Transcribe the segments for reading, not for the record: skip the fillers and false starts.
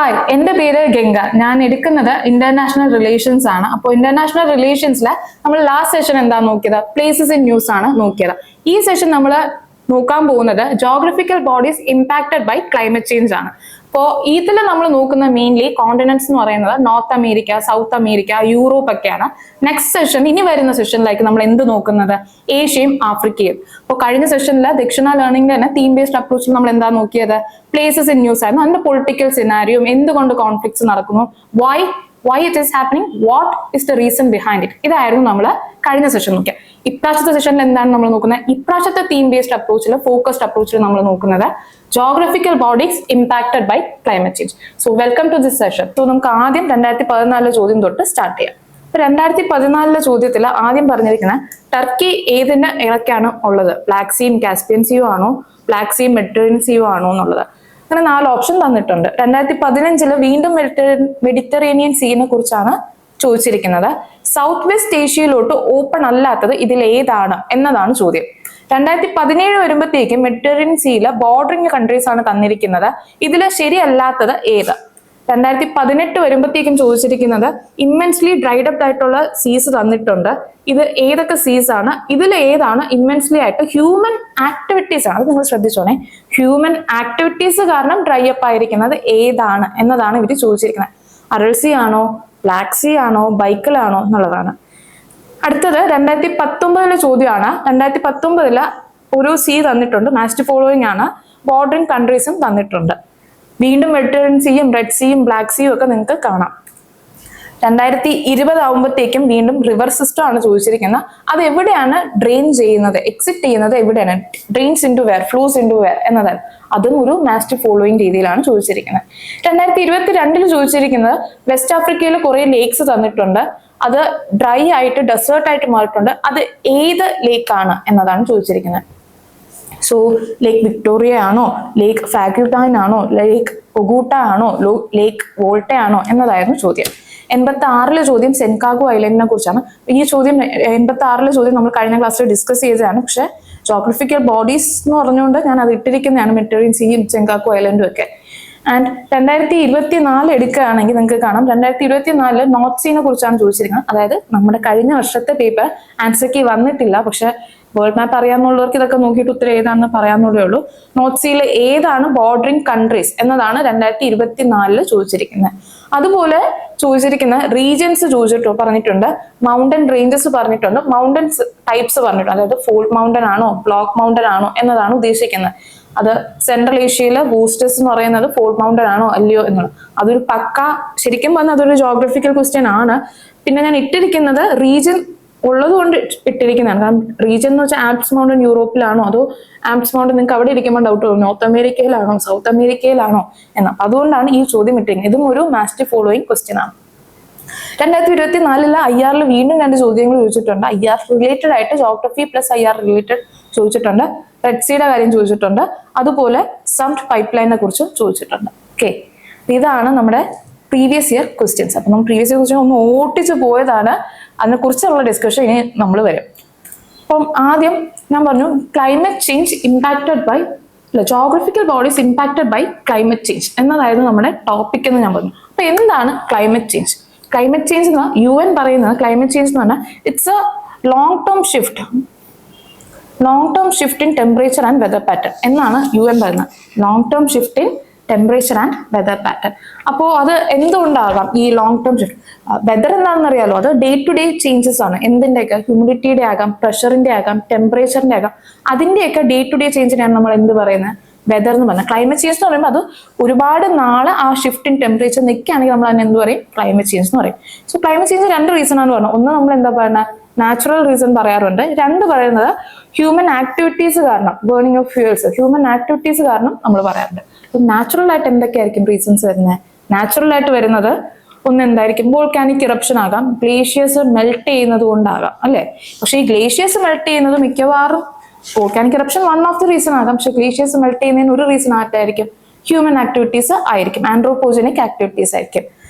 Hi, എൻ്റെ പേര് ഗംഗ. ഞാൻ എടുക്കുന്നത് ഇന്റർനാഷണൽ റിലേഷൻസ് ആണ്. അപ്പോൾ ഇന്റർനാഷണൽ റിലേഷൻസിലെ നമ്മൾ ലാസ്റ്റ് സെഷൻ എന്താ നോക്കിയത്? പ്ലേസസ് ഇൻ ന്യൂസ് ആണ് നോക്കിയത്. ഈ സെഷൻ നമ്മൾ നോക്കാൻ പോകുന്നത് geographical bodies impacted by climate change ആണ്. അപ്പോൾ ഇതിൽ നമ്മൾ നോക്കുന്ന മെയിൻലി കോണ്ടിനെന്റ്സ് എന്ന് പറയുന്നത് north America, south America, Europe ഒക്കെയാണ്. നെക്സ്റ്റ് സെഷൻ, ഇനി വരുന്ന സെഷനിലേക്ക് നമ്മൾ എന്ത് നോക്കുന്നത്? ഏഷ്യയും ആഫ്രിക്കയും. അപ്പോൾ കഴിഞ്ഞ സെഷനിൽ ദക്ഷിണ ലേണിംഗിൽ തന്നെ തീം ബേസ്ഡ് അപ്രോച്ചിൽ നമ്മൾ എന്താ നോക്കിയത്? പ്ലേസസ് ഇൻ ന്യൂസ് ആയിരുന്നു. അതിന്റെ പൊളിറ്റിക്കൽ സിനാരിയും, എന്തുകൊണ്ട് കോൺഫ്ലിക്ട്സ് നടക്കുന്നു, why it is happening, what is the reason behind it, ഇതായിരുന്നു നമ്മൾ കഴിഞ്ഞ സെഷൻ നോക്കിയത്. ഇപ്രാവശ്യത്തെ സെഷനിൽ എന്താണ് നമ്മൾ നോക്കുന്നത്? ഇപ്രാവശ്യത്തെ തീം ബേസ്ഡ് അപ്രോച്ചിൽ, ഫോക്കസ്ഡ് അപ്രോച്ചിൽ നമ്മൾ നോക്കുന്നത് geographical bodies impacted by climate change. So welcome to this session. So നമുക്ക് ആദ്യം 2014 ചോദ്യം തൊട്ട് സ്റ്റാർട്ട് ചെയ്യാം. 2014 ചോദ്യത്തിൽ ആദ്യം പറഞ്ഞിരിക്കുന്ന ടർക്കി ഏതിന്റെ ഇടയ്ക്കാണ് ഉള്ളത്? ബ്ലാക്ക് സീയും കാസ്പിയൻ സീയും ആണോ, ബ്ലാക്ക് സീയും മെഡിറ്ററേനിയൻ സീയും ആണോ എന്നുള്ളത്. അങ്ങനെ 4 ഓപ്ഷൻ തന്നിട്ടുണ്ട്. 2015 വീണ്ടും മെഡിറ്ററേനിയൻ സീനെ കുറിച്ചാണ് ചോദിച്ചിരിക്കുന്നത്. സൗത്ത് വെസ്റ്റ് ഏഷ്യയിലോട്ട് ഓപ്പൺ അല്ലാത്തത് ഇതിൽ ഏതാണ് എന്നതാണ് ചോദ്യം. 2017 വരുമ്പോഴത്തേക്കും മെഡിറ്ററേനിയൻ സീയിലെ ബോർഡറിംഗ് കൺട്രീസ് ആണ് തന്നിരിക്കുന്നത്. ഇതിൽ ശരിയല്ലാത്തത് ഏത്? 2018 വരുമ്പോഴത്തേക്കും ചോദിച്ചിരിക്കുന്നത് ഇമ്മൻസ്ലി ഡ്രൈഡ് അപ്പ് ആയിട്ടുള്ള സീസ് തന്നിട്ടുണ്ട്. ഇത് ഏതൊക്കെ സീസ് ആണ്? ഇതിൽ ഏതാണ് ഇമ്മൻസ്ലി ആയിട്ട് ഹ്യൂമൻ ആക്ടിവിറ്റീസ് ആണ്? അത് നിങ്ങൾ ശ്രദ്ധിച്ചോണേ. ഹ്യൂമൻ ആക്ടിവിറ്റീസ് കാരണം ഡ്രൈ അപ്പ് ആയിരിക്കുന്നത് ഏതാണ് എന്നതാണ് ഇവർ ചോദിച്ചിരിക്കുന്നത്. അറൽ സീ ആണോ, ബ്ലാക്ക് സീ ആണോ, ബൈക്കലാണോ എന്നുള്ളതാണ്. അടുത്തത് 2019 ചോദ്യമാണ്. 2019 ഒരു സീ തന്നിട്ടുണ്ട്, മാസ്റ്റ് ഫോളോയിങ് ആണ്. ബോർഡറിംഗ് കൺട്രീസും തന്നിട്ടുണ്ട്. വീണ്ടും മെഡിറ്ററേനിയൻ സീയും റെഡ് സീയും ബ്ലാക്ക് സീയും ഒക്കെ നിങ്ങൾക്ക് കാണാം. 2020 ആകുമ്പോഴത്തേക്കും വീണ്ടും റിവർ സിസ്റ്റം ആണ് ചോദിച്ചിരിക്കുന്നത്. അത് എവിടെയാണ് ഡ്രെയിൻ ചെയ്യുന്നത്, എക്സിറ്റ് ചെയ്യുന്നത് എവിടെയാണ്? Drains into where, flows into where എന്നതാണ്. അതും ഒരു മാസ്റ്റ് ഫോളോയിങ് രീതിയിലാണ് ചോദിച്ചിരിക്കുന്നത്. 2022 ചോദിച്ചിരിക്കുന്നത് വെസ്റ്റ് ആഫ്രിക്കയിൽ കുറെ ലേക്സ് തന്നിട്ടുണ്ട്. അത് ഡ്രൈ ആയിട്ട് ഡെസേർട്ട് ആയിട്ട് മാറിയിട്ടുണ്ട്. അത് ഏത് ലേക്കാണ് എന്നതാണ് ചോദിച്ചിരിക്കുന്നത്. സോ ലേക്ക് വിക്ടോറിയ ആണോ, ലേക്ക് ഫാക്യൂട്ടൈൻ ആണോ, ലേക്ക് ഒഗൂട്ട ആണോ, ലേക്ക് വോൾട്ട ആണോ എന്നതായിരുന്നു ചോദ്യം. 86 ചോദ്യം സെൻകാഗു ഐലൻഡിനെ കുറിച്ചാണ്. ഈ ചോദ്യം 86 ചോദ്യം നമ്മൾ കഴിഞ്ഞ ക്ലാസ്സിൽ ഡിസ്കസ് ചെയ്തതാണ്. പക്ഷെ ജോഗ്രഫിക്കൽ ബോഡീസ് എന്ന് പറഞ്ഞുകൊണ്ട് ഞാൻ അത് ഇട്ടിരിക്കുന്നതാണ്, മെഡിറ്ററേനിയൻ സീയും സെൻകാഗു ഐലൻഡും ഒക്കെ. ആൻഡ് 2024 എടുക്കുകയാണെങ്കിൽ നിങ്ങൾക്ക് കാണാം, 2024 നോർത്ത് സീനെ കുറിച്ചാണ് ചോദിച്ചിരിക്കുന്നത്. അതായത് നമ്മുടെ കഴിഞ്ഞ വർഷത്തെ പേപ്പർ ആൻസർ കീ വന്നിട്ടില്ല. പക്ഷെ വേൾഡ് മാപ്പ് അറിയാവുന്നവർക്ക് ഇതൊക്കെ നോക്കിയിട്ട് ഉത്തരം ഏതാണെന്ന് പറയാവുന്നതേ ഉള്ളൂ. നോർത്ത് സീയിൽ ഏതാണ് ബോർഡറിംഗ് കൺട്രീസ് എന്നതാണ് 2024 ചോദിച്ചിരിക്കുന്നത്. അതുപോലെ ചോദിച്ചിരിക്കുന്ന റീജിയൻസ് പറഞ്ഞിട്ടുണ്ട്, മൗണ്ടൻ റേഞ്ചസ് പറഞ്ഞിട്ടുണ്ട്, മൗണ്ടൻസ് ടൈപ്സ് പറഞ്ഞിട്ടുണ്ട്. അതായത് ഫോൾട്ട് മൗണ്ടൻ ആണോ, ബ്ലോക്ക് മൗണ്ടൻ ആണോ എന്നതാണ് ഉദ്ദേശിക്കുന്നത്. അത് സെൻട്രൽ ഏഷ്യയിലെ ബൂസ്റ്റേഴ്സ് എന്ന് പറയുന്നത് ഫോൾട്ട് മൗണ്ടൻ ആണോ അല്ലയോ എന്നുള്ളത്. അതൊരു ശരിക്കും പറഞ്ഞാൽ അതൊരു ജോഗ്രഫിക്കൽ ക്വസ്റ്റ്യൻ ആണ്. പിന്നെ ഞാൻ ഇട്ടിരിക്കുന്നത് റീജിയൻ ഉള്ളത് കൊണ്ട് ഇട്ടിരിക്കുന്നതാണ്. കാരണം റീജിയൻ എന്ന് വെച്ചാൽ ആൽപ്സ് മൗണ്ടൻ യൂറോപ്പിലാണോ, അതോ ആൽപ്സ് മൗണ്ടൻ നിങ്ങൾക്ക് അവിടെ ഇരിക്കുമ്പോൾ ഡൗട്ട് വരും, നോർത്ത് അമേരിക്കയിലാണോ, സൗത്ത് അമേരിക്കയിലാണോ എന്ന. അതുകൊണ്ടാണ് ഈ ചോദ്യം ഇട്ടിരിക്കുന്നത്. ഇതും ഒരു മാസ്റ്റ് ഫോളോയിങ് ക്വസ്റ്റ്യൻ ആണ്. 2024 IR വീണ്ടും 2 ചോദ്യങ്ങൾ ചോദിച്ചിട്ടുണ്ട്. IR റിലേറ്റഡ് ആയിട്ട് ജോഗ്രഫി പ്ലസ് IR റിലേറ്റഡ് ചോദിച്ചിട്ടുണ്ട്. റെഡ് സീയുടെ കാര്യം ചോദിച്ചിട്ടുണ്ട്. അതുപോലെ സംഡ് പൈപ്പ് ലൈനെ കുറിച്ച് ചോദിച്ചിട്ടുണ്ട്. ഓക്കെ, ഇതാണ് നമ്മുടെ പ്രീവിയസ് ഇയർ ക്വസ്റ്റ്യൻസ്. അപ്പൊ നമ്മൾ പ്രീവിയസ് ഇയർ ക്വസ്റ്റ്യൻ ഒന്ന് ഓട്ടിച്ച് പോയതാണ്. അതിനെ കുറിച്ചുള്ള ഡിസ്കഷൻ ഇനി നമ്മൾ വരും. അപ്പം ആദ്യം ഞാൻ പറഞ്ഞു climate change impacted by geographical bodies impacted by climate change എന്നതായിരുന്നു നമ്മുടെ ടോപ്പിക് എന്ന് ഞാൻ പറഞ്ഞു. അപ്പൊ എന്താണ് ക്ലൈമറ്റ് ചേഞ്ച്? ക്ലൈമറ്റ് ചേഞ്ച് എന്ന് UN പറയുന്നത് ക്ലൈമറ്റ് ചേഞ്ച് എന്ന് പറഞ്ഞാൽ it's a long term shift in temperature and weather pattern എന്നാണ് UN പറയുന്നത്. Long term shift in temperature and weather pattern. അപ്പോൾ അത് എന്തുകൊണ്ടാകാം ഈ ലോങ് ടേം ഷിഫ്റ്റ്? വെതർ എന്താണെന്ന് അറിയാലോ, അത് ഡേ ടു ഡേ ചേഞ്ചസ് ആണ്. എന്തിൻ്റെയൊക്കെ? ഹ്യൂമിഡിറ്റിയുടെ ആകാം, പ്രഷറിന്റെ ആകാം, ടെമ്പറേച്ചറിന്റെ ആകാം. അതിന്റെയൊക്കെ ഡേ ടു ഡേ ചേഞ്ചിനെയാണ് നമ്മൾ എന്ത് പറയുന്നത്? വെതർ എന്ന് പറഞ്ഞാൽ. ക്ലൈമറ്റ് ചേഞ്ച് എന്ന് പറയുമ്പോൾ അത് ഒരുപാട് നാളെ ആ ഷിഫ്റ്റ് ഇൻ ടെമ്പറേച്ചർ നിൽക്കുകയാണെങ്കിൽ നമ്മൾ അതിന് എന്ത് പറയും? ക്ലൈമറ്റ് ചേഞ്ച് എന്ന് പറയും. സോ ക്ലൈമറ്റ് ചേഞ്ച് 2 റീസൺ ആണ് പറഞ്ഞത്. ഒന്ന് നമ്മൾ എന്താ പറയുന്നത്? നാച്ചുറൽ റീസൺ പറയാറുണ്ട്. 2 പറയുന്നത് ഹ്യൂമൻ ആക്ടിവിറ്റീസ് കാരണം, burning of fuels, human activities കാരണം നമ്മൾ പറയാറുണ്ട്. അപ്പം നാച്ചുറൽ ആയിട്ട് എന്തൊക്കെയായിരിക്കും റീസൺസ് വരുന്നത്? നാച്ചുറൽ ആയിട്ട് വരുന്നത് ഒന്ന് എന്തായിരിക്കും? വോൾക്കാനിക് ഇറപ്ഷൻ ആകാം, ഗ്ലേഷ്യേഴ്സ് മെൽറ്റ് ചെയ്യുന്നത് കൊണ്ടാകാം, അല്ലെ? പക്ഷെ ഈ ഗ്ലേഷ്യേഴ്സ് മെൽറ്റ് ചെയ്യുന്നത് മിക്കവാറും volcanic eruption one of the reason ആകാം. പക്ഷെ ഗ്ലേഷ്യേഴ്സ് മെൽറ്റ് ചെയ്യുന്നതിന് ഒരു റീസൺ ആയിട്ടായിരിക്കും? ഹ്യൂമൻ ആക്ടിവിറ്റീസ് ആയിരിക്കും, ആൻഡ്രോപോജനിക് ആക്ടിവിറ്റീസ് ആയിരിക്കും.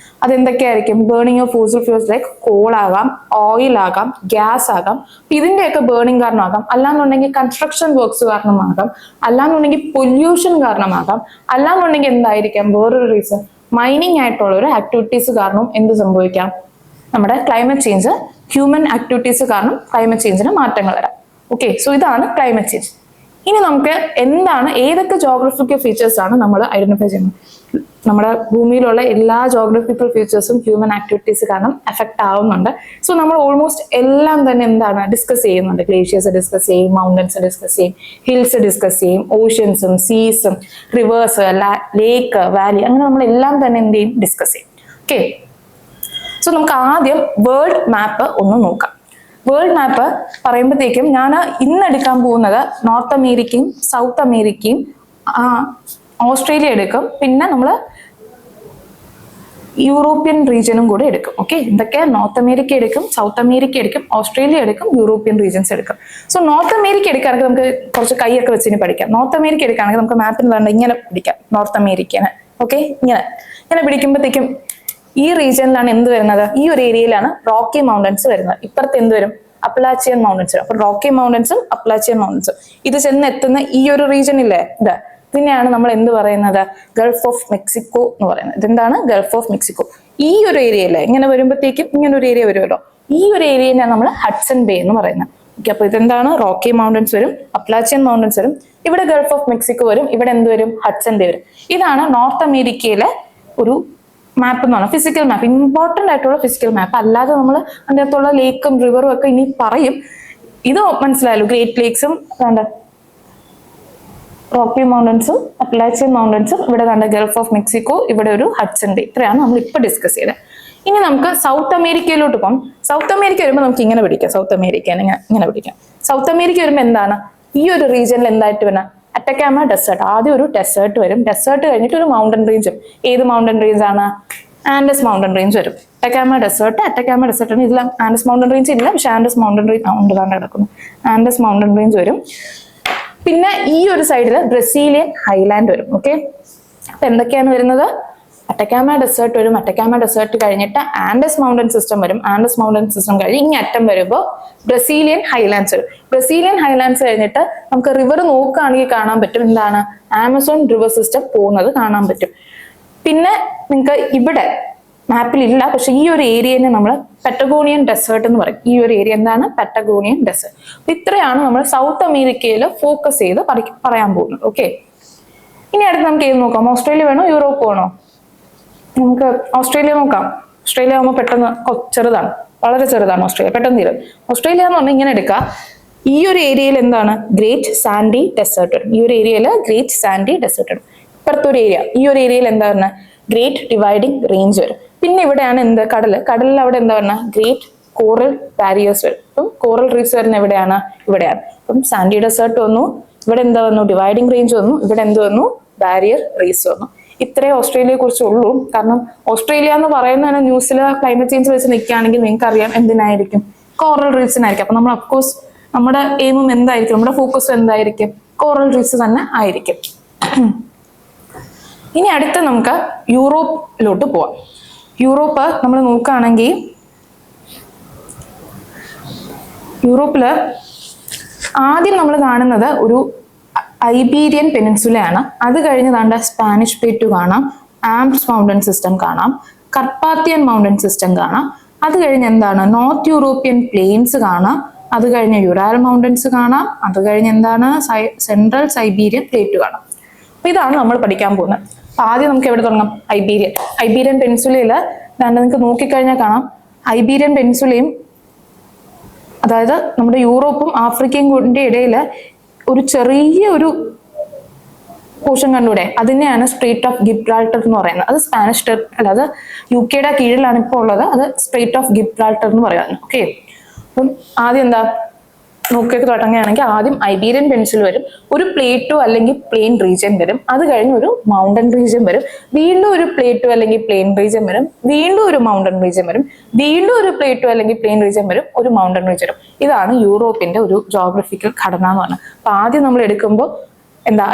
അതെന്തൊക്കെയായിരിക്കും? Burning of fossil fuels like coal ആകാം, ഓയിൽ ആകാം, ഗ്യാസ് ആകാം. ഇതിന്റെയൊക്കെ ബേണിംഗ് കാരണമാകാം. അല്ലാന്നുണ്ടെങ്കിൽ കൺസ്ട്രക്ഷൻ വർക്ക്സ് കാരണമാകാം, അല്ലാന്നുണ്ടെങ്കിൽ പൊല്യൂഷൻ കാരണമാകാം, അല്ലാന്നുണ്ടെങ്കിൽ എന്തായിരിക്കാം വേറൊരു റീസൺ? മൈനിങ് ആയിട്ടുള്ള ഒരു ആക്ടിവിറ്റീസ് കാരണം എന്ത് സംഭവിക്കാം? നമ്മുടെ ക്ലൈമറ്റ് ചേഞ്ച്, ഹ്യൂമൻ ആക്ടിവിറ്റീസ് കാരണം ക്ലൈമറ്റ് ചേഞ്ചിന് മാറ്റങ്ങൾ വരാം. ഓക്കെ, സോ ഇതാണ് ക്ലൈമറ്റ് ചേഞ്ച്. ഇനി നമുക്ക് എന്താണ്, ഏതൊക്കെ ജോഗ്രഫിക്കൽ ഫീച്ചേഴ്സ് ആണ് നമ്മൾ ഐഡന്റിഫൈ ചെയ്യുന്നത്? നമ്മുടെ ഭൂമിയിലുള്ള എല്ലാ ജോഗ്രഫിക്കൽ ഫീച്ചേഴ്സും ഹ്യൂമൻ ആക്ടിവിറ്റീസ് കാരണം എഫക്ട് ആവുന്നുണ്ട്. സോ നമ്മൾ ഓൾമോസ്റ്റ് എല്ലാം തന്നെ എന്താണ് ഡിസ്കസ് ചെയ്യുന്നുണ്ട്. ഗ്ലേഷ്യേഴ്സ് ഡിസ്കസ് ചെയ്യും, മൗണ്ടൻസ് ഡിസ്കസ് ചെയ്യും, ഹിൽസ് ഡിസ്കസ് ചെയ്യും, ഓഷ്യൻസും സീസും റിവേഴ്സ്, ലേക്ക്, വാലി, അങ്ങനെ നമ്മൾ എല്ലാം തന്നെ എന്ത് ചെയ്യും? ഡിസ്കസ് ചെയ്യും. ഓക്കെ, സോ നമുക്ക് ആദ്യം വേൾഡ് മാപ്പ് ഒന്ന് നോക്കാം. വേൾഡ് മാപ്പ് പറയുമ്പോഴത്തേക്കും ഞാൻ ഇന്ന് എടുക്കാൻ പോകുന്നത് നോർത്ത് അമേരിക്കയും സൗത്ത് അമേരിക്കയും ഓസ്ട്രേലിയ എടുക്കും, പിന്നെ നമ്മൾ യൂറോപ്യൻ റീജിയനും കൂടെ എടുക്കും. ഓക്കെ, ഇതൊക്കെ നോർത്ത് അമേരിക്ക എടുക്കും, സൗത്ത് അമേരിക്ക എടുക്കും, ഓസ്ട്രേലിയ എടുക്കും, യൂറോപ്യൻ റീജിയൻസ് എടുക്കും. സോ നോർത്ത് അമേരിക്ക എടുക്കുകയാണെങ്കിൽ നമുക്ക് കുറച്ച് കൈയൊക്കെ വെച്ചിന് പഠിക്കാം. നോർത്ത് അമേരിക്ക എടുക്കുകയാണെങ്കിൽ നമുക്ക് മാപ്പിൽ വേണ്ട ഇങ്ങനെ പിടിക്കാം നോർത്ത് അമേരിക്കനെ. ഓക്കെ, ഇങ്ങനെ പിടിക്കുമ്പോഴത്തേക്കും ഈ റീജിയനിലാണ് എന്ത് വരുന്നത്? ഈ ഒരു ഏരിയയിലാണ് റോക്കി മൗണ്ടൻസ് വരുന്നത്. ഇപ്പുറത്ത് എന്ത് വരും? അപ്പലാച്ചിയൻ മൗണ്ടൻസ് വരും. അപ്പൊ റോക്കി മൗണ്ടൻസും അപ്പലാച്ചിയൻ മൗണ്ടൻസും ഇത് ചെന്ന് എത്തുന്ന ഈ ഒരു റീജിയൻ ഇല്ലേ, ഇതിനെയാണ് നമ്മൾ എന്ത് പറയുന്നത്? ഗൾഫ് ഓഫ് മെക്സിക്കോ എന്ന് പറയുന്നത്. ഇതെന്താണ്? Gulf of Mexico. ഈ ഒരു ഏരിയയിലെ ഇങ്ങനെ വരുമ്പോഴത്തേക്കും ഇങ്ങനെ ഒരു ഏരിയ വരുമല്ലോ, ഈ ഒരു ഏരിയനെ നമ്മൾ ഹഡ്സൺ ബേ എന്ന് പറയുന്നത്. ഓക്കെ, അപ്പൊ ഇതെന്താണ്? റോക്കി മൗണ്ടൻസ് വരും, അപ്പലാച്ചിയൻ മൗണ്ടൻസ് വരും, ഇവിടെ ഗൾഫ് ഓഫ് മെക്സിക്കോ വരും, ഇവിടെ എന്ത് വരും? ഹഡ്സൺ ബേ വരും. ഇതാണ് നോർത്ത് അമേരിക്കയിലെ ഒരു മാപ്പ് എന്ന് പറഞ്ഞാൽ ഫിസിക്കൽ മാപ്പ്, ഇമ്പോർട്ടന്റ് ആയിട്ടുള്ള ഫിസിക്കൽ മാപ്പ്. അല്ലാതെ നമ്മൾ അതിൻ്റെ അകത്തുള്ള ലേക്കും റിവറും ഒക്കെ ഇനി പറയും. ഇത് മനസ്സിലായല്ലോ, ഗ്രേറ്റ് ലേക്സും റോക്കി മൗണ്ടൻസും അപ്പലാച്ചിയൻ മൗണ്ടൻസും, ഇവിടെ ഗൾഫ് ഓഫ് മെക്സിക്കോ, ഇവിടെ ഒരു ഹഡ്സൺ ബേ. ഇത്രയാണ് നമ്മൾ ഇപ്പൊ ഡിസ്കസ് ചെയ്തത്. ഇനി നമുക്ക് സൗത്ത് അമേരിക്കയിലോട്ട് പോകാം. സൗത്ത് അമേരിക്ക വരുമ്പോൾ നമുക്ക് ഇങ്ങനെ പിടിക്കാം, സൗത്ത് അമേരിക്കനെ ഇങ്ങനെ പിടിക്കാം. സൗത്ത് അമേരിക്ക വരുമ്പോൾ എന്താണ് ഈ ഒരു റീജിയനിൽ എന്തായിട്ട് വരുന്ന? Atacama desert. ആദ്യം ഒരു ഡെസേർട്ട് വരും, ഡെസേർട്ട് കഴിഞ്ഞിട്ട് ഒരു മൗണ്ടൻ റേഞ്ച് വരും. ഏത് മൗണ്ടൻ റേഞ്ച് ആണ്? ആൻഡസ് മൗണ്ടൻ റേഞ്ച് വരും. അറ്റക്കാമ ഡെസേർട്ട് ഇതിൽ ആൻഡസ് മൗണ്ടൻ റേഞ്ച് ഇല്ല, പക്ഷെ ആൻഡസ് മൗണ്ടൻ റേഞ്ച് ഉണ്ടാകാണ്ട് കിടക്കുന്നു. ആൻഡസ് മൗണ്ടൻ റേഞ്ച് വരും. പിന്നെ ഈ ഒരു സൈഡിൽ ബ്രസീലിയൻ ഹൈലാൻഡ് വരും. ഓക്കെ, അപ്പൊ എന്തൊക്കെയാണ് വരുന്നത്? അറ്റക്കാമ ഡെസേർട്ട് വരും, അറ്റക്കാമ ഡെസേർട്ട് കഴിഞ്ഞിട്ട് ആൻഡസ് മൗണ്ടൻ സിസ്റ്റം വരും, ആൻഡസ് മൗണ്ടൻ സിസ്റ്റം കഴിഞ്ഞ് ഇനി അറ്റം വരുമ്പോൾ ബ്രസീലിയൻ ഹൈലാൻഡ്സ് വരും. ബ്രസീലിയൻ ഹൈലാൻഡ്സ് കഴിഞ്ഞിട്ട് നമുക്ക് റിവർ നോക്കുകയാണെങ്കിൽ കാണാൻ പറ്റും, എന്താണ്? ആമസോൺ റിവർ സിസ്റ്റം പോകുന്നത് കാണാൻ പറ്റും. പിന്നെ നിങ്ങൾക്ക് ഇവിടെ മാപ്പിൽ ഇല്ല, പക്ഷെ ഈ ഒരു ഏരിയനെ നമ്മൾ പറ്റഗോണിയൻ ഡെസേർട്ട് എന്ന് പറയും. ഈ ഒരു ഏരിയ എന്താണ്? പറ്റഗോണിയൻ ഡെസേർട്ട്. അപ്പൊ ഇത്രയാണ് നമ്മൾ സൗത്ത് അമേരിക്കയിൽ ഫോക്കസ് ചെയ്ത് പറയാൻ പോകുന്നത്. ഓക്കെ, ഇനി അടുത്ത് നമുക്ക് ഏത് നോക്കാം? ഓസ്ട്രേലിയ വേണോ യൂറോപ്പ് വേണോ? നമുക്ക് ഓസ്ട്രേലിയ നോക്കാം. ഓസ്ട്രേലിയ ആകുമ്പോൾ പെട്ടെന്ന് ചെറുതാണ്, വളരെ ചെറുതാണ് ഓസ്ട്രേലിയ, പെട്ടെന്ന് തീരും. ഓസ്ട്രേലിയ എന്ന് പറഞ്ഞാൽ ഇങ്ങനെ എടുക്കുക. ഈ ഒരു ഏരിയയിൽ എന്താണ്? ഗ്രേറ്റ് സാൻഡി ഡെസേർട്ട് വരും. ഈ ഒരു ഏരിയയിൽ ഗ്രേറ്റ് സാൻഡി ഡെസേർട്ട് വരും. ഇപ്പുറത്തൊരു ഏരിയ, ഈ ഒരു ഏരിയയിൽ എന്താ പറഞ്ഞാൽ? ഗ്രേറ്റ് ഡിവൈഡിങ് റേഞ്ച് വരും. പിന്നെ ഇവിടെയാണ് എന്ത്? കടലിൽ അവിടെ എന്താ പറഞ്ഞാൽ? ഗ്രേറ്റ് കോറൽ ബാരിയേഴ്സ് വരും. അപ്പം കോറൽ റീഫ്സ് വരുന്ന എവിടെയാണ്? ഇവിടെയാണ്. അപ്പം സാൻഡി ഡെസേർട്ട് വന്നു, ഇവിടെ എന്താ വന്നു? ഡിവൈഡിങ് റേഞ്ച് വന്നു, ഇവിടെ എന്ത് വന്നു? ബാരിയർ റീഫ്സ് വന്നു. ഇത്രേ ഓസ്ട്രേലിയയെ കുറിച്ച് ഉള്ളൂ. കാരണം ഓസ്ട്രേലിയ എന്ന് പറയുന്ന ന്യൂസിൽ ക്ലൈമറ്റ് ചേഞ്ച് വെച്ച് നിൽക്കുകയാണെങ്കിൽ നിങ്ങൾക്ക് അറിയാം എന്തിനായിരിക്കും? കോറൽ റീഫ്സിനായിരിക്കും. അപ്പൊ നമ്മൾ അഫ്കോഴ്സ് നമ്മുടെ എയിമും എന്തായിരിക്കും? നമ്മുടെ ഫോക്കസും എന്തായിരിക്കും? കോറൽ റീഫ്സ് തന്നെ ആയിരിക്കും. ഇനി അടുത്ത് നമുക്ക് യൂറോപ്പിലോട്ട് പോവാം. യൂറോപ്പ് നമ്മൾ നോക്കുകയാണെങ്കിൽ യൂറോപ്പില് ആദ്യം നമ്മൾ കാണുന്നത് ഒരു ഐബീരിയൻ പെനിൻസുലയാണ്. അത് കഴിഞ്ഞ് സ്പാനിഷ് പ്ലേറ്റ് കാണാം, ആംപ്സ് മൗണ്ടൻ സിസ്റ്റം കാണാം, കർപ്പാത്തിയൻ മൗണ്ടൻ സിസ്റ്റം കാണാം. അത് കഴിഞ്ഞ് എന്താണ്? നോർത്ത് യൂറോപ്യൻ പ്ലെയിൻസ് കാണാം. അത് കഴിഞ്ഞ് യുറാൽ മൗണ്ടൻസ് കാണാം. അത് കഴിഞ്ഞ് എന്താണ്? സെൻട്രൽ സൈബീരിയൻ പ്ലേറ്റ് കാണാം. അപ്പൊ ഇതാണ് നമ്മൾ പഠിക്കാൻ പോകുന്നത്. അപ്പൊ ആദ്യം നമുക്ക് എവിടെ തുടങ്ങാം? ഐബീരിയൻ പെനിൻസുലയില് നിങ്ങൾക്ക് നോക്കിക്കഴിഞ്ഞാൽ കാണാം, ഐബീരിയൻ പെനിൻസുലയും അതായത് നമ്മുടെ യൂറോപ്പും ആഫ്രിക്കയും കൂടെ ഇടയിൽ ഒരു ചെറിയ ഒരു പോർഷൻ കണ്ടൂടെ? അതിനെയാണ് സ്ട്രെയ്റ്റ് ഓഫ് ഗിബ്രാൾട്ടർ എന്ന് പറയുന്നത്. അത് സ്പാനിഷ് അല്ല, അത് UK കീഴിലാണ് ഇപ്പോൾ ഉള്ളത്. അത് സ്ട്രെയ്റ്റ് ഓഫ് ഗിബ്രാൾട്ടർ എന്ന് പറയുന്നത്. ഓക്കെ, അപ്പം ആദ്യം എന്താ നോക്കിയൊക്കെ തുടങ്ങുകയാണെങ്കിൽ ആദ്യം ഐബീരിയൻ പെനിൻസുല വരും, ഒരു പ്ലേറ്റോ അല്ലെങ്കിൽ പ്ലെയിൻ റീജിയൻ വരും, അത് കഴിഞ്ഞ് ഒരു മൗണ്ടൻ റീജിയൻ വരും, വീണ്ടും ഒരു പ്ലേറ്റോ അല്ലെങ്കിൽ പ്ലെയിൻ റീജിയൻ വരും, വീണ്ടും ഒരു മൗണ്ടൻ റീജിയൻ വരും, വീണ്ടും ഒരു പ്ലേറ്റോ അല്ലെങ്കിൽ പ്ലെയിൻ റീജിയൻ വരും, ഒരു മൗണ്ടൻ റീജിയൻ വരും. ഇതാണ് യൂറോപ്പിന്റെ ഒരു ജോഗ്രഫിക്കൽ ഘടന എന്ന് പറഞ്ഞത്. അപ്പൊ ആദ്യം നമ്മൾ എടുക്കുമ്പോൾ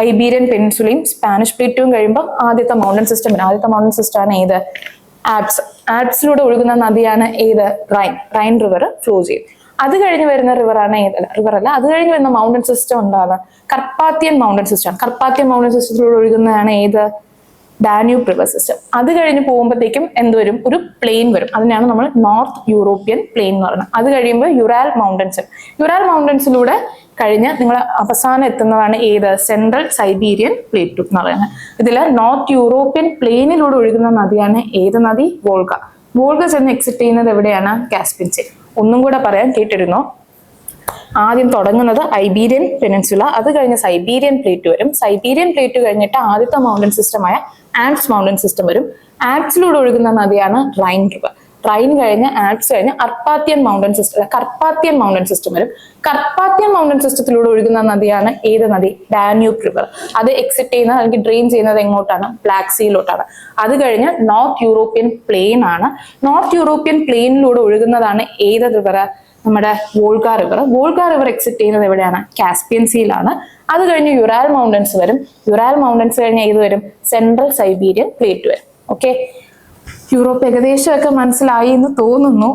ഐബീരിയൻ പെനിൻസുലയും സ്പാനിഷ് പ്ലേറ്റും കഴിയുമ്പോൾ ആദ്യത്തെ മൗണ്ടൻ സിസ്റ്റം വരും. ആദ്യത്തെ മൗണ്ടൻ സിസ്റ്റം ആണ് ഏത്? ആൽപ്സിലൂടെ ഒഴുകുന്ന നദിയാണ് ഏത്? റൈൻ റിവർ ഫ്ലോ ചെയ്യും. അത് കഴിഞ്ഞ് വരുന്ന റിവറാണ് റിവറല്ല, അത് കഴിഞ്ഞ് വരുന്ന മൗണ്ടൻ സിസ്റ്റം ഉണ്ടാകുക കർപ്പാത്തിയൻ മൗണ്ടൻ സിസ്റ്റം ആണ്. കർപ്പാത്തിയൻ മൗണ്ടൻ സിസ്റ്റത്തിലൂടെ ഒഴുകുന്നതാണ് ഏത്? Danube river system. അത് കഴിഞ്ഞ് പോകുമ്പോഴത്തേക്കും എന്ത് വരും? ഒരു പ്ലെയിൻ വരും. അതിനാണ് നമ്മൾ നോർത്ത് യൂറോപ്യൻ പ്ലെയിൻ എന്ന് പറയുന്നത്. അത് കഴിയുമ്പോൾ യുറാൽ മൗണ്ടൻസ്. യുറാൽ മൗണ്ടൻസിലൂടെ കഴിഞ്ഞ് നിങ്ങൾ അവസാനം എത്തുന്നതാണ് ഏത്? സെൻട്രൽ സൈബീരിയൻ പ്ലേറ്റു എന്ന് പറയുന്നത്. ഇതിൽ നോർത്ത് യൂറോപ്യൻ പ്ലെയിനിലൂടെ ഒഴുകുന്ന നദിയാണ് ഏത് നദി? വോൾഗ. വോൾഗ ചെന്ന് എക്സിറ്റ് ചെയ്യുന്നത് എവിടെയാണ്? Caspian sea. ഒന്നും കൂടെ പറയാൻ കേട്ടിരുന്നോ? ആദ്യം തുടങ്ങുന്നത് ഐബീരിയൻ പെനിൻസുല, അത് കഴിഞ്ഞ് സൈബീരിയൻ പ്ലേറ്റ് വരും. സൈബീരിയൻ പ്ലേറ്റ് കഴിഞ്ഞിട്ട് ആദ്യത്തെ മൗണ്ടൻ സിസ്റ്റമായ ആൽപ്സ് മൗണ്ടൻ സിസ്റ്റം വരും. ആൽപ്സിലൂടെ ഒഴുകുന്ന നദിയാണ് റൈൻ റിവർ. റൈൻ കഴിഞ്ഞ് ആൽപ്സ് കഴിഞ്ഞ് കർപ്പാത്തിയൻ മൗണ്ടൻ സിസ്റ്റം വരും. കർപ്പാത്തിയൻ മൗണ്ടൻ സിസ്റ്റത്തിലൂടെ ഒഴുകുന്ന നദിയാണ് ഏത് നദി? Danube river. അത് എക്സിറ്റ് ചെയ്യുന്നത് അല്ലെങ്കിൽ ഡ്രെയിൻ ചെയ്യുന്നത് എങ്ങോട്ടാണ്? ബ്ലാക്ക് സീയിലോട്ടാണ്. അത് കഴിഞ്ഞ് നോർത്ത് യൂറോപ്യൻ പ്ലെയിൻ ആണ്. നോർത്ത് യൂറോപ്യൻ പ്ലെയിനിലൂടെ ഒഴുകുന്നതാണ് ഏത് റിവർ? നമ്മുടെ Volga river. Volga river exit ചെയ്യുന്നത് എവിടെയാണ്? കാസ്പിയൻ സീയിലാണ്. അത് കഴിഞ്ഞ് യുറാൽ മൗണ്ടൻസ് വരും. യുറാൽ മൗണ്ടൻസ് കഴിഞ്ഞ് ഏത് വരും? സെൻട്രൽ സൈബീരിയൻ പ്ലേറ്റ് വരും. ഓക്കെ, യൂറോപ്പ് ഏകദേശമൊക്കെ മനസ്സിലായി എന്ന് തോന്നുന്നു.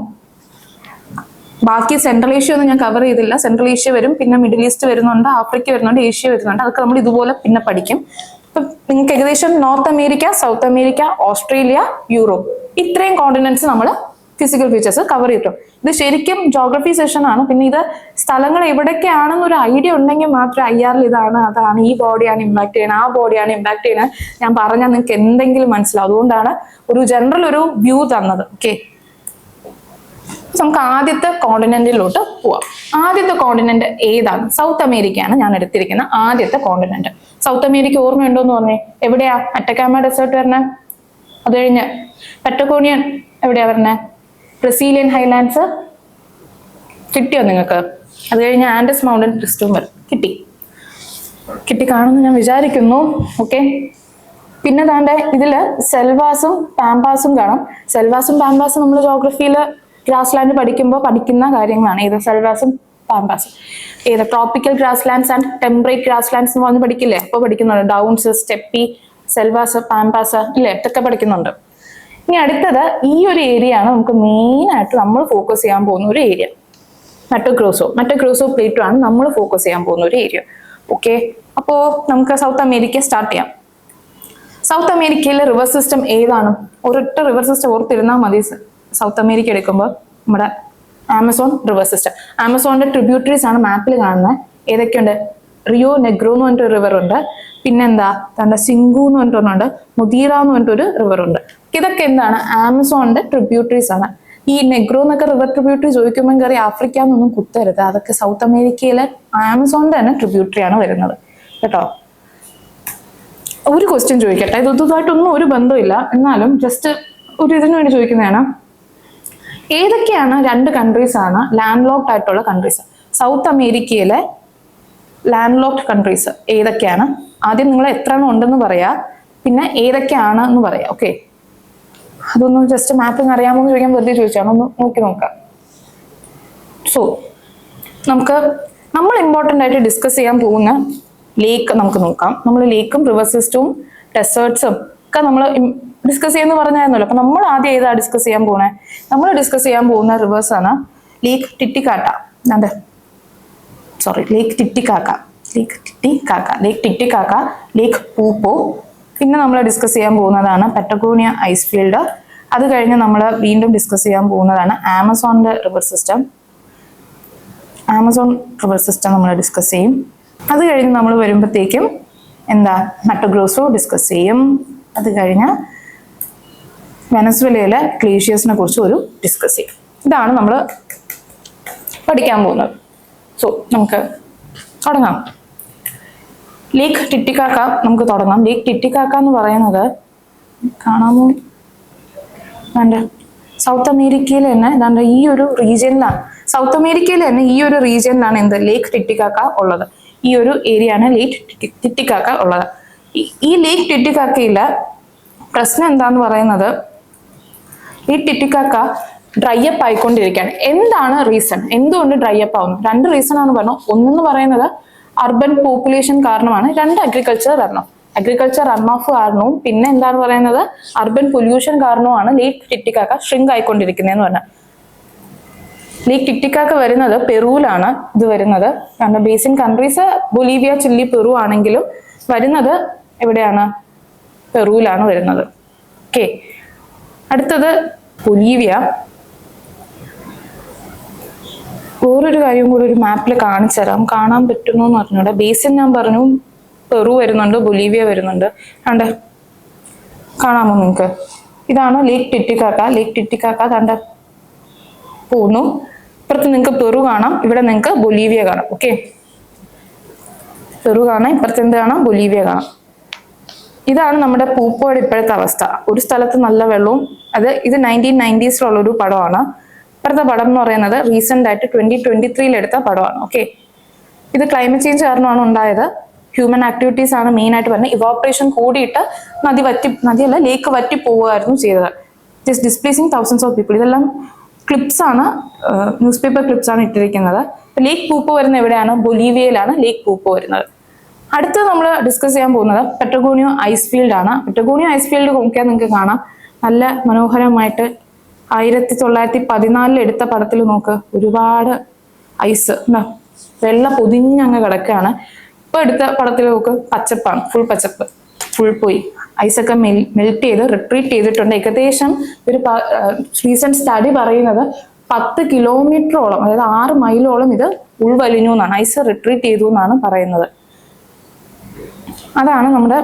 ബാക്കി സെൻട്രൽ ഏഷ്യ ഒന്നും ഞാൻ കവർ ചെയ്തില്ല. സെൻട്രൽ ഏഷ്യ വരും, പിന്നെ മിഡിൽ ഈസ്റ്റ് വരുന്നുണ്ട്, ആഫ്രിക്ക വരുന്നുണ്ട്, ഏഷ്യ വരുന്നുണ്ട്. അതൊക്കെ നമ്മൾ ഇതുപോലെ പിന്നെ പഠിക്കും. ഇപ്പം നിങ്ങൾക്ക് ഏകദേശം north America, south America, Australia, Europe, ഇത്രയും കോണ്ടിനെന്റ്സ് നമ്മൾ ഫിസിക്കൽ ഫീച്ചേഴ്സ് കവർ ചെയ്തിട്ടും. ഇത് ശരിക്കും ജോഗ്രഫി സെഷൻ ആണ്. പിന്നെ ഇത് സ്ഥലങ്ങൾ എവിടേക്കാണെന്നൊരു ഐഡിയ ഉണ്ടെങ്കിൽ മാത്രമേ IR ഇതാണ് അതാണ് ഈ ബോഡിയാണ് ഇമ്പാക്ട് ചെയ്യുന്നത്, ആ ബോഡിയാണ് ഇമ്പാക്ട് ചെയ്യുന്നത് ഞാൻ പറഞ്ഞാൽ നിങ്ങൾക്ക് എന്തെങ്കിലും മനസ്സിലാവും. അതുകൊണ്ടാണ് ഒരു ജനറൽ ഒരു വ്യൂ തന്നത്. ഓക്കെ, നമുക്ക് ആദ്യത്തെ കോണ്ടിനെന്റിലോട്ട് പോവാം. ആദ്യത്തെ കോണ്ടിനെന്റ് ഏതാണ്? സൗത്ത് അമേരിക്കയാണ് ഞാൻ എടുത്തിരിക്കുന്ന ആദ്യത്തെ കോണ്ടിനെന്റ്. സൗത്ത് അമേരിക്ക ഓർമ്മയുണ്ടോ എന്ന് പറഞ്ഞേ? എവിടെയാ? അറ്റക്കാമ ഡെസേർട്ട് വരണേ. അത് കഴിഞ്ഞ് പറ്റഗോണിയൻ എവിടെയാ വരണേ? Brazilian Highlands. കിട്ടിയോ നിങ്ങൾക്ക്? അത് കഴിഞ്ഞ് ആൻഡസ് മൗണ്ടൻ ക്രിസ്റ്റവും വരും. കിട്ടി കാണുമെന്ന് ഞാൻ വിചാരിക്കുന്നു. ഓക്കെ, പിന്നെ താണ്ടെ ഇതില് സെൽവാസും പാമ്പാസും കാണാം. സെൽവാസും പാമ്പാസും നമ്മൾ ജോഗ്രഫിയിൽ ഗ്രാസ് ലാൻഡ് പഠിക്കുമ്പോൾ പഠിക്കുന്ന കാര്യങ്ങളാണ്. ഏത്? സെൽവാസും പാമ്പാസും. ഏത്? Tropical grass lands and temperate grass lands എന്ന് പറഞ്ഞ് പഠിക്കില്ലേ? അപ്പോൾ പഠിക്കുന്നുണ്ട്. ഡൗൺസ്, സ്റ്റെപ്പി, സെൽവാസ്, പാമ്പാസ് ഇല്ലേ? ഇതൊക്കെ പഠിക്കുന്നുണ്ട്. ഇനി അടുത്തത് ഈ ഒരു ഏരിയ ആണ് നമുക്ക് മെയിൻ ആയിട്ട് നമ്മൾ ഫോക്കസ് ചെയ്യാൻ പോകുന്ന ഒരു ഏരിയ. മറ്റോ ഗ്രോസോ പ്ലേറ്റോ ആണ് നമ്മൾ ഫോക്കസ് ചെയ്യാൻ പോകുന്ന ഒരു ഏരിയ. ഓക്കെ, അപ്പോ നമുക്ക് സൗത്ത് അമേരിക്ക സ്റ്റാർട്ട് ചെയ്യാം. സൗത്ത് അമേരിക്കയിലെ റിവർ സിസ്റ്റം ഏതാണ്? ഒരൊറ്റ റിവർ സിസ്റ്റം ഓർത്തിരുന്നാൽ മതി. സൗത്ത് അമേരിക്ക എടുക്കുമ്പോൾ നമ്മുടെ ആമസോൺ റിവർ സിസ്റ്റം. ആമസോണിന്റെ ട്രിബ്യൂട്ടറീസ് ആണ് മാപ്പിൽ കാണുന്നത്. ഏതൊക്കെയുണ്ട്? റിയോ നെഗ്രോ എന്ന് പറഞ്ഞിട്ടൊരു റിവർ ഉണ്ട്. പിന്നെന്താ? തന്റെ സിംഗു എന്ന് പറഞ്ഞിട്ടൊന്നുണ്ട്. മുദീറ എന്ന് പറഞ്ഞിട്ടൊരു റിവർ ഉണ്ട്. ഇതൊക്കെ എന്താണ്? ആമസോണിന്റെ ട്രിബ്യൂട്ടറീസ് ആണ്. ഈ നെഗ്രോ എന്നൊക്കെ റിവർ ട്രിബ്യൂട്ടറി ചോദിക്കുമ്പോൾ കയറി ആഫ്രിക്ക എന്നൊന്നും കുത്തരുത്. അതൊക്കെ സൗത്ത് അമേരിക്കയിലെ ആമസോണിന്റെ തന്നെ ട്രിബ്യൂട്ടറി ആണ് വരുന്നത് കേട്ടോ. ഒരു ക്വസ്റ്റ്യൻ ചോദിക്കട്ടെ, ഇതുമായിട്ടൊന്നും ഒരു ബന്ധമില്ല, എന്നാലും ജസ്റ്റ് ഒരു ഇതിനു വേണ്ടി ചോദിക്കുന്നതാണ്. ഏതൊക്കെയാണ് രണ്ട് കൺട്രീസ് ആണ് ലാൻഡ് ലോക്ഡ് ആയിട്ടുള്ള കൺട്രീസ്? സൗത്ത് അമേരിക്കയിലെ ലാൻഡ് ലോക്ഡ് കൺട്രീസ് ഏതൊക്കെയാണ്? ആദ്യം നിങ്ങൾ എത്ര എണ്ണം ഉണ്ടെന്ന് പറയാ, പിന്നെ ഏതൊക്കെയാണ് എന്ന് പറയാം. ഓക്കെ, അതൊന്നും ജസ്റ്റ് മാപ്പിംഗ് അറിയാമോ എന്ന് ചോദിക്കാൻ വെറുതെ ചോദിച്ചാണ്, ഒന്ന് നോക്കി നോക്കാം. സോ നമ്മൾ ഇമ്പോർട്ടൻ്റ് ആയിട്ട് ഡിസ്കസ് ചെയ്യാൻ പോകുന്ന ലേക്ക് നമുക്ക് നോക്കാം. നമ്മൾ ലേക്കും റിവർ സിസ്റ്റവും ഡെസേർട്സും ഒക്കെ നമ്മൾ ഡിസ്കസ് ചെയ്യുന്ന പറഞ്ഞായിരുന്നല്ലോ. അപ്പൊ നമ്മൾ ആദ്യം ഏതാ ഡിസ്കസ് ചെയ്യാൻ പോണേ? നമ്മൾ ഡിസ്കസ് ചെയ്യാൻ പോകുന്ന റിവേഴ്സ് ആണ് ലേക്ക് ടിറ്റിക്കാക്ക, ലേക്ക് ടിറ്റിക്കാക്ക, ലേക്ക് പൂപ്പോ. പിന്നെ നമ്മൾ ഡിസ്കസ് ചെയ്യാൻ പോകുന്നതാണ് പറ്റഗോണിയ ഐസ് ഫീൽഡ്. അത് കഴിഞ്ഞ് നമ്മൾ വീണ്ടും ഡിസ്കസ് ചെയ്യാൻ പോകുന്നതാണ് ആമസോണിന്റെ റിവർ സിസ്റ്റം. നമ്മൾ ഡിസ്കസ് ചെയ്യും. അത് കഴിഞ്ഞ് നമ്മൾ വരുമ്പോഴത്തേക്കും മറ്റോഗ്രോസോ ഡിസ്കസ് ചെയ്യും. അത് കഴിഞ്ഞ് വെനസ്വേലയിലെ ഗ്ലേഷ്യേഴ്സിനെ കുറിച്ച് ഒരു ഡിസ്കസ് ചെയ്യും. ഇതാണ് നമ്മൾ പഠിക്കാൻ പോകുന്നത്. സോ നമുക്ക് തുടങ്ങാം. ലേക്ക് ടിറ്റിക്കാക്ക നമുക്ക് തുടങ്ങാം. ലേക്ക് ടിറ്റിക്കാക്ക എന്ന് പറയുന്നത് കാണാമോ? സൗത്ത് അമേരിക്കയിൽ തന്നെ ഈ ഒരു റീജിയനിലാണ്. സൗത്ത് അമേരിക്കയിൽ തന്നെ ഈ ഒരു റീജിയനിലാണ് ലേക്ക് ടിറ്റിക്കാക്ക ഉള്ളത്. ഈ ഒരു ഏരിയ ആണ് ലേക്ക് ടിറ്റിക്കാക്ക ഉള്ളത്. ഈ ലേക്ക് ടിറ്റിക്കാക്കയിലെ പ്രശ്നം എന്താന്ന് പറയുന്നത്, ഈ ടിറ്റിക്കാക്ക ഡ്രൈ അപ്പ് ആയിക്കൊണ്ടിരിക്കുകയാണ്. എന്താണ് റീസൺ? എന്തുകൊണ്ട് ഡ്രൈ അപ്പ് ആവുന്നു? രണ്ട് റീസൺ ആണ് പറഞ്ഞു. ഒന്നെന്ന് പറയുന്നത് അർബൻ പോപ്പുലേഷൻ കാരണമാണ്. രണ്ട് അഗ്രികൾച്ചർ റൺ ഓഫ് കാരണവും പിന്നെ എന്താണ് പറയുന്നത് അർബൻ പൊല്യൂഷൻ കാരണവുമാണ് ലേക്ക് ടിറ്റിക്കാക്ക ഷ്രിങ്ക് ആയിക്കൊണ്ടിരിക്കുന്നതെന്ന് പറഞ്ഞാൽ. ലേക്ക് ടിറ്റിക്കാക്ക വരുന്നത് പെറുവിലാണ്. ഇത് വരുന്നത് basin countries Bolivia, chilli, Peru ആണെങ്കിലും വരുന്നത് എവിടെയാണ്? പെറുവിലാണ് വരുന്നത്. ഓക്കെ, അടുത്തത് ബൊളീവിയ. വേറൊരു കാര്യം കൂടി ഒരു മാപ്പിൽ കാണിച്ചു തരാം, കാണാൻ പറ്റുന്നു എന്ന് പറഞ്ഞൂടെ. ബേസിൻ ഞാൻ പറഞ്ഞു പെറു വരുന്നുണ്ട്, ബൊളീവിയ വരുന്നുണ്ട്. കണ്ട കാണാമോ നിങ്ങൾക്ക്? ഇതാണ് ലേക്ക് ടിറ്റിക്കാക്ക. ലേക്ക് ടിറ്റിക്കാക്ക കണ്ട പോകുന്നു. ഇപ്പുറത്ത് നിങ്ങൾക്ക് പെറു കാണാം, ഇവിടെ നിങ്ങൾക്ക് ബൊളീവിയ കാണാം. ഓക്കെ, പെറു കാണാം, ഇപ്പുറത്ത് എന്ത് കാണാം? ബൊളീവിയ കാണാം. ഇതാണ് നമ്മുടെ പൂപ്പോയുടെ ഇപ്പോഴത്തെ അവസ്ഥ. ഒരു സ്ഥലത്ത് നല്ല വെള്ളവും, ഇത് 1990s ഒരു പടമാണ്. ഇപ്പോഴത്തെ പടം എന്ന് പറയുന്നത് റീസെന്റ് ആയിട്ട് 2023 എടുത്ത പടമാണ്. ഓക്കെ, ഇത് ക്ലൈമറ്റ് ചേഞ്ച് കാരണമാണ് ഉണ്ടായത്. ഹ്യൂമൻ ആക്ടിവിറ്റീസ് ആണ് മെയിൻ ആയിട്ട് പറഞ്ഞത്. ഇവോപ്പറേഷൻ കൂടിയിട്ട് നദിയല്ല ലേക്ക് വറ്റി പോവുകയായിരുന്നു ചെയ്തത്. Just displacing thousands of people. ഇതെല്ലാം ക്ലിപ്സ് ആണ്, ന്യൂസ് പേപ്പർ ക്ലിപ്സ് ആണ് ഇട്ടിരിക്കുന്നത്. ലേക്ക് പൂപ്പോ വരുന്ന എവിടെയാണ്? ബൊളീവിയയിലാണ് ലേക്ക് പൂപ്പോ വരുന്നത്. അടുത്ത് നമ്മൾ ഡിസ്കസ് ചെയ്യാൻ പോകുന്നത് പെറ്റഗോണിയ ഐസ് ഫീൽഡ് ആണ്. പെറ്റഗോണിയ ഐസ് ഫീൽഡ് നോക്കിയാൽ നിങ്ങൾക്ക് കാണാം നല്ല മനോഹരമായിട്ട് 1914 എടുത്ത പടത്തിൽ നോക്ക്, ഒരുപാട് ഐസ് വെള്ള പൊതിഞ്ഞങ്ങ് കിടക്കുകയാണ്. ഇപ്പൊ എടുത്ത പടത്തിൽ നോക്ക് പച്ചപ്പാണ്, ഫുൾ പച്ചപ്പ്, ഫുൾ പോയി. ഐസൊക്കെ മെൽറ്റ് ചെയ്ത് റിട്രീറ്റ് ചെയ്തിട്ടുണ്ട്. ഏകദേശം ഒരു റീസെന്റ് സ്റ്റഡി പറയുന്നത് 10 കിലോമീറ്ററോളം, അതായത് 6 മൈലോളം ഇത് ഉൾവലിഞ്ഞു എന്നാണ്, ഐസ് റിട്രീറ്റ് ചെയ്തു എന്നാണ് പറയുന്നത്. അതാണ് നമ്മുടെ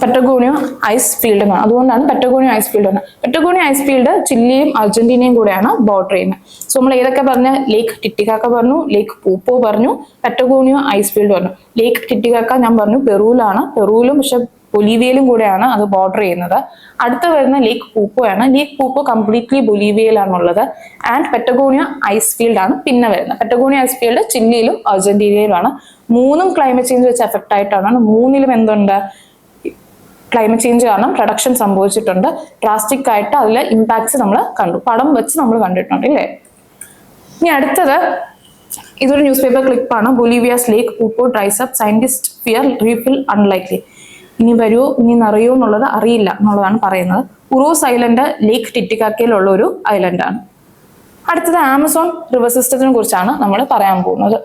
പെറ്റഗോണിയ ഐസ് ഫീൽഡ് എന്നാണ്. അതുകൊണ്ടാണ് പെറ്റഗോണിയ ഐസ് ഫീൽഡ് എന്ന്. പെറ്റഗോണിയ ഐസ് ഫീൽഡ് ചിലിയും അർജന്റീനയും കൂടെയാണ് ബോർഡർ ചെയ്യുന്നത്. സോ നമ്മൾ ഏതൊക്കെ പറഞ്ഞ? ലേക്ക് ടിറ്റിക്കാക്ക പറഞ്ഞു, ലേക്ക് പൂപ്പോ പറഞ്ഞു, പെറ്റഗോണിയ ഐസ് ഫീൽഡ് പറഞ്ഞു. ലേക്ക് ടിറ്റിക്കാക്ക ഞാൻ പറഞ്ഞു പെറുവിലാണ്, പെറുവിലും പക്ഷെ ബൊളീവിയയിലും കൂടെയാണ് അത് ബോർഡർ ചെയ്യുന്നത്. അടുത്ത വരുന്ന ലേക്ക് പൂപ്പോയാണ്. ലേക്ക് പൂപ്പോ കംപ്ലീറ്റ്ലി ബൊളീവിയയിലാണുള്ളത്. ആൻഡ് പെറ്റഗോണിയ ഐസ് ഫീൽഡ് ആണ് പിന്നെ വരുന്നത്. പെറ്റഗോണിയ ഐസ് ഫീൽഡ് ചിലിയിലും അർജന്റീനയിലുമാണ്. മൂന്നും ക്ലൈമറ്റ് ചേഞ്ച് വെച്ച് എഫക്ട് ആയിട്ടാണ്. മൂന്നിലും എന്തുണ്ട്? ക്ലൈമറ്റ് ചേഞ്ച് കാരണം പ്രൊഡക്ഷൻ സംഭവിച്ചിട്ടുണ്ട്. ഡ്രാസ്റ്റിക് ആയിട്ട് അതിലെ ഇമ്പാക്ട്സ് നമ്മൾ കണ്ടു, പടം വെച്ച് നമ്മൾ കണ്ടിട്ടുണ്ട് അല്ലേ. ഇനി അടുത്തത് ഇതൊരു ന്യൂസ് പേപ്പർ ക്ലിപ്പാണ്. Bolivia's Lake Poopo dries up, scientist fear refill unlikely. ഇനി വരുമോ ഇനി നിറയോ എന്നുള്ളത് അറിയില്ല എന്നുള്ളതാണ് പറയുന്നത്. ഉറോസ് ഐലൻഡ് ലേക്ക് ടിറ്റിക്കാക്കയിലുള്ള ഒരു ഐലൻഡാണ്. അടുത്തത് ആമസോൺ റിവർ സിസ്റ്റത്തിനെ കുറിച്ചാണ് നമ്മൾ പറയാൻ പോകുന്നത്.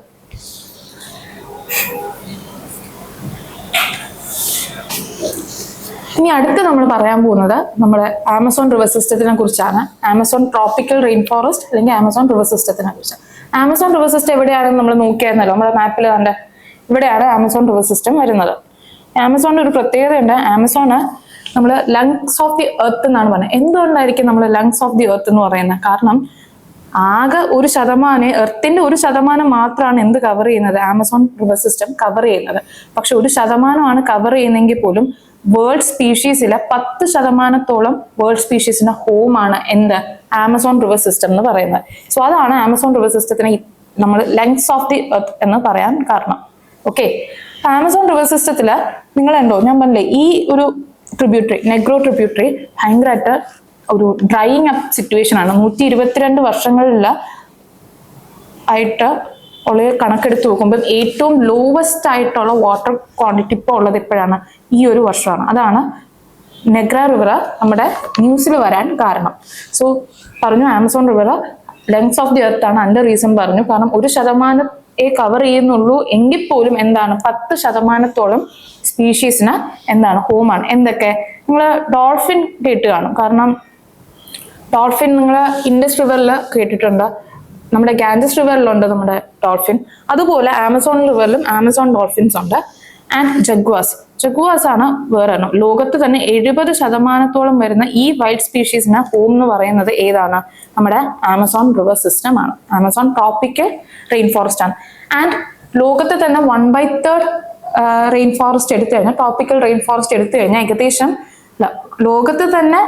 ഇനി അടുത്ത് നമ്മൾ പറയാൻ പോകുന്നത് നമ്മുടെ ആമസോൺ റിവർ സിസ്റ്റത്തിനെ കുറിച്ചാണ്. ആമസോൺ ട്രോപ്പിക്കൽ റെയിൻ ഫോറസ്റ്റ് അല്ലെങ്കിൽ ആമസോൺ റിവർ സിസ്റ്റത്തിനെ കുറിച്ച്. ആമസോൺ റിവർ സിസ്റ്റം എവിടെയാണെന്ന് നമ്മൾ നോക്കിയായിരുന്നല്ലോ, നമ്മുടെ മാപ്പിൽ കണ്ട ഇവിടെയാണ് ആമസോൺ റിവർ സിസ്റ്റം വരുന്നത്. ആമസോണിന്റെ ഒരു പ്രത്യേകതയുണ്ട്. ആമസോണ് നമ്മൾ ലങ്സ് ഓഫ് ദി എർത്ത് എന്നാണ് പറയുന്നത്. എന്തുകൊണ്ടായിരിക്കും നമ്മൾ ലങ്സ് ഓഫ് ദി എർത്ത് എന്ന് പറയുന്നത്? കാരണം ആകെ 1%, എർത്തിന്റെ 1% മാത്രമാണ് എന്ത് കവർ ചെയ്യുന്നത്? ആമസോൺ റിവർ സിസ്റ്റം കവർ ചെയ്യുന്നത്. പക്ഷെ 1% കവർ ചെയ്യുന്നെങ്കിൽ പോലും വേൾഡ് സ്പീഷീസിലെ 10% വേൾഡ് സ്പീഷീസിന്റെ ഹോമാണ് എന്ത്? ആമസോൺ റിവർ സിസ്റ്റം എന്ന് പറയുന്നത്. സോ അതാണ് ആമസോൺ റിവർ സിസ്റ്റത്തിനെ നമ്മൾ ലങ്സ് ഓഫ് ദി എർത്ത് എന്ന് പറയാൻ കാരണം. ഓക്കെ, ആമസോൺ റിവർ സിസ്റ്റത്തില് നിങ്ങൾ ഉണ്ടോ, ഞാൻ പറഞ്ഞില്ലേ ഈ ഒരു ട്രിബ്യൂട്ടറി, നെഗ്രോ ട്രിബ്യൂട്ടറി ഭയങ്കരമായിട്ട് ഒരു ഡ്രൈയിങ് അപ്പ് സിറ്റുവേഷൻ ആണ്. 122 വർഷങ്ങളിൽ ആയിട്ട് ഉള്ള കണക്കെടുത്ത് നോക്കുമ്പോൾ ഏറ്റവും ലോവസ്റ്റ് ആയിട്ടുള്ള വാട്ടർ ക്വാണ്ടിറ്റി ഇപ്പോൾ ഉള്ളത് എപ്പോഴാണ്? ഈ ഒരു വർഷമാണ്. അതാണ് നെഗ്ര റിവർ നമ്മുടെ ന്യൂസിൽ വരാൻ കാരണം. സോ പറഞ്ഞു Amazon river lungs of the earth ആണ്. അതിന്റെ റീസൺ പറഞ്ഞു, കാരണം 1% കവർ ചെയ്യുന്നുള്ളൂ എങ്കിൽ പോലും എന്താണ് 10% സ്പീഷീസിന് എന്താണ് ഹോമാണ്. എന്തൊക്കെ? നിങ്ങൾ ഡോൾഫിൻ കേട്ട് കാണും. കാരണം ഡോൾഫിൻ നിങ്ങൾ ഇൻഡസ് റിവറിൽ കേട്ടിട്ടുണ്ട്, നമ്മുടെ ഗാൻജസ് റിവറിലുണ്ട് നമ്മുടെ ഡോൾഫിൻ. അതുപോലെ ആമസോൺ റിവറിലും ആമസോൺ ഡോൾഫിൻസ് ഉണ്ട്. ആൻഡ് ജഗ്വാസ് ആണ് വേറെ എണ്ണം. ലോകത്ത് തന്നെ 70% വരുന്ന ഈ വൈൽഡ് സ്പീഷീസിന് ഹോം എന്ന് പറയുന്നത് ഏതാണ്? നമ്മുടെ ആമസോൺ റിവർ സിസ്റ്റം ആണ്. ആമസോൺ ട്രോപ്പിക്കൽ റെയിൻ ഫോറസ്റ്റ് ആണ്. ആൻഡ് ലോകത്ത് തന്നെ 1/3 റെയിൻ ഫോറസ്റ്റ് എടുത്തു കഴിഞ്ഞാൽ, ട്രോപ്പിക്കൽ റെയിൻ ഫോറസ്റ്റ് എടുത്തു കഴിഞ്ഞാൽ ഏകദേശം ലോകത്ത് തന്നെ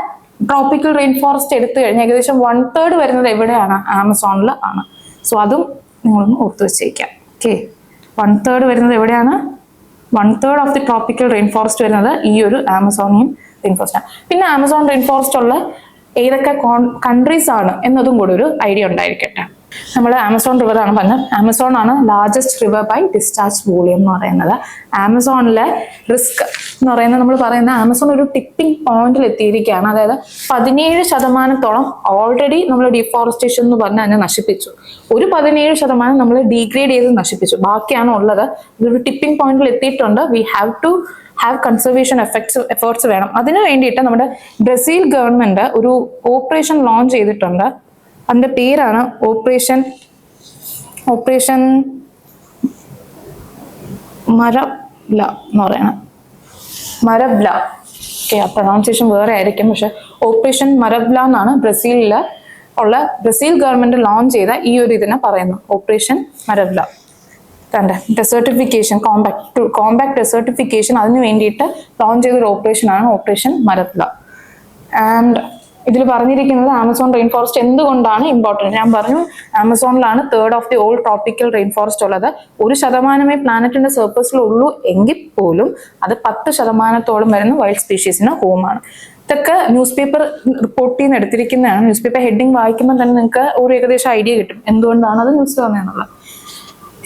ട്രോപ്പിക്കൽ റെയിൻ ഫോറസ്റ്റ് എടുത്തു കഴിഞ്ഞാൽ ഏകദേശം 1/3 വരുന്നത് എവിടെയാണ്? ആമസോണിൽ ആണ്. സോ അതും നിങ്ങളൊന്ന് ഓർത്തു വെച്ചേക്കാം. ഓക്കെ, 1/3 വരുന്നത് എവിടെയാണ്? 1/3 of the tropical rain forest വരുന്നത് ഈ ഒരു ആമസോണിയൻ റെയിൻ ഫോറസ്റ്റ് ആണ്. പിന്നെ ആമസോൺ റെയിൻ ഫോറസ്റ്റ് ഉള്ള ഏതൊക്കെ കൺട്രീസ് ആണ് എന്നതും കൂടെ ഒരു ഐഡിയ ഉണ്ടായിരിക്കട്ടെ. നമ്മൾ ആമസോൺ റിവർ ആണ് പറഞ്ഞത്. ആമസോൺ ആണ് largest river by discharge volume എന്ന് പറയുന്നത്. ആമസോണിലെ റിസ്ക് എന്ന് പറയുന്നത് നമ്മൾ പറയുന്ന ആമസോൺ ഒരു ടിപ്പിംഗ് പോയിന്റിൽ എത്തിയിരിക്കുകയാണ്. അതായത് 17% ഓൾറെഡി നമ്മൾ ഡിഫോറസ്റ്റേഷൻ എന്ന് പറഞ്ഞ് അതിനെ നശിപ്പിച്ചു. ഒരു 17% നമ്മൾ ഡീഗ്രേഡ് ചെയ്ത് നശിപ്പിച്ചു. ബാക്കിയാണ് ഉള്ളത്. ഇതൊരു ടിപ്പിംഗ് പോയിന്റിൽ എത്തിയിട്ടുണ്ട്. We have to have conservation efforts വേണം. അതിനു വേണ്ടിയിട്ട് നമ്മുടെ ബ്രസീൽ ഗവൺമെന്റ് ഒരു ഓപ്പറേഷൻ ലോഞ്ച് ചെയ്തിട്ടുണ്ട്. അതിന്റെ പേരാണ് ഓപ്പറേഷൻ മരബ്ല എന്ന് പറയുന്നത്. മരബ്ല. ഓക്കെ, ആ പ്രൊനൗൺസിയേഷൻ വേറെ ആയിരിക്കും, പക്ഷെ ഓപ്പറേഷൻ മരബ്ല എന്നാണ് ബ്രസീൽ ഗവൺമെന്റ് ലോഞ്ച് ചെയ്ത ഈ ഒരു ഇതിനെ പറയുന്നു, ഓപ്പറേഷൻ മരബ്ല. ഡെസർട്ടിഫിക്കേഷൻ, കോമ്പാക്ട് ഡെസർട്ടിഫിക്കേഷൻ, അതിന് വേണ്ടിയിട്ട് ലോഞ്ച് ചെയ്തൊരു ഓപ്പറേഷനാണ് ഓപ്പറേഷൻ മരബ്ല. ആൻഡ് ഇതിൽ പറഞ്ഞിരിക്കുന്നത് ആമസോൺ റെയിൻ ഫോറസ്റ്റ് എന്തുകൊണ്ടാണ് ഇമ്പോർട്ടൻറ്റ്. ഞാൻ പറഞ്ഞു ആമസോണിലാണ് 1/3 of the all tropical rain forest ഉള്ളത്. 1% പ്ലാനറ്റിന്റെ സർഫസിലുള്ളൂ എങ്കിൽ പോലും അത് 10% വരുന്ന വൈൽഡ് സ്പീഷീസിന് ഹോമാണ്. ഇതൊക്കെ ന്യൂസ് പേപ്പർ റിപ്പോർട്ടിൽ നിന്ന് എടുത്തിരിക്കുന്നതാണ്. ന്യൂസ് പേപ്പർ ഹെഡിങ് വായിക്കുമ്പോൾ തന്നെ നിങ്ങൾക്ക് ഒരു ഏകദേശം ഐഡിയ കിട്ടും എന്തുകൊണ്ടാണ് അത് ന്യൂസ് വന്നതെന്നുള്ളത്,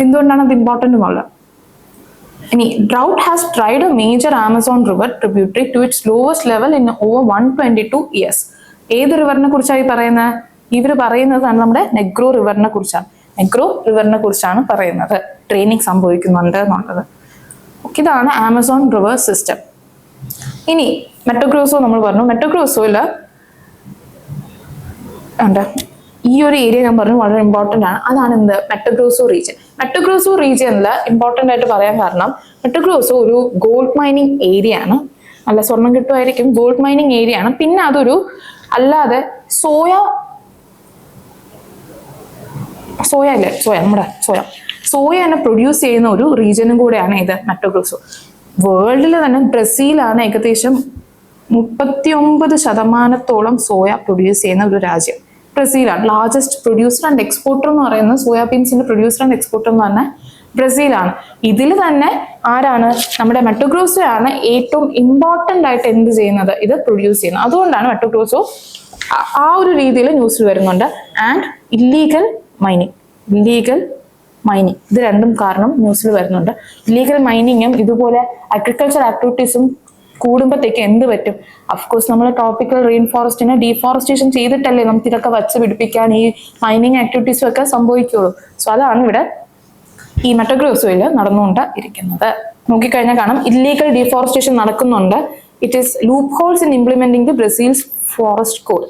എന്തുകൊണ്ടാണ് അത് ഇമ്പോർട്ടൻ്റ് എന്നുള്ളത്. ഇനി drought has tried a major Amazon river tributary to its lowest level in over 122 years. ഏത് റിവറിനെ കുറിച്ചായി പറയുന്നത്? ഇവർ പറയുന്നതാണ് നമ്മുടെ നെഗ്രോ റിവറിനെ കുറിച്ചാണ്. നെഗ്രോ റിവറിനെ കുറിച്ചാണ് പറയുന്നത് ഡ്രെയിനിങ് സംഭവിക്കുന്നുണ്ട് എന്നുള്ളത്. ഇതാണ് ആമസോൺ റിവർ സിസ്റ്റം. ഇനി മെറ്റോഗ്രോസോ നമ്മൾ പറഞ്ഞു. മെറ്റോഗ്രോസോയില് ഈ ഒരു ഏരിയ ഞാൻ പറഞ്ഞു വളരെ ഇമ്പോർട്ടൻ്റ് ആണ്. അതാണ് എന്ത്? മെറ്റോഗ്രോസോ റീജിയൻ. മെറ്റോഗ്രോസോ റീജിയനിൽ ഇമ്പോർട്ടൻ്റ് ആയിട്ട് പറയാൻ കാരണം മെറ്റോഗ്രോസോ ഒരു ഗോൾഡ് മൈനിങ് ഏരിയ ആണ്. നല്ല സ്വർണം കിട്ടുമായിരിക്കും. ഗോൾഡ് മൈനിങ് ഏരിയ ആണ്. പിന്നെ അതൊരു അല്ലാതെ സോയ പ്രൊഡ്യൂസ് ചെയ്യുന്ന ഒരു റീജിയനും കൂടെയാണ് ഇത് മെറ്റോഗ്രോസോ. വേൾഡിൽ തന്നെ ബ്രസീലാണ് ഏകദേശം 39% സോയ പ്രൊഡ്യൂസ് ചെയ്യുന്ന ഒരു രാജ്യം. ബ്രസീലാണ് ലാർജസ്റ്റ് പ്രൊഡ്യൂസർ ആൻഡ് എക്സ്പോർട്ടർ എന്ന് പറയുന്നത്. സോയാബീൻസിന്റെ പ്രൊഡ്യൂസർ ആൻഡ് എക്സ്പോർട്ടർ എന്ന് പറഞ്ഞാൽ ബ്രസീലാണ്. ഇതിൽ തന്നെ ആരാണ്? നമ്മുടെ മെറ്റോഗ്രോസോ ആണ് ഏറ്റവും ഇമ്പോർട്ടൻ്റ് ആയിട്ട് എന്ത് ചെയ്യുന്നത്? ഇത് പ്രൊഡ്യൂസ് ചെയ്യുന്നത്. അതുകൊണ്ടാണ് മെറ്റോഗ്രോസോ ആ ഒരു രീതിയിൽ ന്യൂസിൽ വരുന്നുണ്ട്. ആൻഡ് ഇല്ലീഗൽ മൈനിങ് ഇത് രണ്ടും കാരണം ന്യൂസിൽ വരുന്നുണ്ട്. ഇല്ലീഗൽ മൈനിങ്ങും ഇതുപോലെ അഗ്രികൾച്ചർ ആക്ടിവിറ്റീസും കൂടുമ്പോഴത്തേക്ക് എന്ത് പറ്റും? അഫ്കോഴ്സ് നമ്മൾ ട്രോപ്പിക്കൽ റെയിൻ ഫോറസ്റ്റിനെ ഡീഫോറസ്റ്റേഷൻ ചെയ്തിട്ടല്ലേ നമുക്ക് ഇതൊക്കെ വച്ച് പിടിപ്പിക്കാൻ ഈ മൈനിങ് ആക്ടിവിറ്റീസും ഒക്കെ സംഭവിക്കുള്ളൂ. സോ അതാണ് ഇവിടെ ഈ മെറ്റോഗ്രോസോയിൽ നടന്നുകൊണ്ട് ഇരിക്കുന്നത്. നോക്കിക്കഴിഞ്ഞാൽ കാണാം ഇല്ലീഗൽ ഡീഫോറസ്റ്റേഷൻ നടക്കുന്നുണ്ട്. It is loop holes in implementing the Brazil's forest code.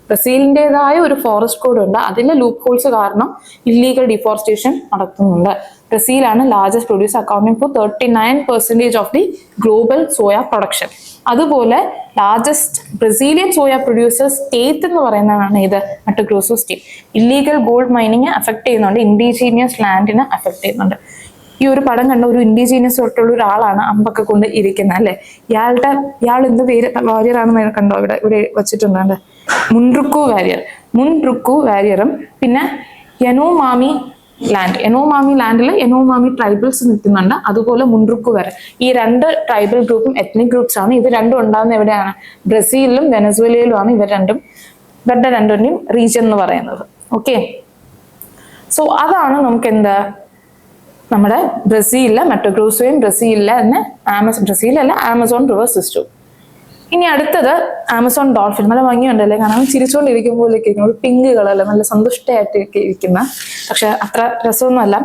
ബ്രസീലിൻ്റെതായ ഒരു ഫോറസ്റ്റ് കോഡ് ഉണ്ട്. അതിന്റെ ലൂപ്പ് ഹോൾസ് കാരണം ഇല്ലീഗൽ ഡിഫോറസ്റ്റേഷൻ നടത്തുന്നുണ്ട്. ബ്രസീലാണ് largest producer, accounting for 39% of the global soya production. അതുപോലെ largest Brazilian soya producer state എന്ന് പറയുന്നതാണ് ഇത് Mato Grosso state. Illegal gold mining affect ചെയ്യുന്നുണ്ട്. ഇൻഡിജീനിയസ് ലാൻഡിനെ അഫക്ട് ചെയ്യുന്നുണ്ട്. ഈ ഒരു പടം കണ്ട ഒരു ഇൻഡിജീനിയസ് തൊട്ടുള്ള ഒരാളാണ് അമ്പൊക്കെ കൊണ്ട് ഇരിക്കുന്നത് അല്ലെ. ഇയാൾ എന്ത് പേര് വാര്യറാണെന്ന് കണ്ടോ? ഇവിടെ വെച്ചിട്ടുണ്ട്. മുൻറുക്കു വാര്യറും പിന്നെ യനോമാമി ലാൻഡിൽ യനോമാമി ട്രൈബൽസ് നിൽക്കുന്നുണ്ട്. അതുപോലെ മുൻറുക്കു വാര്യർ. ഈ രണ്ട് ട്രൈബൽ ഗ്രൂപ്പും എത്നിക് ഗ്രൂപ്പ്സ് ആണ്. ഇത് രണ്ടും ഉണ്ടാകുന്ന എവിടെയാണ്? ബ്രസീലിലും വെനസ്വേലയിലുമാണ് ഇവരുടെ രണ്ടിന്റെയും റീജിയൻ എന്ന് പറയുന്നത്. ഓക്കെ, സോ അതാണ് നമുക്ക് എന്താ നമ്മുടെ ബ്രസീലിലെ മെറ്റോഗ്രോസോയും ബ്രസീലിലെ ആമസോൺ റിവർ സിസ്റ്റവും. ഇനി അടുത്തത് ആമസോൺ ഡോൾഫിൻ. നല്ല ഭംഗിയുണ്ടല്ലേ കാണാൻ, ചിരിച്ചുകൊണ്ടിരിക്കുമ്പോഴേക്ക് ഒരു പിങ്ക് കളറല്ലേ, നല്ല സന്തുഷ്ടയായിട്ടൊക്കെ ഇരിക്കുന്ന. പക്ഷെ അത്ര രസമൊന്നുമല്ല.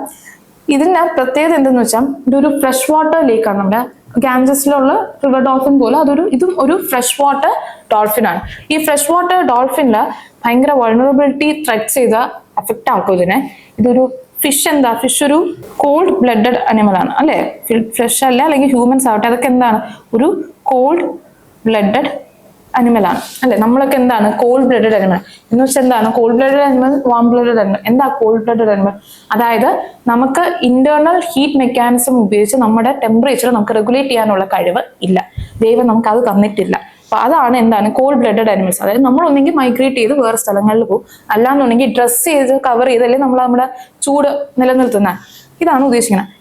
ഇതിന്റെ പ്രത്യേകത എന്തെന്ന് വെച്ചാൽ ഇതൊരു ഫ്രഷ് വാട്ടർ ലേക്കാണ്. നമ്മുടെ ഗാൻജസിലുള്ള റിവർ ഡോൾഫിൻ പോലെ ഇതും ഒരു ഫ്രഷ് വാട്ടർ ഡോൾഫിൻ ആണ്. ഈ ഫ്രഷ് വാട്ടർ ഡോൾഫിനില് ഭയങ്കര വൾണറബിലിറ്റി ത്രെറ്റ്സ് ചെയ്ത അഫക്റ്റ് ആക്കും ഇതിനെ. ഇതൊരു ഫിഷ് ഒരു കോൾഡ് ബ്ലഡഡ് അനിമൽ ആണ് അല്ലെ. ഫ്ലഷ് അല്ല, അല്ലെങ്കിൽ ഹ്യൂമൻസ് ആവട്ടെ, അതൊക്കെ എന്താണ്? ഒരു കോൾഡ് ബ്ലഡഡ് അനിമൽ ആണ് അല്ലെ. നമ്മളൊക്കെ എന്താണ്? കോൾഡ് ബ്ലഡഡ് അനിമൽ എന്ന് വെച്ചാൽ എന്താണ്? Cold blooded animal, warm blooded animal. എന്താ കോൾഡ് ബ്ലഡഡ് അനിമൽ? അതായത് നമുക്ക് ഇന്റേർണൽ ഹീറ്റ് മെക്കാനിസം ഉപയോഗിച്ച് നമ്മുടെ ടെമ്പറേച്ചർ നമുക്ക് റെഗുലേറ്റ് ചെയ്യാനുള്ള കഴിവ് ഇല്ല. ദൈവം നമുക്ക് അത് തന്നിട്ടില്ല. അപ്പൊ അതാണ് എന്താണ് കോൾഡ് ബ്ലഡഡ് അനിമൽസ്. അതായത് നമ്മൾ ഒന്നെങ്കിൽ മൈഗ്രേറ്റ് ചെയ്ത് വേറെ സ്ഥലങ്ങളിൽ പോകും, അല്ലാന്നുണ്ടെങ്കിൽ ഡ്രസ് ചെയ്ത് കവർ ചെയ്തല്ലേ നമ്മൾ നമ്മുടെ ചൂട് നിലനിർത്തുന്ന. ഇതാണ് ഉദ്ദേശിക്കുന്നത്.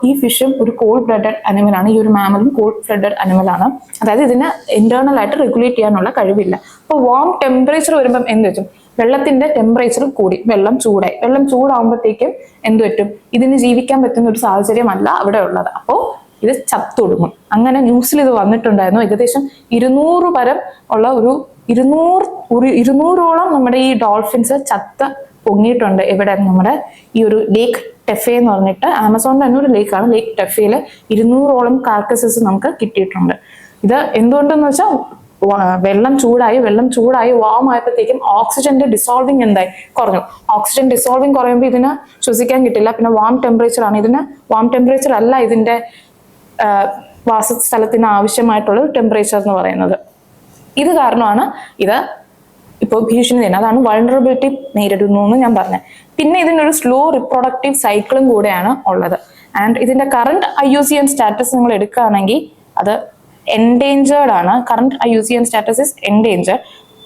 ഈ ഫിഷും ഒരു കോൾഡ് ബ്ലഡഡ് അനിമൽ ആണ്. ഈ ഒരു മാമലും കോൾഡ് ബ്ലഡഡ് അനിമൽ ആണ്. അതായത് ഇതിന് ഇന്റേർണൽ ആയിട്ട് റെഗുലേറ്റ് ചെയ്യാനുള്ള കഴിവില്ല. അപ്പോൾ വാം ടെമ്പറേച്ചർ വരുമ്പം എന്ത് വെച്ചും വെള്ളത്തിന്റെ ടെമ്പറേച്ചർ കൂടി, വെള്ളം ചൂടായി. വെള്ളം ചൂടാകുമ്പോഴത്തേക്കും എന്ത് പറ്റും? ഇതിന് ജീവിക്കാൻ പറ്റുന്ന ഒരു സാഹചര്യമല്ല അവിടെ ഉള്ളത്. അപ്പോൾ ഇത് ചത്തൊടുങ്ങും. അങ്ങനെ ന്യൂസിൽ ഇത് വന്നിട്ടുണ്ടായിരുന്നു. ഏകദേശം 200 പരം ഉള്ള ഒരു 200ഓളം നമ്മുടെ ഈ ഡോൾഫിൻസ് ചത്ത് പൊങ്ങിയിട്ടുണ്ട്. ഇവിടെ നമ്മുടെ ഈ ഒരു ലേക്ക് ടെഫെ എന്ന് പറഞ്ഞിട്ട് ആമസോണിന്റെ തന്നെ ഒരു ലേക്കാണ്. ലേക്ക് ടെഫയിൽ 200ഓളം കാർക്കസസ് നമുക്ക് കിട്ടിയിട്ടുണ്ട്. ഇത് എന്തുകൊണ്ടെന്ന് വെച്ചാൽ വെള്ളം ചൂടായി വാം ആയപ്പോഴത്തേക്കും ഓക്സിജന്റെ ഡിസോൾവിങ് എന്തായി? കുറഞ്ഞു. ഓക്സിജൻ ഡിസോൾവിങ് കുറയുമ്പോൾ ഇതിന് ശ്വസിക്കാൻ കിട്ടില്ല. പിന്നെ വാം ടെമ്പറേച്ചർ ആണ്. ഇതിന് വാം ടെമ്പറേച്ചർ അല്ല ഇതിന്റെ വാസസ്ഥലത്തിന് ആവശ്യമായിട്ടുള്ള ടെമ്പറേച്ചർ എന്ന് പറയുന്നത്. ഇത് കാരണമാണ് ഇത് ഇപ്പോൾ ഭീഷണി നേരിടുന്നത്. അതാണ് വൾണറബിലിറ്റി നേരിടുന്നു എന്ന് ഞാൻ പറഞ്ഞത്. പിന്നെ ഇതിനൊരു സ്ലോ റിപ്രൊഡക്റ്റീവ് സൈക്കിളും കൂടെയാണ് ഉള്ളത്. ആൻഡ് ഇതിന്റെ കറണ്ട് IUCN സ്റ്റാറ്റസ് നിങ്ങൾ എടുക്കുകയാണെങ്കിൽ അത് എൻഡേഞ്ചേർഡ് ആണ്. Current IUCN status is endangered.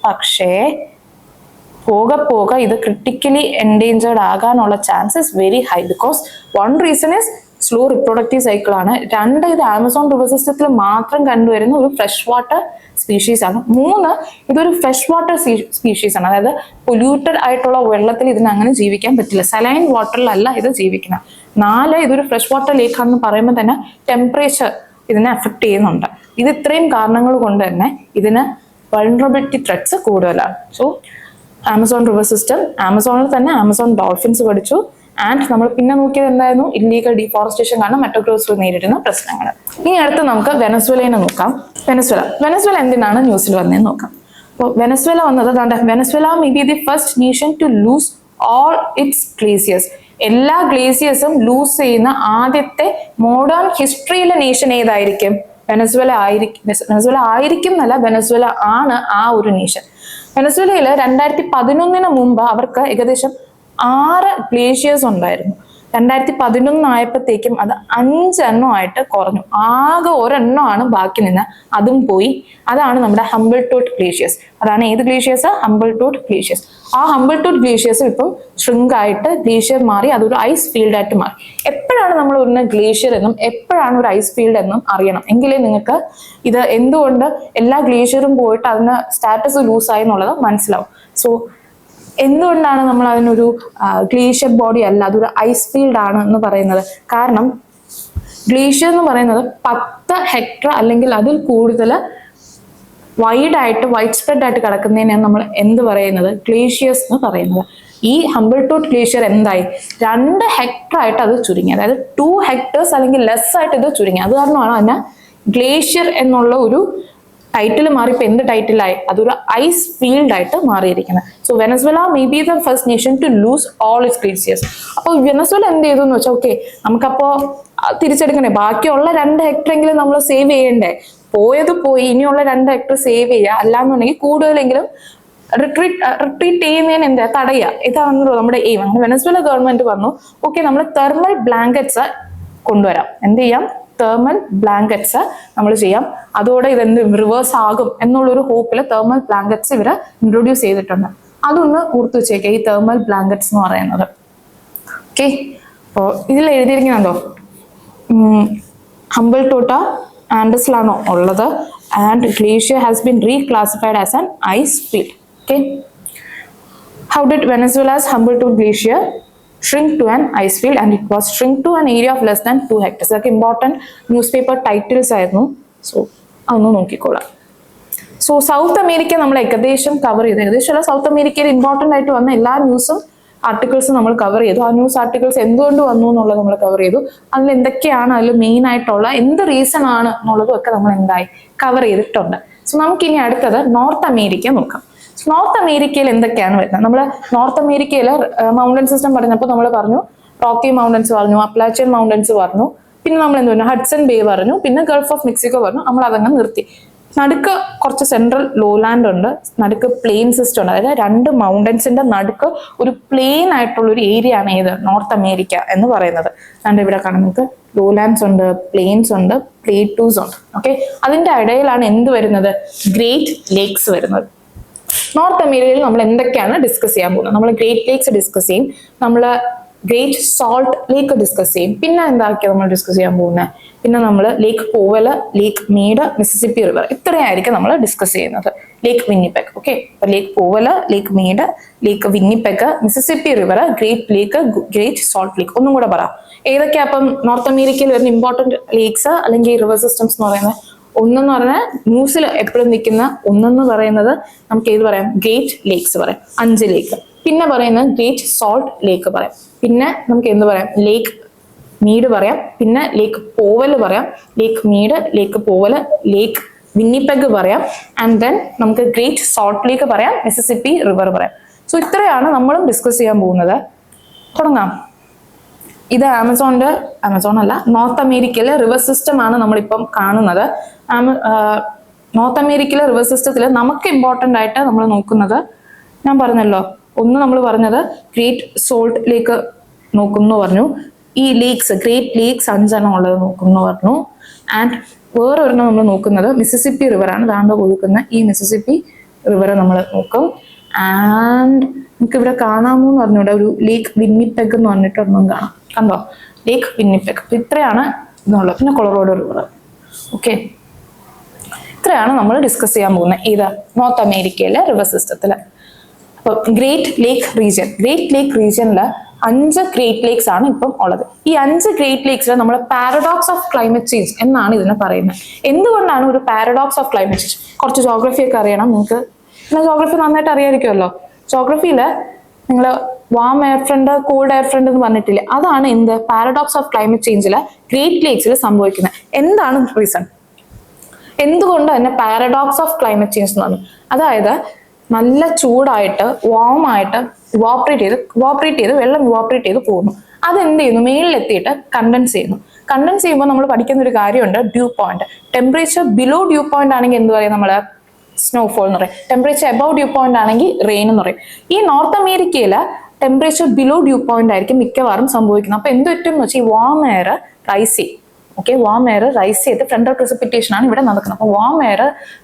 പക്ഷേ പോകെ ഇത് ക്രിട്ടിക്കലി എൻഡേഞ്ചേർഡ് ആകാനുള്ള chances very high. Because one reason is slow reproductive cycle ആണ്. 2, ഇത് ആമസോൺ റിവർ സിസ്റ്റത്തിൽ മാത്രം കണ്ടുവരുന്ന ഒരു ഫ്രഷ് വാട്ടർ സ്പീഷീസ് ആണ്. 3, ഇതൊരു ഫ്രഷ് വാട്ടർ സ്പീഷീസ് ആണ്. അതായത് പൊല്യൂട്ടഡ് ആയിട്ടുള്ള വെള്ളത്തിൽ ഇതിന് അങ്ങനെ ജീവിക്കാൻ പറ്റില്ല. സലൈൻ വാട്ടറിലല്ല ഇത് ജീവിക്കുന്നത്. 4, ഇതൊരു ഫ്രഷ് വാട്ടർ ലേക്ക് ആണെന്ന് പറയുമ്പോൾ തന്നെ ടെമ്പറേച്ചർ ഇതിനെ അഫക്ട് ചെയ്യുന്നുണ്ട്. ഇത് ഇത്രയും കാരണങ്ങൾ കൊണ്ട് തന്നെ ഇതിന് വൾണറബിലിറ്റി ത്രെറ്റ്സ് കൂടുതലാണ്. സോ ആമസോൺ റിവർ സിസ്റ്റം, ആമസോണിൽ തന്നെ ആമസോൺ ഡോൾഫിൻസ് പഠിച്ചു. ആൻഡ് നമ്മൾ പിന്നെ നോക്കിയത് എന്തായിരുന്നു? ഇല്ലീഗൽ ഡീഫോറസ്റ്റേഷൻ കാരണം മെട്രോക്രോസ് നേരിടുന്ന പ്രശ്നങ്ങൾ. ഇനി അടുത്ത് നമുക്ക് വെനസ്വേലയെ നോക്കാം. വെനസ്വേല എന്തിനാണ് ന്യൂസിൽ വന്നതെന്ന് നോക്കാം. അപ്പോൾ വെനസ്വേല വന്നത് Venezuela may be the first nation to lose all its glaciers. എല്ലാ ഗ്ലേസിയേഴ്സും ലൂസ് ചെയ്യുന്ന ആദ്യത്തെ മോഡേൺ ഹിസ്റ്ററിയിലെ നേഷൻ ഏതായിരിക്കും? വെനസ്വേല ആയിരിക്കും എന്നല്ല, വെനസ്വേല ആണ് ആ ഒരു നേഷൻ. വെനസ്വേലയിൽ 2011 മുമ്പ് അവർക്ക് ഏകദേശം 6 ഗ്ലേഷ്യേഴ്സ് ഉണ്ടായിരുന്നു. 2011 ആയപ്പോഴത്തേക്കും അത് 5 എണ്ണമായിട്ട് കുറഞ്ഞു. ആകെ ഒരെണ്ണമാണ് ബാക്കി നിന്ന്, അതും പോയി. അതാണ് നമ്മുടെ ഹംബിൾടോട്ട് ഗ്ലേഷ്യേഴ്സ്. അതാണ് ഏത് ഗ്ലേഷ്യേഴ്സ്? ഹംബിൾടോട്ട് ഗ്ലേഷ്യേഴ്സ്. ആ ഹംബിൾടോട്ട് ഗ്ലേഷ്യേഴ്സ് ഇപ്പം ഷ്രിങ്ക് ആയിട്ട് ഗ്ലേഷ്യർ മാറി, അതൊരു ഐസ് ഫീൽഡ് ആയിട്ട് മാറി. എപ്പോഴാണ് നമ്മൾ ഒരു ഗ്ലേഷ്യർ എന്നും എപ്പോഴാണ് ഒരു ഐസ് ഫീൽഡ് എന്നും അറിയണം. എങ്കിലേ നിങ്ങൾക്ക് ഇത് എന്തുകൊണ്ട് എല്ലാ ഗ്ലേഷ്യറും പോയിട്ട് അതിന് സ്റ്റാറ്റസ് ലൂസായി എന്നുള്ളത് മനസ്സിലാവും. സോ എന്തുകൊണ്ടാണ് നമ്മൾ അതിനൊരു ഗ്ലേഷ്യർ ബോഡി അല്ല, അതൊരു ഐസ് ഫീൽഡ് ആണ് എന്ന് പറയുന്നത്? കാരണം ഗ്ലേഷ്യർ എന്ന് പറയുന്നത് 10 ഹെക്ടർ അല്ലെങ്കിൽ അതിൽ കൂടുതൽ വൈഡ് സ്പ്രെഡ് ആയിട്ട് കിടക്കുന്നതിനാണ് നമ്മൾ എന്ത് പറയുന്നത്? ഗ്ലേഷ്യേഴ്സ് എന്ന് പറയുന്നത്. ഈ ഹംബിൾടോട്ട് ഗ്ലേഷ്യർ എന്തായി? 2 ഹെക്ടർ ആയിട്ട് അത് ചുരുങ്ങി. അതായത് 2 ഹെക്ടേഴ്സ് അല്ലെങ്കിൽ ലെസ് ആയിട്ട് ഇത് ചുരുങ്ങി. അത് കാരണമാണ് അതിനെ ഗ്ലേഷ്യർ എന്നുള്ള ഒരു ടൈറ്റിൽ മാറി. ഇപ്പൊ എന്ത് ടൈറ്റിലായി? അതൊരു ഐസ് ഫീൽഡ് ആയിട്ട് മാറിയിരിക്കുന്നത്. So Venezuela may be the first nation to lose all its glaciers. അപ്പോൾ വെനസ്വേല എന്ത് ചെയ്തു എന്ന് വെച്ചാൽ, ഓക്കെ നമുക്കപ്പോ തിരിച്ചെടുക്കണേ, ബാക്കിയുള്ള 2 ഹെക്ടർ എങ്കിലും നമ്മൾ സേവ് ചെയ്യണ്ടേ? പോയത് പോയി, ഇനിയുള്ള 2 ഹെക്ടർ സേവ് ചെയ്യുക. അല്ലാന്നുണ്ടെങ്കിൽ കൂടുതലെങ്കിലും റിട്രീറ്റ് ചെയ്യുന്നതിന് എന്താ തടയുക. ഇതാണല്ലോ നമ്മുടെ എയിം. അങ്ങനെ വെനസ്വേല ഗവൺമെന്റ് പറഞ്ഞു, ഓക്കെ നമ്മൾ തെർമൽ ബ്ലാങ്കറ്റ്സ് കൊണ്ടുവരാം. എന്ത് ചെയ്യാം? തെർമൽ ബ്ലാങ്കറ്റ്സ് നമ്മൾ ചെയ്യാം. അതോടെ ഇതെന്ത് റിവേഴ്സ് ആകും എന്നുള്ളൊരു ഹോപ്പിൽ തെർമൽ ബ്ലാങ്കറ്റ്സ് ഇവര് ഇൻട്രൊഡ്യൂസ് ചെയ്തിട്ടുണ്ട്. അതൊന്ന് ഓർത്തു വെച്ചേക്കുക, ഈ തെർമൽ ബ്ലാങ്കറ്റ്സ് എന്ന് പറയുന്നത്. ഓക്കെ, അപ്പോൾ ഇതിൽ എഴുതിയിരിക്കുന്നുണ്ടോ? ഹംബിൾടോട്ട ആൻഡസിലാണോ ഉള്ളത്? And glacier has been reclassified as an ice field. Okay, how did Venezuela's Humboldt glacier shrink to an ice field? And it was shrink to an area of less than 2 hectares. ഇതൊക്കെ important news paper titles ആയിരുന്നു. So അതൊന്ന് നോക്കിക്കോളാം. So south America നമ്മൾ ഏകദേശം cover ചെയ്തു. ഏകദേശം south അമേരിക്കയിൽ important ആയിട്ട് വന്ന എല്ലാ ന്യൂസും ആർട്ടിക്കിൾസും നമ്മൾ കവർ ചെയ്തു. ആ ന്യൂസ് ആർട്ടിക്കിൾസ് എന്തുകൊണ്ട് വന്നു എന്നുള്ളത് നമ്മൾ കവർ ചെയ്തു. അതിൽ എന്തൊക്കെയാണ് അതിൽ മെയിൻ ആയിട്ടുള്ള എന്ത് റീസൺ ആണ് എന്നുള്ളതും ഒക്കെ നമ്മൾ എന്തായി കവർ ചെയ്തിട്ടുണ്ട്. സോ നമുക്കിനി അടുത്തത് നോർത്ത് അമേരിക്ക നോക്കാം. നോർത്ത് അമേരിക്കയിൽ എന്തൊക്കെയാണ് വരുന്നത്? നമ്മൾ നോർത്ത് അമേരിക്കയിൽ മൗണ്ടൻ സിസ്റ്റം പറഞ്ഞപ്പോൾ നമ്മൾ പറഞ്ഞു റോക്കി മൗണ്ടൻസ് പറഞ്ഞു, അപ്ലാച്ചിയൻ മൗണ്ടൻസ് പറഞ്ഞു, പിന്നെ നമ്മൾ എന്ത് പറഞ്ഞു? ഹഡ്സൺ ബേ പറഞ്ഞു, പിന്നെ ഗൾഫ് ഓഫ് മെക്സിക്കോ പറഞ്ഞു. നമ്മൾ അതങ്ങ് നിർത്തി. നടുക്ക് കുറച്ച് സെൻട്രൽ ലോലാൻഡ് ഉണ്ട്, നടുക്ക് പ്ലെയിൻ സിസ്റ്റം ഉണ്ട്. അതായത് 2 മൗണ്ടൻസിന്റെ നടുക്ക് ഒരു പ്ലെയിൻ ആയിട്ടുള്ള ഒരു ഏരിയ ആണ് ഏത്? നോർത്ത് അമേരിക്ക എന്ന് പറയുന്നത്. അതുകൊണ്ട് ഇവിടെ കാണാം നമുക്ക് ലോലാൻഡ്സ് ഉണ്ട്, പ്ലെയിൻസ് ഉണ്ട്, പ്ലേറ്റൂസ് ഉണ്ട്. ഓക്കെ, അതിന്റെ ഇടയിലാണ് എന്ത് വരുന്നത്? ഗ്രേറ്റ് ലേക്സ് വരുന്നത്. നോർത്ത് അമേരിക്കയിൽ നമ്മൾ എന്തൊക്കെയാണ് ഡിസ്കസ് ചെയ്യാൻ പോകുന്നത്? നമ്മൾ ഗ്രേറ്റ് ലേക്സ് ഡിസ്കസ് ചെയ്യും, നമ്മൾ ഗ്രേറ്റ് സോൾട്ട് ലേക്ക് ഡിസ്കസ് ചെയ്യും. പിന്നെ എന്താക്കിയാൽ നമ്മൾ ഡിസ്കസ് ചെയ്യാൻ പോകുന്നത്, പിന്നെ നമ്മൾ ലേക്ക് പോവൽ, ലേക്ക് മീഡ്, മിസിസിപ്പി റിവർ, ഇത്രയായിരിക്കും നമ്മൾ ഡിസ്കസ് ചെയ്യുന്നത്. ലേക്ക് വിന്നിപ്പെഗ്. ഓക്കെ, അപ്പൊ ലേക്ക് പോവൽ, ലേക്ക് മീഡ്, ലേക്ക് വിന്നിപ്പെഗ്, മിസിസിപ്പി റിവർ, ഗ്രേറ്റ് ലേക്ക്, ഗ്രേറ്റ് സോൾട്ട് ലേക്ക്. ഒന്നും കൂടെ പറ, ഏതൊക്കെയാ അപ്പം നോർത്ത് അമേരിക്കയിൽ വരുന്ന ഇമ്പോർട്ടന്റ് ലേക്സ് അല്ലെങ്കിൽ റിവർ സിസ്റ്റംസ് എന്ന് പറയുന്നത്? ഒന്നെന്ന് പറഞ്ഞാൽ ന്യൂസിൽ എപ്പോഴും നിൽക്കുന്ന ഒന്നെന്ന് പറയുന്നത് നമുക്ക് ഏത് പറയാം? ഗ്രേറ്റ് ലേക്സ് പറയാം, 5 ലേക്ക്. പിന്നെ പറയുന്നത് ഗ്രേറ്റ് സോൾട്ട് ലേക്ക് പറയാം. പിന്നെ നമുക്ക് എന്ത് പറയാം? ലേക്ക് മീഡ് പറയാം. പിന്നെ ലേക്ക് പോവൽ പറയാം, ലേക്ക് മീഡ്, ലേക്ക് പോവൽ, ലേക്ക് വിന്നിപ്പെഗ് പറയാം. ആൻഡ് ദെൻ നമുക്ക് ഗ്രേറ്റ് സോൾട്ട് ലേക്ക് പറയാം, മിസിസിപ്പി റിവർ പറയാം. സോ ഇത്രയാണ് നമ്മളും ഡിസ്കസ് ചെയ്യാൻ പോകുന്നത്. തുടങ്ങാം. ഇത് ആമസോൺ അല്ല, നോർത്ത് അമേരിക്കയിലെ റിവർ സിസ്റ്റം ആണ് നമ്മളിപ്പം കാണുന്നത്. നോർത്ത് അമേരിക്കയിലെ റിവർ സിസ്റ്റത്തിൽ നമുക്ക് ഇമ്പോർട്ടൻ്റ് ആയിട്ട് നമ്മൾ നോക്കുന്നത്, ഞാൻ പറഞ്ഞല്ലോ, ഒന്ന് നമ്മൾ പറഞ്ഞത് ഗ്രേറ്റ് സോൾട്ട് ലേക്ക് നോക്കുന്നു പറഞ്ഞു. ഈ ലേക്സ്, ഗ്രേറ്റ് ലേക്സ് 5 ഉള്ളത് നോക്കുന്നു പറഞ്ഞു. ആൻഡ് വേറെ ഒരെണ്ണം നമ്മൾ നോക്കുന്നത് മിസിസിപ്പി റിവറാണ്. ദാണ്ട് കൊടുക്കുന്ന ഈ മിസിസിപ്പി റിവർ നമ്മൾ നോക്കും. ആൻഡ് നമുക്ക് ഇവിടെ കാണാമോ എന്ന് പറഞ്ഞൂടെ, ഒരു ലേക്ക് വിന്നിപ്പെഗ് എന്ന് പറഞ്ഞിട്ട് ഒന്നും കാണാം. കണ്ടോ? ലേക്ക് വിന്നിപ്പെഗ്. അപ്പൊ ഇത്രയാണ് ഇതുള്ളത്. പിന്നെ കൊളറാഡോ റിവർ. ഓക്കെ, ഇത്രയാണ് നമ്മൾ ഡിസ്കസ് ചെയ്യാൻ പോകുന്നത് ഏത് നോർത്ത് അമേരിക്കയിലെ റിവർ സിസ്റ്റത്തിൽ. അപ്പൊ ഗ്രേറ്റ് ലേക്ക് റീജിയൻ, ഗ്രേറ്റ് ലേക്ക് റീജിയനിൽ 5 ഗ്രേറ്റ് ലേക്സ് ആണ് ഇപ്പം ഉള്ളത്. ഈ 5 ഗ്രേറ്റ് ലേക്സിൽ നമ്മൾ പാരഡോക്സ് ഓഫ് ക്ലൈമറ്റ് ചേഞ്ച് എന്നാണ് ഇതിനെ പറയുന്നത്. എന്തുകൊണ്ടാണ് ഒരു പാരഡോക്സ് ഓഫ് ക്ലൈമറ്റ് ചേഞ്ച്? കുറച്ച് ജോഗ്രഫി ഒക്കെ അറിയണം നിങ്ങൾക്ക്. ജോഗ്രഫി നന്നായിട്ട് അറിയായിരിക്കുമല്ലോ. ജോഗ്രഫിയിൽ നിങ്ങൾ warm air front, cold air front എന്ന് പറഞ്ഞിട്ടില്ലേ? അതാണ് എന്ത് പാരഡോക്സ് ഓഫ് ക്ലൈമറ്റ് ചേഞ്ചിൽ ഗ്രേറ്റ് ലേക്സിൽ സംഭവിക്കുന്നത്. എന്താണ് റീസൺ? എന്തുകൊണ്ട് തന്നെ പാരഡോക്സ് ഓഫ് ക്ലൈമറ്റ് ചേഞ്ച് എന്ന് പറഞ്ഞു? അതായത് നല്ല ചൂടായിട്ട് വാം ആയിട്ട് ഇവാപറേറ്റ് ചെയ്ത് വെള്ളം ഇവാപറേറ്റ് ചെയ്ത് പോകുന്നു. അതെന്ത് ചെയ്യുന്നു? മേളിലെത്തിയിട്ട് കണ്ടൻസ് ചെയ്യുന്നു. കണ്ടൻസ് ചെയ്യുമ്പോൾ നമ്മൾ പഠിക്കുന്ന ഒരു കാര്യമുണ്ട്, due point. Temperature below due point ആണെങ്കിൽ എന്ത് പറയും നമ്മൾ? സ്നോഫോൾ എന്ന് പറയും. ടെമ്പറേച്ചർ എബവ് ഡ്യൂ പോയിന്റ് ആണെങ്കിൽ റെയിൻ എന്ന് പറയും. ഈ നോർത്ത് അമേരിക്കയിൽ ടെമ്പറേച്ചർ ബിലോ ഡ്യൂ പോയിന്റ് ആയിരിക്കും മിക്കവാറും സംഭവിക്കുന്നത്. അപ്പൊ എന്ത് പറ്റും എന്ന് വെച്ചാൽ ഈ വാം എയർ റൈസ് ചെയ്യും. ഓക്കെ, വാം എയർ റൈസ് ചെയ്ത് ഫ്രണ്ടൽ പ്രിസിപ്പിറ്റേഷൻ ആണ് ഇവിടെ നടക്കുന്നത്. അപ്പൊ വാം എയർ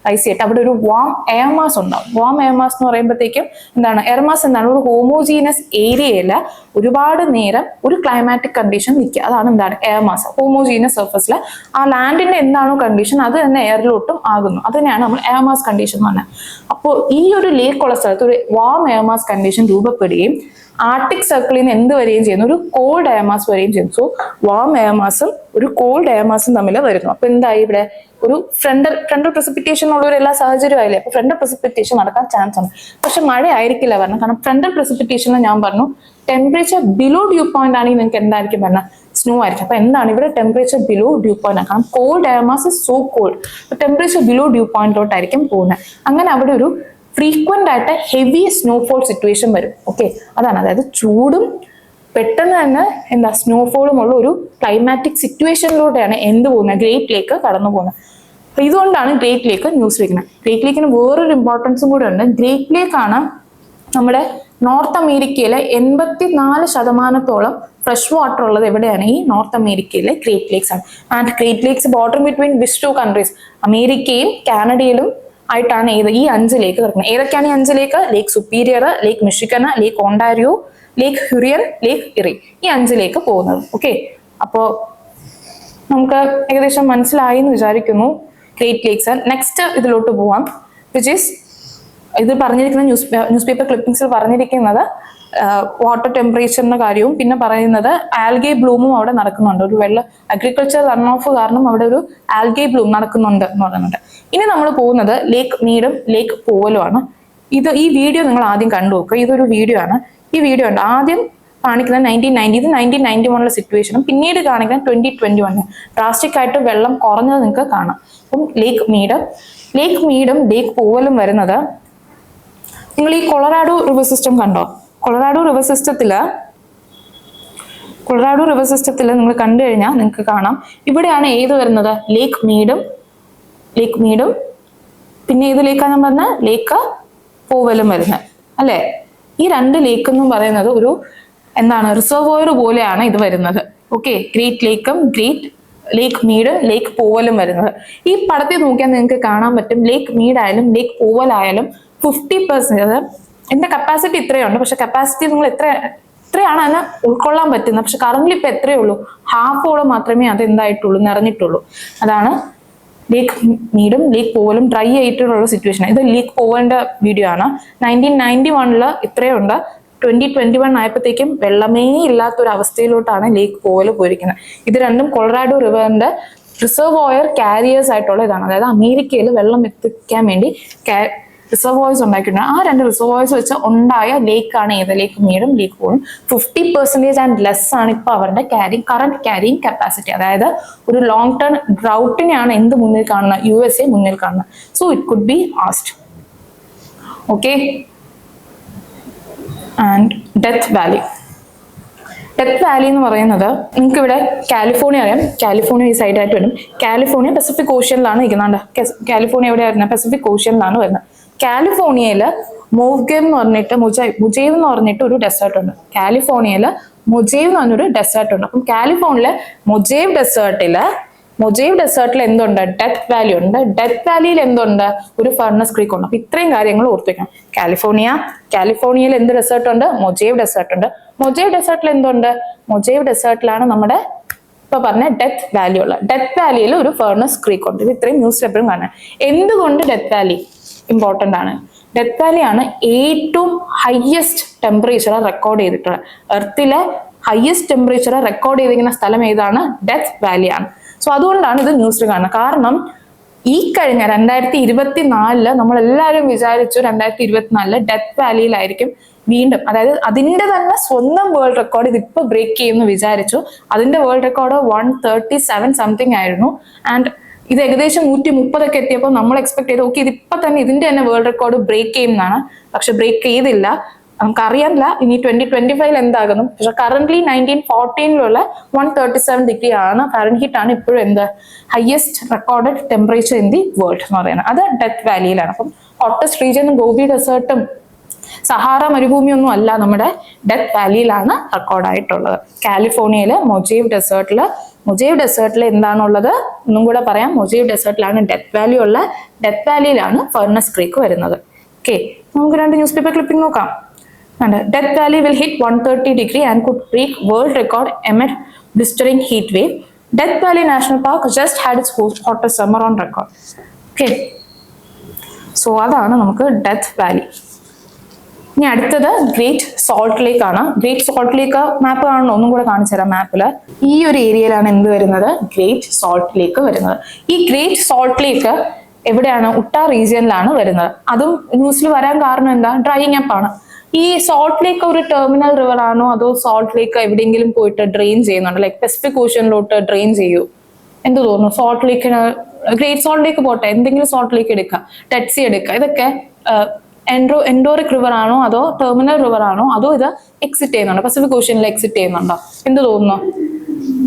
റൈസ് ചെയ്തിട്ട് അവിടെ ഒരു വാം എയർ മാസ് ഉണ്ടാവും. വാം എയർ മാസ് എന്ന് പറയുമ്പോഴത്തേക്കും എന്താണ്? എയർ മാസ് എന്താണ്? ഒരു ഹോമോജീനസ് ഏരിയയിൽ ഒരുപാട് നേരം ഒരു ക്ലൈമാറ്റിക് കണ്ടീഷൻ നിൽക്കുക. അതാണ് എന്താണ്? Air mass. ഹോമോജീനസ് സർഫസിൽ ആ ലാൻഡിന്റെ എന്താണോ കണ്ടീഷൻ അത് തന്നെ എയറിലോട്ടും ആകുന്നു. അത് തന്നെയാണ് നമ്മൾ എയർ മാസ് കണ്ടീഷൻ എന്ന് പറഞ്ഞത്. അപ്പോൾ ഈ ഒരു ലേക്ക് ഉള്ള സ്ഥലത്ത് ഒരു വാം എയർ മാസ് കണ്ടീഷൻ രൂപപ്പെടുകയും ആർട്ടിക് സർക്കിളിൽ നിന്ന് എന്ത് വരികയും ചെയ്യുന്നു? ഒരു കോൾഡ് എയർ മാസ് വരികയും ചെയ്യുന്നു. സോ വാം എയർ മാസും ഒരു കോൾഡ് എയർ മാസും തമ്മിൽ വരുന്നു. അപ്പൊ എന്തായി? ഇവിടെ ഒരു ഫ്രണ്ടൽ പ്രസിപ്പിറ്റേഷൻ ഉള്ള ഒരു എല്ലാ സാഹചര്യം ആയില്ലേ? അപ്പൊ ഫ്രണ്ടൽ പ്രസിപ്പിറ്റേഷൻ നടക്കാൻ ചാൻസ് ഉണ്ട്. പക്ഷെ മഴ ആയിരിക്കില്ല പറഞ്ഞത്. കാരണം ഫ്രണ്ടൽ പ്രസിപ്പിറ്റേഷനിൽ ഞാൻ പറഞ്ഞു ടെമ്പറേച്ചർ ബിലോ ഡ്യൂ പോയിന്റ് ആണെങ്കിൽ നിങ്ങൾക്ക് എന്തായിരിക്കും പറഞ്ഞാൽ? സ്നോ ആയിരിക്കും. അപ്പൊ എന്താണ് ഇവിടെ ടെമ്പറേച്ചർ ബിലോ ഡ്യൂ പോയിന്റ് ആണ്. കാരണം cold air mass is so cold. അപ്പൊ ടെമ്പറേച്ചർ ബിലോ ഡ്യൂ പോയിന്റിലോട്ടായിരിക്കും പോകുന്നത്. അങ്ങനെ അവിടെ ഒരു ഫ്രീക്വന്റ് ആയിട്ട് ഹെവി സ്നോഫോൾ സിറ്റുവേഷൻ വരും. ഓക്കെ, അതാണ്. അതായത് ചൂടും പെട്ടെന്ന് തന്നെ എന്താ സ്നോഫോളും ഉള്ള ഒരു ക്ലൈമാറ്റിക് സിറ്റുവേഷനിലൂടെയാണ് എന്ത് പോകുന്നത്? ഗ്രേറ്റ് ലേക്ക് കടന്നു പോകുന്നത്. അപ്പൊ ഇതുകൊണ്ടാണ് ഗ്രേറ്റ് ലേക്ക് ന്യൂസ് വെക്കുന്നത്. ഗ്രേറ്റ് ലേക്കിന് വേറൊരു ഇമ്പോർട്ടൻസും കൂടെ ഉണ്ട്. ഗ്രേറ്റ് ലേക്ക് ആണ് നമ്മുടെ നോർത്ത് അമേരിക്കയിലെ 84% ഫ്രഷ് വാട്ടർ ഉള്ളത് എവിടെയാണ്? ഈ നോർത്ത് അമേരിക്കയിലെ ഗ്രേറ്റ് ലേക്സ് ആണ്. And great lakes border between which 2 countries? അമേരിക്കയും കാനഡയിലും ആയിട്ടാണ് ഈ 5 ലേക്ക് കിടക്കുന്നത്. ഏതൊക്കെയാണ് ഈ 5 ലേക്ക്? ലേക്ക് സുപ്പീരിയർ, ലേക്ക് മിഷിഗൺ, ലേക്ക് ഓണ്ടാരിയോ, ലേക്ക് ഹ്യൂറിയൻ, ലേക്ക് ഇറി. ഈ 5 ലേക്ക് പോകുന്നത്. ഓക്കെ, അപ്പോ നമുക്ക് ഏകദേശം മനസ്സിലായി എന്ന് വിചാരിക്കുന്നു ഗ്രേറ്റ് ലേക്സ്. നെക്സ്റ്റ് ഇതിലോട്ട് പോവാം, വിച്ച് ഈസ് ഇത് പറഞ്ഞിരിക്കുന്ന ന്യൂസ് പേപ്പർ ക്ലിപ്പിംഗ്സിൽ പറഞ്ഞിരിക്കുന്നത് വാട്ടർ ടെമ്പറേച്ചറിന്റെ കാര്യവും പിന്നെ പറയുന്നത് ആൽഗേ ബ്ലൂമും അവിടെ നടക്കുന്നുണ്ട്. ഒരു അഗ്രികൾച്ചർ റൺ ഓഫ് കാരണം അവിടെ ഒരു ആൽഗേ ബ്ലൂം നടക്കുന്നുണ്ട് എന്ന് പറയുന്നുണ്ട്. ഇനി നമ്മൾ പോകുന്നത് ലേക്ക് മീഡും ലേക്ക് പോവലും ആണ്. ഈ വീഡിയോ നിങ്ങൾ ആദ്യം കണ്ടു നോക്കുക. ഇതൊരു വീഡിയോ ആണ്. ഈ വീഡിയോ ഉണ്ട് ആദ്യം കാണിക്കുന്നത് 1991 സിറ്റുവേഷനും പിന്നീട് കാണിക്കുന്നത് 2021 ഡ്രാസ്റ്റിക് ആയിട്ട് വെള്ളം കുറഞ്ഞത് നിങ്ങൾക്ക് കാണാം. അപ്പം ലേക്ക് മീഡും ലേക്ക് പോവലും വരുന്നത്, നിങ്ങൾ ഈ കൊളറാഡോ റിവർ സിസ്റ്റം കണ്ടോ? കൊളറാഡോ റിവർ സിസ്റ്റത്തിൽ നിങ്ങൾ കണ്ടു കഴിഞ്ഞാൽ നിങ്ങൾക്ക് കാണാം ഇവിടെയാണ് ഏത് വരുന്നത്? ലേക്ക് മീഡും പിന്നെ ഏത് ലേക്കാണ് ഞാൻ പറഞ്ഞ? ലേക്ക് പോവലും വരുന്നത് അല്ലെ? ഈ 2 ലേക്ക് എന്ന് പറയുന്നത് ഒരു എന്താണ്? റിസർവോയർ പോലെയാണ് ഇത് വരുന്നത്. ഓക്കെ, ഗ്രേറ്റ് ലേക്ക് മീഡും ലേക്ക് പോവലും വരുന്നത്. ഈ പടത്തിൽ നോക്കിയാൽ നിങ്ങൾക്ക് കാണാൻ പറ്റും ലേക്ക് മീഡ് ആയാലും ലേക്ക് പോവൽ ആയാലും 50%. എന്റെ കപ്പാസിറ്റി ഇത്രയുണ്ട്, പക്ഷെ കപ്പാസിറ്റി നിങ്ങൾ എത്ര ഇത്രയാണ് അതിനെ ഉൾക്കൊള്ളാൻ പറ്റുന്നത്. പക്ഷെ കറന്റ് ഇപ്പൊ എത്രയേ ഉള്ളൂ, ഹാഫോളം മാത്രമേ അത് എന്തായിട്ടുള്ളൂ, നിറഞ്ഞിട്ടുള്ളൂ. അതാണ് ലേക്ക് മീഡും ലേക്ക് പോവലും ഡ്രൈ ആയിട്ടുള്ള സിറ്റുവേഷൻ. ഇത് ലേക്ക് പോവലിന്റെ വീഡിയോ ആണ്. 1991 ഇത്രയുണ്ട്. 2021 ആയപ്പോഴത്തേക്കും വെള്ളമേ ഇല്ലാത്തൊരു അവസ്ഥയിലോട്ടാണ് ലേക്ക് പോവൽ പോയിരിക്കുന്നത്. ഇത് രണ്ടും കൊളറാഡോ റിവറിന്റെ റിസർവോയർ കാരിയേഴ്സ് ആയിട്ടുള്ള ഇതാണ്. അതായത് അമേരിക്കയിൽ വെള്ളം എത്തിക്കാൻ വേണ്ടി റിസർവോയ്സ് ഉണ്ടാക്കിയിട്ടുണ്ട്. ആ രണ്ട് റിസർവോയ്സ് വെച്ച് ഉണ്ടായ ലേക്കാണ് ഏത്, ലേക്ക് മീഡും ലേക്ക് പോവലും. 50% ആൻഡ് ലെസ് ആണ് ഇപ്പൊ അവരുടെ കറന്റ് ക്യാരിങ് കപ്പാസിറ്റി. അതായത് ഒരു ലോങ് ടേം ഡ്രൗട്ടിനെയാണ് എന്ത് മുന്നിൽ കാണുന്നത്, USA മുന്നിൽ കാണുന്നത്. So it could be ആസ്ഡ്. Okay. And death Valley. Death Valley എന്ന് പറയുന്നത് നിങ്ങൾക്ക് ഇവിടെ കാലിഫോർണിയ അറിയാം. കാലിഫോർണിയ ഈ സൈഡായിട്ട് വരും. കാലിഫോർണിയ പസഫിക് ഓഷ്യനിലാണ് നിൽക്കുന്നുണ്ട്. കാലിഫോർണിയ എവിടെ വരുന്നത്, പസഫിക് ഓഷ്യനിലാണ് വരുന്നത്. കാലിഫോർണിയയിൽ മോവ്ഗേവ് എന്ന് പറഞ്ഞിട്ട് മുജേവ് എന്ന് പറഞ്ഞിട്ട് ഒരു ഡെസേർട്ട് ഉണ്ട്. കാലിഫോർണിയയിൽ മൊജേവ് എന്ന് പറഞ്ഞൊരു ഡെസേർട്ട് ഉണ്ട്. അപ്പം കാലിഫോർണിയയിലെ മൊജേവ് ഡെസേർട്ടിൽ എന്തുണ്ട്, ഡെത്ത് വാലി ഉണ്ട്. ഡെത്ത് വാലിയിൽ എന്തുണ്ട്, ഒരു ഫർണസ് ക്രീക്ക് ഉണ്ട്. അപ്പൊ ഇത്രയും കാര്യങ്ങൾ ഓർത്ത് വെക്കണം. കാലിഫോർണിയയിൽ എന്ത് ഡെസേർട്ട് ഉണ്ട്, മൊജേവ് ഡെസേർട്ട് ഉണ്ട്. മൊജേവ് ഡെസേർട്ടിൽ എന്തുണ്ട്, മൊജേവ് ഡെസേർട്ടിലാണ് നമ്മുടെ ഇപ്പൊ പറഞ്ഞ ഡെത്ത് വാലി ഉള്ളത്. ഡെത്ത് വാലിയിൽ ഒരു ഫർണസ് ക്രീക്ക് ഉണ്ട്. ഇത് ഇത്രയും ന്യൂസ് പേപ്പറും കാണാൻ. എന്തുകൊണ്ട് ഡെത്ത് വാലി ഇമ്പോർട്ടന്റ് ആണ്? ഡെത്ത് വാലി ആണ് ഏറ്റവും ഹയസ്റ്റ് ടെമ്പറേച്ചർ റെക്കോർഡ് ചെയ്തിട്ടുള്ളത്. എർത്തിലെ ഹയസ്റ്റ് ടെമ്പറേച്ചർ റെക്കോർഡ് ചെയ്തിരിക്കുന്ന സ്ഥലം ഏതാണ്, ഡെത്ത് വാലി ആണ്. സോ അതുകൊണ്ടാണ് ഇത് ന്യൂസിൽ കാണുന്നത്. കാരണം ഈ കഴിഞ്ഞ 2024 നമ്മളെല്ലാവരും വിചാരിച്ചു 2024 ഡെത്ത് വാലിയിലായിരിക്കും വീണ്ടും, അതായത് അതിന്റെ തന്നെ സ്വന്തം വേൾഡ് റെക്കോർഡ് ഇതിപ്പോ ബ്രേക്ക് ചെയ്യുമെന്ന് വിചാരിച്ചു. അതിന്റെ വേൾഡ് റെക്കോർഡ് 137 സംതിങ് ആയിരുന്നു. ആൻഡ് ഇത് ഏകദേശം 130 എത്തിയപ്പോൾ നമ്മൾ എക്സ്പെക്ട് ചെയ്തു ഓക്കെ ഇതിപ്പോ തന്നെ ഇതിന്റെ തന്നെ വേൾഡ് റെക്കോർഡ് ബ്രേക്ക് ചെയ്യുന്നതാണ്. പക്ഷെ ബ്രേക്ക് ചെയ്തില്ല. നമുക്കറിയാമില്ല ഇനി 2025 എന്താകുന്നു. പക്ഷെ കറന്റ്ലി 1914 137 ഡിഗ്രി ആണ്, ഫാരൻഹീറ്റ് ആണ് ഇപ്പോഴും എന്ത് highest recorded temperature in the world എന്ന് പറയുന്നത്. അത് ഡെത്ത് വാലിയിലാണ്. അപ്പം ഹോട്ടസ്റ്റ് റീജിയനും ഗോബി ഡെസേർട്ടും സഹാറ മരുഭൂമിയൊന്നും അല്ല, നമ്മുടെ ഡെത്ത് വാലിയിലാണ് റെക്കോർഡായിട്ടുള്ളത്. കാലിഫോർണിയയിലെ മൊജേവ് ഡെസേർട്ടിൽ എന്താണുള്ളത് ഒന്നും കൂടെ പറയാം. മൊജേവ് ഡെസേർട്ടിലാണ് ഡെത്ത് വാലി ഉള്ള. ഡെത്ത് വാലിയിലാണ് ഫർണസ് ക്രീക്ക് വരുന്നത്. ഓക്കെ, നമുക്ക് രണ്ട് ന്യൂസ് പേപ്പർ ക്ലിപ്പിംഗ് നോക്കാം. Death Valley will hit 130 degree and could break world record amid blistering heat wave. Death Valley National Park just had its hottest summer on record. Okay, so അതാണ് നമുക്ക് death Valley. ഇനി അടുത്തത് great Salt ലേക്ക് ആണ്. Great Salt ലേക്ക് മാപ്പ് കാണണം, ഒന്നും കൂടെ കാണിച്ചു തരാം. മാപ്പില് ഈ ഒരു ഏരിയയിലാണ് എന്ത് വരുന്നത്, ഗ്രേറ്റ് സോൾട്ട് ലേക്ക് വരുന്നത്. ഈ ഗ്രേറ്റ് സോൾട്ട് ലേക്ക് എവിടെയാണ്, ഉട്ടാ റീജിയനിലാണ് വരുന്നത്. അതും ന്യൂസിൽ വരാൻ കാരണം എന്താ, ഡ്രൈയിങ് അപ്പ് ആണ്. ഈ സോൾട്ട് ലേക്ക് ഒരു ടെർമിനൽ റിവർ ആണോ അതോ സോൾട്ട് ലേക്ക് എവിടെയെങ്കിലും പോയിട്ട് ഡ്രെയിൻ ചെയ്യുന്നുണ്ടോ, ലൈക്ക് പസഫിക് ഓഷ്യനിലോട്ട് ഡ്രെയിൻ ചെയ്യൂ? എന്ത് തോന്നുന്നു? സോൾട്ട് ലേക്കിന് ഗ്രേറ്റ് സോൾട്ട് ലേക്ക് പോട്ടെ, എന്തെങ്കിലും സോൾട്ട് ലേക്ക് എടുക്കുക, ഡെഡ് സീ എടുക്കുക, ഇതൊക്കെ എൻഡോറിക് റിവർ ആണോ അതോ ടെർമിനൽ റിവർ ആണോ അതോ ഇത് എക്സിറ്റ് ചെയ്യുന്നുണ്ടോ, പസഫിക് ഓഷ്യനിൽ എക്സിറ്റ് ചെയ്യുന്നുണ്ടോ? എന്ത് തോന്നുന്നു?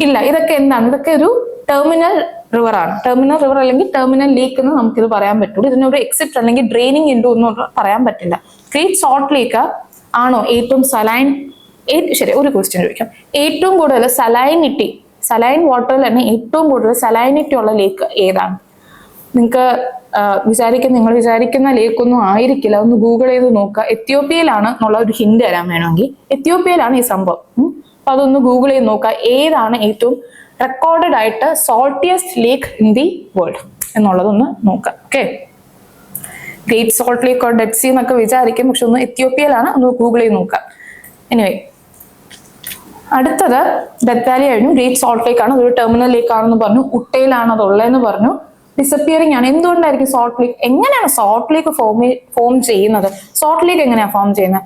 ഇല്ല. ഇതൊക്കെ എന്താണ്, ഇതൊക്കെ ഒരു ടെർമിനൽ റിവർ ആണ്. ടെർമിനൽ റിവർ അല്ലെങ്കിൽ ടെർമിനൽ ലേക്ക് എന്ന് നമുക്കിത് പറയാൻ പറ്റുള്ളൂ. ഇതിനൊരു എക്സിറ്റ് അല്ലെങ്കിൽ ഡ്രെയിനിങ് ഇൻഡു ഒന്നും പറയാൻ പറ്റില്ല. ഗ്രേറ്റ് സോൾട്ട് ലേക്ക് ആണോ ഏറ്റവും സലൈൻ? ശരി, ഒരു ക്വസ്റ്റ്യൻ ചോദിക്കാം. ഏറ്റവും കൂടുതൽ സലൈൻ വാട്ടറിൽ തന്നെ ഏറ്റവും കൂടുതൽ സലൈനിറ്റി ഉള്ള ലേക്ക് ഏതാണ്? നിങ്ങൾക്ക് നിങ്ങൾ വിചാരിക്കുന്ന ലേക്കൊന്നും ആയിരിക്കില്ല. ഒന്ന് ഗൂഗിൾ ചെയ്ത് നോക്കുക. എത്യോപ്യയിലാണ് എന്നുള്ള ഒരു ഹിന്റ് തരാൻ വേണമെങ്കിൽ, എത്യോപ്യയിലാണ് ഈ സംഭവം. അപ്പൊ അതൊന്ന് ഗൂഗിൾ ചെയ്ത് നോക്കുക, ഏതാണ് ഏറ്റവും റെക്കോർഡഡ് ആയിട്ട് saltiest lake in the world എന്നുള്ളതൊന്ന് നോക്കാം. Okay, Great Salt Lake or Dead Sea എന്നൊക്കെ വിചാരിക്കും, പക്ഷെ ഒന്ന് എത്യോപ്യയിലാണ്, ഒന്ന് ഗൂഗിൾ ചെയ്ത് നോക്കാം. എനിവേ, അടുത്തത് ഡെത്ത് വാലി കഴിഞ്ഞു. ഗ്രേറ്റ് സോൾട്ട് ലേക്ക് ആണ്, അതൊരു ടെർമിനൽ ലേക്ക് ആണെന്ന് പറഞ്ഞു. ഉട്ടയിലാണ് അത് ഉള്ളതെന്ന് പറഞ്ഞു. ഡിസപ്പിയറിംഗ് ആണ്. എന്തുകൊണ്ടായിരിക്കും സോൾട്ട് ലേക്ക്? എങ്ങനെയാണ് സോൾട്ട് ലേക്ക് ഫോം ചെയ്യുന്നത്? സോൾട്ട് ലേക്ക് എങ്ങനെയാണ് ഫോം ചെയ്യുന്നത്?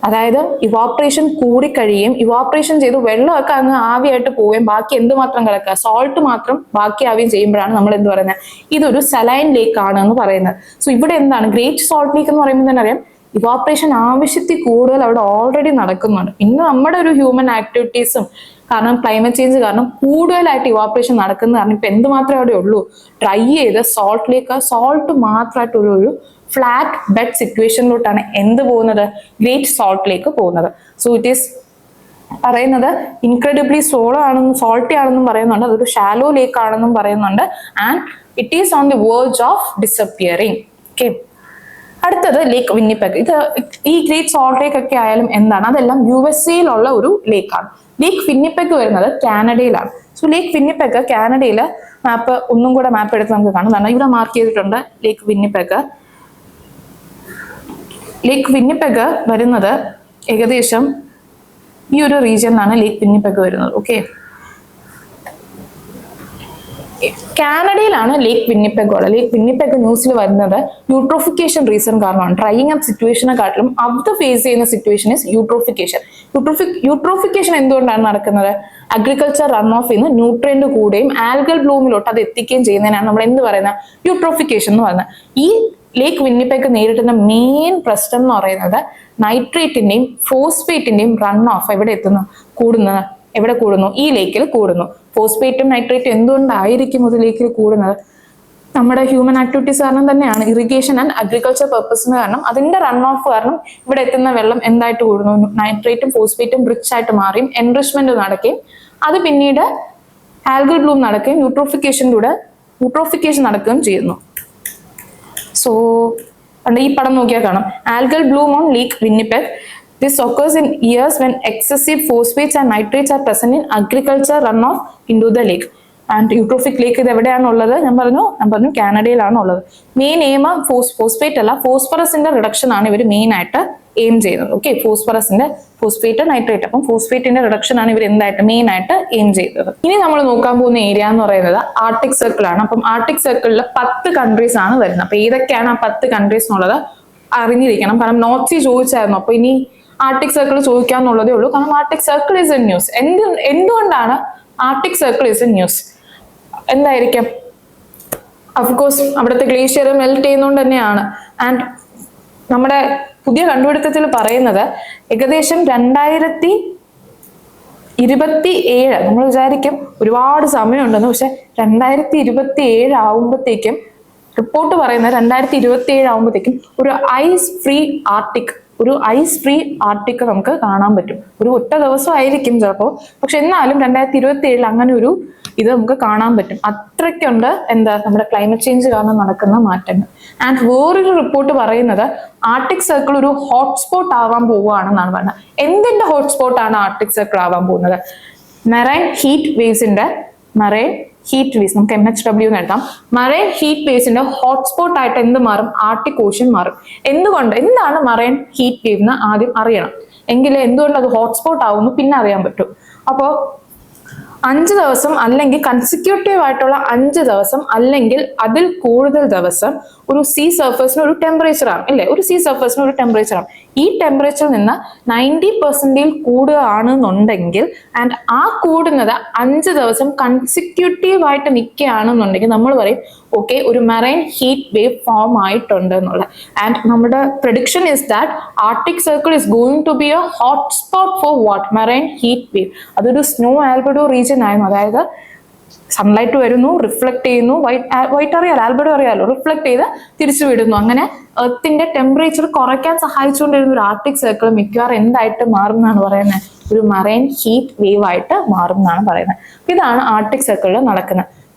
അതായത് ഇവാപ്പറേഷൻ കൂടിക്കഴിയുകയും ഇവാപ്പറേഷൻ ചെയ്ത് വെള്ളമൊക്കെ അങ്ങ് ആവിയായിട്ട് പോവുകയും ബാക്കി എന്തുമാത്രം കിടക്കുക, സോൾട്ട് മാത്രം ബാക്കി ആവുകയും ചെയ്യുമ്പോഴാണ് നമ്മൾ എന്ത് പറയുന്നത്, ഇതൊരു സലൈൻ ലേക്ക് ആണ് എന്ന് പറയുന്നത്. സോ ഇവിടെ എന്താണ് ഗ്രേറ്റ് സോൾട്ട് ലേക്ക് എന്ന് പറയുമ്പോൾ തന്നെ അറിയാം ഇവാപ്പറേഷൻ ആവശ്യത്തിൽ കൂടുതൽ അവിടെ ഓൾറെഡി നടക്കുന്നുണ്ട്. പിന്നെ നമ്മുടെ ഒരു ഹ്യൂമൻ ആക്ടിവിറ്റീസും കാരണം ക്ലൈമറ്റ് ചേഞ്ച് കാരണം കൂടുതലായിട്ട് ഇവാപ്പറേഷൻ നടക്കുന്ന കാരണം ഇപ്പൊ എന്തുമാത്രമേ അവിടെ ഉള്ളൂ, ഡ്രൈ ചെയ്ത് സോൾട്ട് ലേക്ക് സോൾട്ട് മാത്രമായിട്ട് ഒരു ഫ്ലാറ്റ് ബെഡ് സിറ്റുവേഷനിലോട്ടാണ് എന്ത് പോകുന്നത്, ഗ്രേറ്റ് സോൾട്ട് ലേക്ക് പോകുന്നത്. സോ ഇറ്റ് ഈസ് പറയുന്നത് ഇൻക്രെഡിബ്ലി സോൾട്ടി ആണെന്നും പറയുന്നുണ്ട്, അതൊരു ഷാലോ ലേക്ക് ആണെന്നും പറയുന്നുണ്ട്. And it is on the verge of disappearing. Okay, അടുത്തത് ലേക്ക് വിന്നിപ്പെഗ്. ഇത് ഈ ഗ്രേറ്റ് സോൾട്ട് ലേക്ക് ഒക്കെ ആയാലും എന്താണ്, അതെല്ലാം USA ഒരു ലേക്കാണ്. ലേക്ക് വിന്നിപ്പെഗ് വരുന്നത് കാനഡയിലാണ്. സോ ലേക്ക് വിന്നിപ്പെഗ് കാനഡയില് മാപ്പ് ഒന്നും കൂടെ മാപ്പ് എടുത്ത് നമുക്ക് കാണാം. ഇവിടെ മാർക്ക് ചെയ്തിട്ടുണ്ട് ലേക്ക് വിന്നിപ്പെഗ്. ലേക്ക് വിന്നിപ്പെഗ് വരുന്നത് ഏകദേശം ഈ ഒരു റീജിയനിലാണ് ലേക്ക് വിന്നിപ്പെഗ് വരുന്നത്. ഓക്കെ, കാനഡയിലാണ് ലേക്ക് വിന്നിപ്പെഗ് ഉള്ളത്. ലേക്ക് വിന്നിപ്പെഗ് ന്യൂസിൽ വരുന്നത് യൂട്രോഫിക്കേഷൻ റീസൺ കാരണമാണ്. ഡ്രൈയിങ് അപ്പ് സിറ്റുവേഷനെക്കാട്ടിലും അത് ഫേസ് ചെയ്യുന്ന സിറ്റുവേഷൻ ഇസ് യൂട്രോഫിക്കേഷൻ. യൂട്രോഫിക്കേഷൻ എന്തുകൊണ്ടാണ് നടക്കുന്നത്? അഗ്രികൾച്ചർ റൺ ഓഫ് ഇന്ന് ന്യൂട്രിയന്റ് കൂടുകയും ആൽഗൽ ബ്ലൂമിലോട്ട് അത് എത്തിക്കുകയും ചെയ്യുന്നതിനാണ് നമ്മൾ എന്ത് പറയുന്നത്, യൂട്രോഫിക്കേഷൻ എന്ന് പറയുന്നത്. ഈ ലേക്ക് വിന്നിപ്പെഗ് നേരിടുന്ന മെയിൻ പ്രശ്നം എന്ന് പറയുന്നത് നൈട്രേറ്റിന്റെയും ഫോസ്ഫേറ്റിന്റെയും റൺ ഓഫ് എവിടെ കൂടുന്നു? ഈ ലേക്കിൽ കൂടുന്നു. ഫോസ്ഫേറ്റും നൈട്രേറ്റും എന്തുകൊണ്ടായിരിക്കും ഒരു ലേക്കിൽ കൂടുന്നത്? നമ്മുടെ ഹ്യൂമൻ ആക്ടിവിറ്റീസ് കാരണം തന്നെയാണ്. ഇറിഗേഷൻ ആൻഡ് അഗ്രികൾച്ചർ പർപ്പസിന് കാരണം അതിന്റെ റൺ ഓഫ് കാരണം ഇവിടെ എത്തുന്ന വെള്ളം എന്തായിട്ട് കൂടുന്നു? നൈട്രേറ്റും ഫോസ്ഫേറ്റും റിച്ച് ആയിട്ട് മാറിയും എൻറിച്ച്മെന്റ് നടക്കുകയും അത് പിന്നീട് ആൽഗൽ ബ്ലൂം നടക്കുകയും യൂട്രോഫിക്കേഷൻ നടക്കുകയും ചെയ്യുന്നു. സോ ഈ പടം നോക്കിയാൽ കാണാം, algal bloom on Lake Winnipeg. This occurs in years when excessive phosphates and nitrates are present in agriculture runoff into the lake. And eutrophic lake ഇത് എവിടെയാണുള്ളത്? ഞാൻ പറഞ്ഞു കാനഡയിലാണ് ഉള്ളത്. മെയിൻ എയിം ഫോസ്ഫേറ്റ് അല്ല, ഫോസ്ഫറസിന്റെ റിഡക്ഷൻ ആണ് ഇവർ മെയിൻ ആയിട്ട് എയിം ചെയ്യുന്നത്. Okay, phosphate nitrate, അപ്പം ഫോസ്ഫേറ്റിന്റെ റിഡക്ഷൻ ആണ് ഇവർ എന്തായിട്ട് മെയിൻ ആയിട്ട് എയിം ചെയ്തത്. ഇനി നമ്മൾ നോക്കാൻ പോകുന്ന ഏരിയ എന്ന് പറയുന്നത് ആർട്ടിക് സർക്കിൾ ആണ്. അപ്പം ആർട്ടിക് സർക്കിളിൽ 10 കൺട്രീസ് ആണ് വരുന്നത്. അപ്പൊ ഏതൊക്കെയാണ് ആ 10 കൺട്രീസ് എന്നുള്ളത് അറിഞ്ഞിരിക്കണം. കാരണം നോർത്ത് സീ ചോദിച്ചായിരുന്നു, അപ്പൊ ഇനി ആർട്ടിക് സർക്കിൾ ചോദിക്കാന്നുള്ളതേ ഉള്ളൂ. കാരണം Arctic Circle is a news. എന്തുകൊണ്ടാണ് Arctic Circle is a news? എന്തായിരിക്കും? അഫ്കോഴ്സ് അവിടുത്തെ ഗ്ലേഷ്യർ മെൽറ്റ് ചെയ്യുന്നതുകൊണ്ട് തന്നെയാണ്. ആൻഡ് നമ്മുടെ പുതിയ കണ്ടുപിടുത്തത്തിൽ പറയുന്നത് ഏകദേശം 2027, നമ്മൾ വിചാരിക്കും ഒരുപാട് സമയമുണ്ടെന്ന്, പക്ഷെ 2027 ആവുമ്പോഴത്തേക്കും റിപ്പോർട്ട് പറയുന്നത് 2027 ആവുമ്പോഴത്തേക്കും ഒരു ഐസ് ഫ്രീ ആർട്ടിക് നമുക്ക് കാണാൻ പറ്റും. ഒരു ഒറ്റ ദിവസം ആയിരിക്കും ചിലപ്പോൾ, പക്ഷെ എന്നാലും 2027 അങ്ങനെ ഒരു ഇത് നമുക്ക് കാണാൻ പറ്റും. അത്രയ്ക്കുണ്ട് നമ്മുടെ ക്ലൈമറ്റ് ചേഞ്ച് കാരണം നടക്കുന്ന മാറ്റങ്ങൾ. ആൻഡ് വേറൊരു റിപ്പോർട്ട് പറയുന്നത് ആർട്ടിക് സർക്കിൾ ഒരു ഹോട്ട്സ്പോട്ട് ആവാൻ പോവുകയാണെന്നാണ് പറയുന്നത്. എന്തിന്റെ ഹോട്ട്സ്പോട്ട് ആണ് ആർട്ടിക് സർക്കിൾ ആവാൻ പോകുന്നത്? മറൈൻ ഹീറ്റ് വേവ്സിന്റെ നമുക്ക് MHW എന്ന് എഴുതാം. മറൈൻ ഹീറ്റ് വേവ്സിന്റെ ഹോട്ട്സ്പോട്ട് ആയിട്ട് എന്ത് മാറും? ആർട്ടിക് ഓഷ്യൻ മാറും. എന്താണ് മറൈൻ ഹീറ്റ് വേവ് എന്ന് ആദ്യം അറിയണം. എങ്കിലേ എന്തുകൊണ്ട് അത് ഹോട്ട്സ്പോട്ട് ആവുന്നു പിന്നെ അറിയാൻ പറ്റും. അപ്പോ 5 ദിവസം അല്ലെങ്കിൽ കൺസിക്യൂട്ടീവ് ആയിട്ടുള്ള 5 ദിവസം അല്ലെങ്കിൽ അതിൽ കൂടുതൽ ദിവസം ഒരു സീ സർഫേസിന് ഒരു ടെമ്പറേച്ചർ ആണ് അല്ലേ? ഒരു സീ സർഫേസിന് ഒരു ടെമ്പറേച്ചർ ആണ്. ഈ ടെമ്പറേച്ചറിൽ നിന്ന് 90% കൂടുകയാണെന്നുണ്ടെങ്കിൽ ആൻഡ് ആ കൂടുന്നത് 5 ദിവസം കൺസിക്യൂട്ടീവ് ആയിട്ട് നിൽക്കുകയാണെന്നുണ്ടെങ്കിൽ നമ്മൾ പറയും ഓക്കെ, ഒരു മറൈൻ ഹീറ്റ് വേവ് ഫോം ആയിട്ടുണ്ട് എന്നുള്ളത്. ആൻഡ് നമ്മുടെ prediction is that Arctic Circle is going to be a hotspot for what? Marine heat wave. അതൊരു സ്നോ ആൽബഡോ റീജിയൻ ആയിരുന്നു. അതായത് സൺലൈറ്റ് വരുന്നു, റിഫ്ലക്ട് ചെയ്യുന്നു, വൈറ്റ് അറിയാലോ, ആൽബഡോ അറിയാലോ, റിഫ്ലക്ട് ചെയ്ത് തിരിച്ചു വിടുന്നു. അങ്ങനെ എർത്തിന്റെ ടെമ്പറേച്ചർ കുറയ്ക്കാൻ സഹായിച്ചുകൊണ്ടിരുന്ന ഒരു ആർട്ടിക് സർക്കിൾ മിക്കവാറും എന്തായിട്ട് മാറും എന്നാണ് പറയുന്നത്? ഒരു മറൈൻ ഹീറ്റ് വേവ് ആയിട്ട് മാറും എന്നാണ് പറയുന്നത്. ഇതാണ് ആർട്ടിക് സർക്കിളിൽ നടക്കുന്നത്.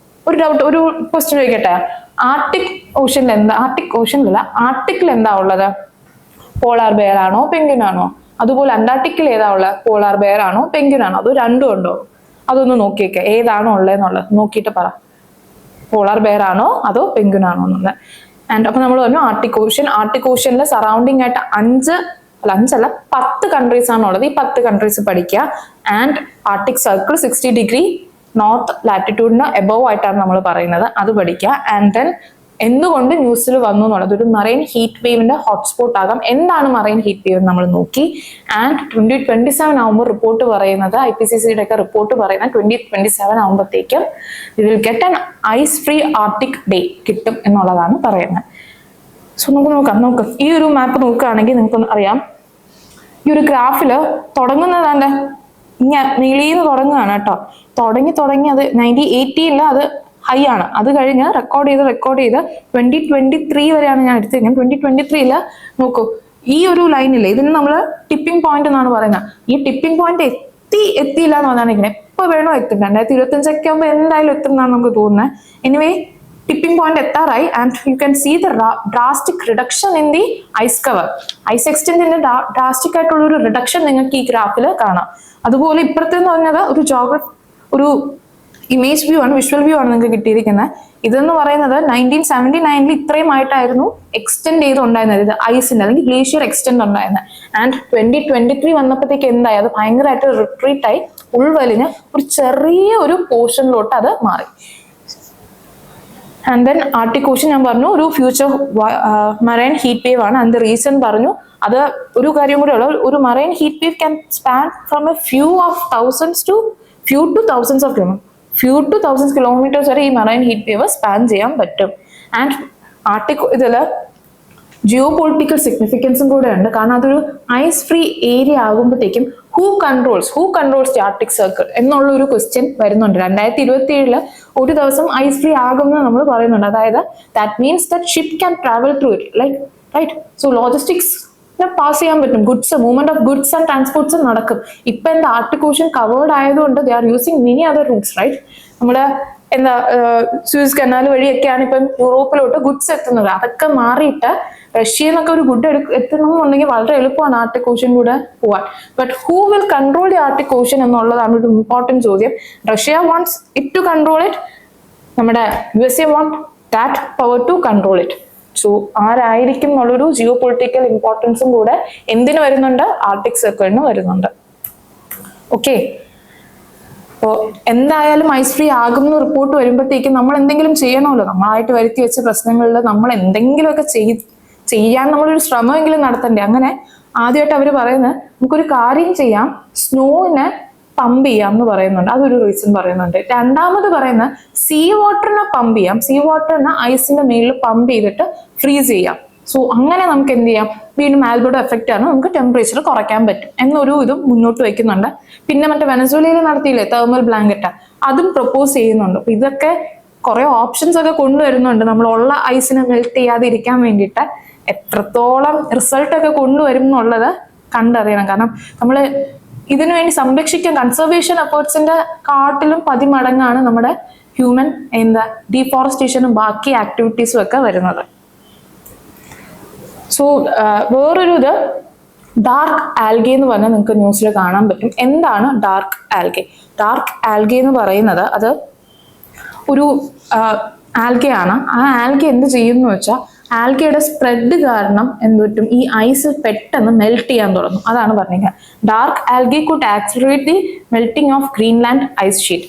ഒരു ക്വസ്റ്റ്യൻ ചോദിക്കട്ടെ, ആർട്ടിക് ആർട്ടിക്കിൽ എന്താ ഉള്ളത്? പോളാർ ബെയർ ആണോ പെൻഗ്വിൻ ആണോ? അതുപോലെ അന്റാർട്ടിക്കിൽ ഏതാ ഉള്ളത്? പോളാർ ബെയർ ആണോ പെൻഗ്വിൻ ആണോ? അത് രണ്ടും ഉണ്ടോ? അതൊന്ന് നോക്കിയേക്കെ, ഏതാണോ ഉള്ളതെന്നുള്ളത് നോക്കിയിട്ട് പറ. പോളാർ ബെയർ ആണോ അതോ പെൻഗ്വിൻ ആണോ എന്നുള്ളത്. ആൻഡ് അപ്പൊ നമ്മൾ പറഞ്ഞു ആർട്ടിക് ഓഷ്യനിൽ സറൗണ്ടിങ് ആയിട്ട് 10 കൺട്രീസ് ആണുള്ളത്. ഈ 10 കൺട്രീസ് പഠിക്കുക. And Arctic Circle 60 degree north ലാറ്റിറ്റ്യൂഡിന് എബവ് ആയിട്ടാണ് നമ്മൾ പറയുന്നത്, അത് പഠിക്കുക. ആൻഡ് ദെൻ എന്തുകൊണ്ട് ന്യൂസിൽ വന്നു എന്നുള്ളത്, ഒരു മറൈൻ ഹീറ്റ് വേവിന്റെ ഹോട്ട്സ്പോട്ട് ആകാം. എന്താണ് മറൈൻ ഹീറ്റ് വേവ് നമ്മൾ നോക്കി. ആൻഡ് 2027 ആകുമ്പോൾ റിപ്പോർട്ട് പറയുന്നത്, IPCCയുടെ ഒക്കെ റിപ്പോർട്ട് പറയുന്നത് 2027 ആകുമ്പോഴത്തേക്കും we will get an ice free Arctic day കിട്ടും എന്നുള്ളതാണ് പറയുന്നത്. സോ നമുക്ക് നോക്കാം. ഈ ഒരു മാപ്പ് നോക്കുകയാണെങ്കിൽ നിങ്ങൾക്ക് അറിയാം, ഈ ഒരു ഗ്രാഫില് തുടങ്ങുന്നതാണ്ട് ഇങ്ങനെ നീളീന്ന് തുടങ്ങുകയാണ് കേട്ടോ. തുടങ്ങി അത് 1980 അത് ഹൈ ആണ്. അത് കഴിഞ്ഞ് റെക്കോർഡ് ചെയ്ത് 2023 വരെയാണ് ഞാൻ എടുത്തിരിക്കുന്നത്. 2023 നോക്കൂ, ഈ ഒരു ലൈനില്ലേ, ഇതിന് നമ്മൾ ടിപ്പിംഗ് പോയിന്റ് എന്നാണ് പറയുന്നത്. ഈ ടിപ്പിംഗ് പോയിന്റ് എത്തിയില്ല എന്ന് പറഞ്ഞാൽ ഇങ്ങനെ എപ്പോൾ വേണോ എത്തും. 2025 ഒക്കെ ആകുമ്പോൾ എന്തായാലും എത്തും എന്നാണ് നമുക്ക് തോന്നുന്നത്. എനിവേ ടിപ്പിംഗ് പോയിന്റ് എത്താറായി and you can see the drastic reduction in the ice cover. Ice എക്സ്റ്റെന്റിന്റെ ഡ്രാസ്റ്റിക് ആയിട്ടുള്ള ഒരു റിഡക്ഷൻ നിങ്ങൾക്ക് ഈ ഗ്രാഫിൽ കാണാം. അതുപോലെ ഇപ്പുറത്തെന്ന് പറഞ്ഞത് ഒരു ഇമേജ് വ്യൂ ആണ്, വിഷ്വൽ വ്യൂ ആണ് നിങ്ങൾക്ക് കിട്ടിയിരിക്കുന്നത്. ഇതെന്ന് പറയുന്നത് 1979 ഇത്രയും ആയിട്ടായിരുന്നു എക്സ്റ്റെൻഡ് ചെയ്തുണ്ടായിരുന്നത്, ഇത് ഐസിന്റെ അല്ലെങ്കിൽ ഗ്ലേഷ്യർ എക്സ്റ്റെൻഡ് ഉണ്ടായിരുന്നത്. ആൻഡ് 2023 വന്നപ്പോഴത്തേക്ക് എന്തായി, അത് ഭയങ്കരമായിട്ട് റിട്രീറ്റ് ആയി, ഉൾവലിഞ്ഞ് ഒരു ചെറിയ ഒരു പോർഷനിലോട്ട് അത് മാറി. ആൻഡ് ദെൻ ആർട്ടിക് ഓഷൻ ഞാൻ പറഞ്ഞു ഒരു ഫ്യൂച്ചർ മറൈൻ ഹീറ്റ് വേവ് ആണ്. ആൻഡ് റീസൺ പറഞ്ഞു അത് ഒരു കാര്യം കൂടെ ഉള്ള, ഒരു marine heat wave can span from A few to thousands of kilometres വരെ ഈ മറൈൻ ഹീറ്റ് വേവ് സ്പാൻ ചെയ്യാൻ പറ്റും. ആൻഡ് ആർട്ടിക് ഇതില് ജിയോ പൊളിറ്റിക്കൽ സിഗ്നിഫിക്കൻസും കൂടെ ഉണ്ട്. കാരണം അതൊരു ഐസ് ഫ്രീ ഏരിയ ആകുമ്പോഴത്തേക്കും who controls the Arctic circle എന്നുള്ള ഒരു ക്വസ്റ്റ്യൻ വരുന്നുണ്ട്. 2027 ഒരു ദിവസം ഐസ് ഫ്രീ ആകുമെന്ന് നമ്മൾ പറയുന്നുണ്ട്. അതായത് that means that ship can travel through it, like right. So logistics pass ചെയ്യാൻ പറ്റും, movement of goods and transports നടക്കും. ഇപ്പൊ എന്താ ആർട്ടിക് ഓഷൻ കവേർഡ് ആയതുകൊണ്ട് they are using many other routes, right. നമ്മുടെ സൂയസ് കനാൽ വഴിയൊക്കെയാണ് ഇപ്പം യൂറോപ്പിലോട്ട് ഗുഡ്സ് എത്തുന്നത്. അതൊക്കെ മാറിയിട്ട് റഷ്യയിൽ നിന്നൊക്കെ ഒരു ഗുഡ് എത്തണമെന്നുണ്ടെങ്കിൽ വളരെ എളുപ്പമാണ് ആർട്ടിക് ഓഷൻ കൂടെ പോവാൻ. But who will control the Arctic Ocean എന്നുള്ളതാണ് ഒരു ഇമ്പോർട്ടന്റ് ചോദ്യം. Russia wants it to control it, നമ്മുടെ USA want that power to control it. So ആരായിരിക്കും എന്നുള്ളൊരു ജിയോ പൊളിറ്റിക്കൽ ഇമ്പോർട്ടൻസും കൂടെ എന്തിനു വരുന്നുണ്ട്, ആർട്ടിക് സർക്കിളിന് വരുന്നുണ്ട്. ഓക്കെ, അപ്പോൾ എന്തായാലും ഐസ് ഫ്രീ ആകുന്ന റിപ്പോർട്ട് വരുമ്പോഴത്തേക്കും നമ്മൾ എന്തെങ്കിലും ചെയ്യണമല്ലോ. നമ്മളായിട്ട് വരുത്തി വെച്ച പ്രശ്നങ്ങളിൽ നമ്മൾ എന്തെങ്കിലുമൊക്കെ ചെയ്യാൻ നമ്മളൊരു ശ്രമമെങ്കിലും നടത്തണ്ടേ. അങ്ങനെ ആദ്യമായിട്ട് അവർ പറയുന്നത് നമുക്കൊരു കാര്യം ചെയ്യാം, സ്നോവിനെ പമ്പ് ചെയ്യാം എന്ന് പറയുന്നുണ്ട്. അതൊരു റീസൺ പറയുന്നുണ്ട്. രണ്ടാമത് പറയുന്നത് സീ വാട്ടറിനെ പമ്പ് ചെയ്യാം, സീ വാട്ടറിനെ ഐസിന്റെ മേലിൽ പമ്പ് ചെയ്തിട്ട് ഫ്രീസ് ചെയ്യാം. സോ അങ്ങനെ നമുക്ക് എന്ത് ചെയ്യാം, വീണ്ടും ആൽബഡോ എഫക്റ്റ് ആണ്, നമുക്ക് ടെമ്പറേച്ചർ കുറയ്ക്കാൻ പറ്റും എന്നൊരു ഇതും മുന്നോട്ട് വെക്കുന്നുണ്ട്. പിന്നെ മറ്റേ വെനസ്വേലയിൽ നടത്തിയില്ലേ തെർമൽ ബ്ലാങ്കറ്റ്, അതും പ്രപ്പോസ് ചെയ്യുന്നുണ്ട്. അപ്പൊ ഇതൊക്കെ കുറെ ഓപ്ഷൻസ് ഒക്കെ കൊണ്ടുവരുന്നുണ്ട് നമ്മളുള്ള ഐസിനെ മെൽറ്റ് ചെയ്യാതെ ഇരിക്കാൻ വേണ്ടിയിട്ട്. എത്രത്തോളം റിസൾട്ട് ഒക്കെ കൊണ്ടുവരും എന്നുള്ളത് കണ്ടറിയണം. കാരണം നമ്മൾ ഇതിനു വേണ്ടി സംരക്ഷിക്കാൻ കൺസർവേഷൻ എഫേർട്സിന്റെ കാട്ടിലും 10 മടങ്ങാണ് നമ്മുടെ ഹ്യൂമൻ ഡീഫോറസ്റ്റേഷനും ബാക്കി ആക്ടിവിറ്റീസും ഒക്കെ വരുന്നത്. സോ വേറൊരു ഇത് ഡാർക്ക് ആൽഗെ എന്ന് പറഞ്ഞാൽ നിങ്ങൾക്ക് ന്യൂസിൽ കാണാൻ പറ്റും. എന്താണ് ഡാർക്ക് ആൽഗെ? ഡാർക്ക് ആൽഗെ എന്ന് പറയുന്നത് അത് ഒരു ആൽഗയാണ്. ആ ആൽഗെ എന്ത് ചെയ്യുന്നു വെച്ചാൽ ആൽഗയുടെ സ്പ്രെഡ് കാരണം എന്ത് പറ്റും, ഈ ഐസ് പെട്ടെന്ന് മെൽറ്റ് ചെയ്യാൻ തുടങ്ങും. അതാണ് പറഞ്ഞത് dark algae could accelerate the melting of Greenland ice sheet.